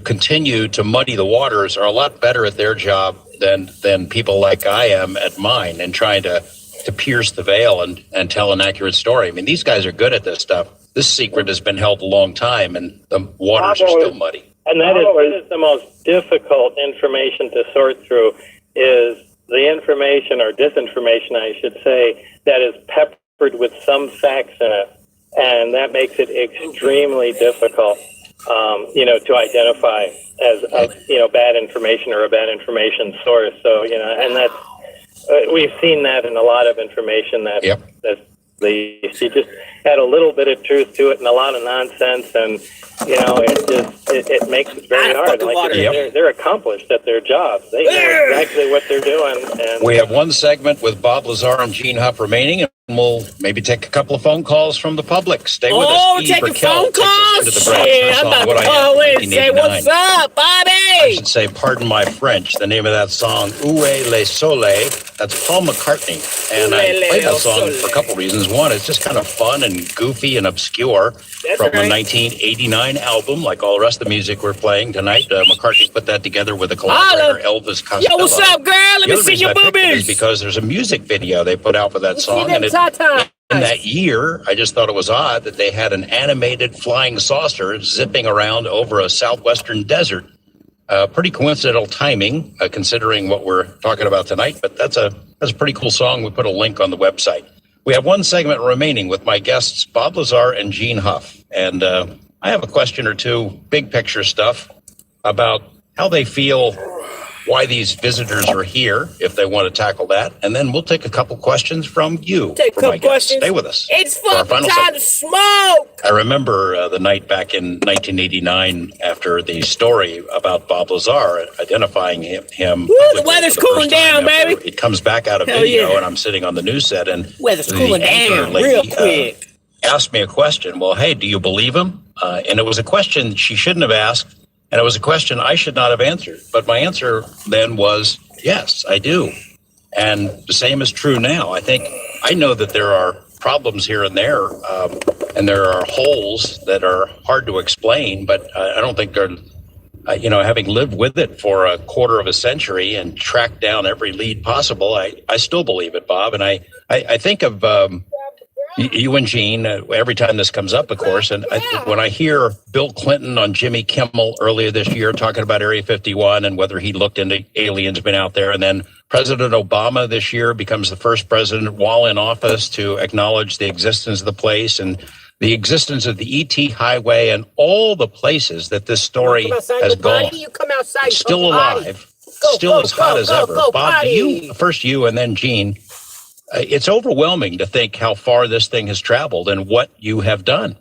continue to muddy the waters are a lot better at their job than people like I am at mine, and trying to pierce the veil and tell an accurate story. I mean, these guys are good at this stuff. This secret has been held a long time, and the waters are still muddy. And that is the most difficult information to sort through, is the information, or disinformation, I should say, that is peppered with some facts in it. And that makes it extremely difficult, to identify as bad information or a bad information source. So, and that's, we've seen that in a lot of information that, you just add a little bit of truth to it and a lot of nonsense, and it makes it very hard. Like they're accomplished at their jobs. They know exactly what they're doing. And we have one segment with Bob Lazar and Gene Huff remaining, and we'll maybe take a couple of phone calls from the public. Stay with us. Oh, Eve taking Raquel phone takes us calls? into the break. Shit, Her I'm song, about What to I call Am, in and say, 1989. what's up, Bobby? I should say, pardon my French, the name of that song, Où est le soleil? That's Paul McCartney. And I played that song for a couple reasons. One, it's just kind of fun and goofy and obscure. That's From right. a 1989 album, like all the rest of the music we're playing tonight. McCartney put that together with a collaborator, Elvis Costello. Yo, what's up, girl? Let The me other see reason your I picked it is boobies. because there's a music video they put out for that song. See them And it, tatas. in that year, I just thought it was odd that they had an animated flying saucer zipping around over a southwestern desert. Pretty coincidental timing, considering what we're talking about tonight, but that's a pretty cool song. We put a link on the website. We have one segment remaining with my guests, Bob Lazar and Gene Huff. And I have a question or two, big picture stuff, about how they feel, why these visitors are here, if they want to tackle that. And then we'll take a couple questions from you. Take a couple questions. Stay with us. It's for our fucking final time to smoke. I remember the night back in 1989 after the story about Bob Lazar, identifying him. Woo, the weather's for the cooling first time down, after baby. It comes back out of Hell video, yeah. and I'm sitting on the news set, and Weather's the cooling anchor down lady, real quick. asked me a question. Well, hey, do you believe him? And it was a question she shouldn't have asked, and it was a question I should not have answered. But my answer then was, yes, I do. And the same is true now. I know that there are problems here and there are holes that are hard to explain, but I don't think they're, having lived with it for a quarter of a century and tracked down every lead possible, I still believe it, Bob. And I think of you and Gene every time this comes up, of course. And when I hear Bill Clinton on Jimmy Kimmel earlier this year talking about Area 51 and whether he looked into aliens been out there, and then President Obama this year becomes the first president while in office to acknowledge the existence of the place and the existence of the ET highway and all the places that this story has gone. You come outside, still alive, still as hot as ever. Bob, you and then Gene, it's overwhelming to think how far this thing has traveled and what you have done.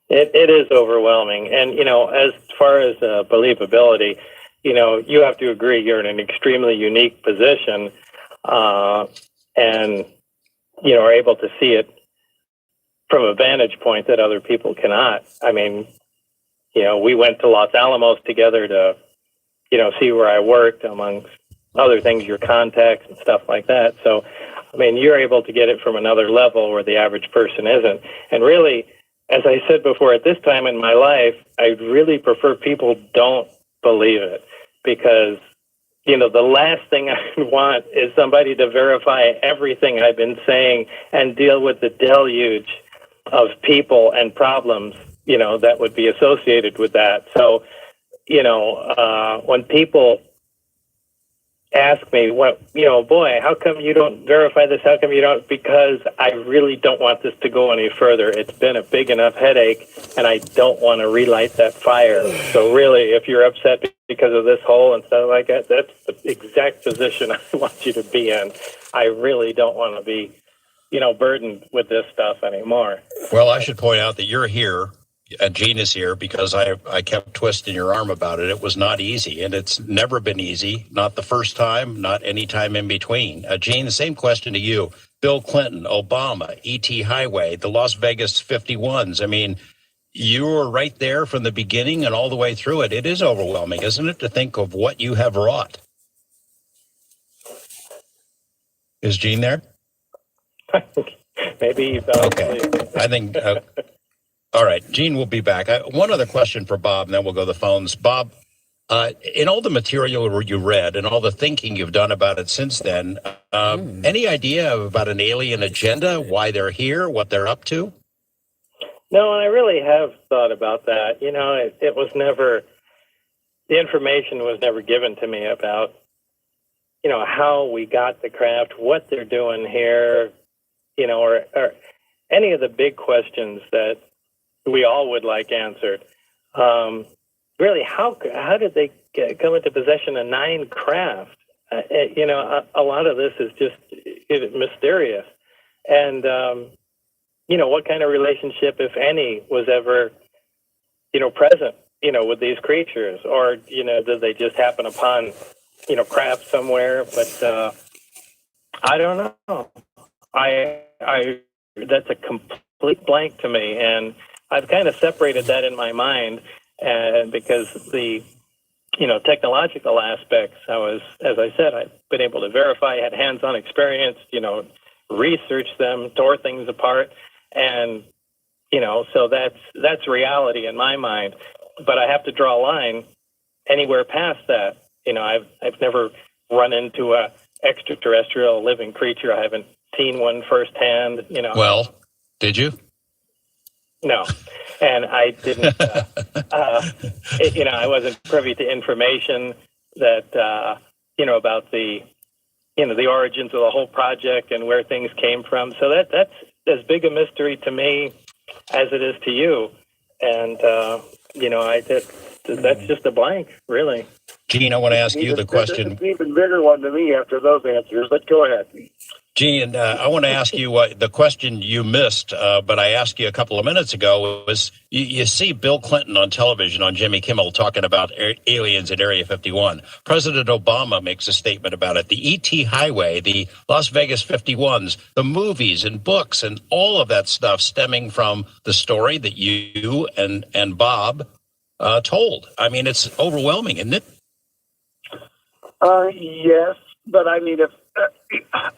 It is overwhelming. And, as far as believability, you have to agree you're in an extremely unique position and, are able to see it from a vantage point that other people cannot. I mean, we went to Los Alamos together to, see where I worked, amongst other things, your contacts and stuff like that. So, I mean, you're able to get it from another level where the average person isn't. And really, as I said before, at this time in my life, I really prefer people don't believe it, because, the last thing I want is somebody to verify everything I've been saying and deal with the deluge of people and problems, that would be associated with that. So, when people ask me, boy, how come you don't verify this? How come you don't? Because I really don't want this to go any further. It's been a big enough headache, and I don't want to relight that fire. So really, if you're upset because of this hole and stuff like that, that's the exact position I want you to be in. I really don't want to be, burdened with this stuff anymore. Well, I should point out that you're here. Gene is here because I kept twisting your arm about it. It was not easy, and it's never been easy. Not the first time, not any time in between. Gene, the same question to you. Bill Clinton, Obama, ET Highway, the Las Vegas 51s. I mean, you were right there from the beginning and all the way through it. It is overwhelming, isn't it, to think of what you have wrought? Is Gene there? Maybe he fell Okay. asleep. I think... all right, Gene will be back. One other question for Bob, and then we'll go to the phones. Bob, in all the material you read and all the thinking you've done about it since then, any idea about an alien agenda, why they're here, what they're up to? No, I really have thought about that. It was never, the information was never given to me about, how we got the craft, what they're doing here, or any of the big questions that we all would like answered. Really, how did they come into possession of 9 craft? A lot of this is just mysterious. And, what kind of relationship, if any, was ever, present, with these creatures? Or, did they just happen upon, craft somewhere? But I don't know. that's a complete blank to me, and I've kind of separated that in my mind, because the technological aspects, as I said, I've been able to verify, had hands-on experience, research them, tore things apart, and so that's reality in my mind. But I have to draw a line anywhere past that. I've never run into a extraterrestrial living creature. I haven't seen one firsthand. Well, did you? No, and I didn't. I wasn't privy to information that about the the origins of the whole project and where things came from. So that's as big a mystery to me as it is to you. And that's just a blank, really. Gene, I want to ask you the question. It's an even bigger one to me after those answers, but go ahead. Gene, I want to ask you the question you missed, but I asked you a couple of minutes ago was, you see Bill Clinton on television on Jimmy Kimmel talking about aliens at Area 51. President Obama makes a statement about it. The ET Highway, the Las Vegas 51s, the movies and books and all of that stuff stemming from the story that you and Bob told. I mean, it's overwhelming, isn't it? Yes, but I mean, if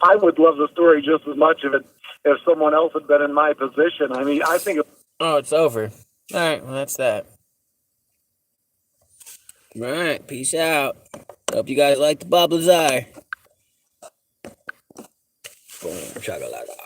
I would love the story just as much if someone else had been in my position. I mean, I think. Oh, it's over. All right, well, that's that. All right, peace out. Hope you guys like the Bob Lazar. Boom, shakalaka.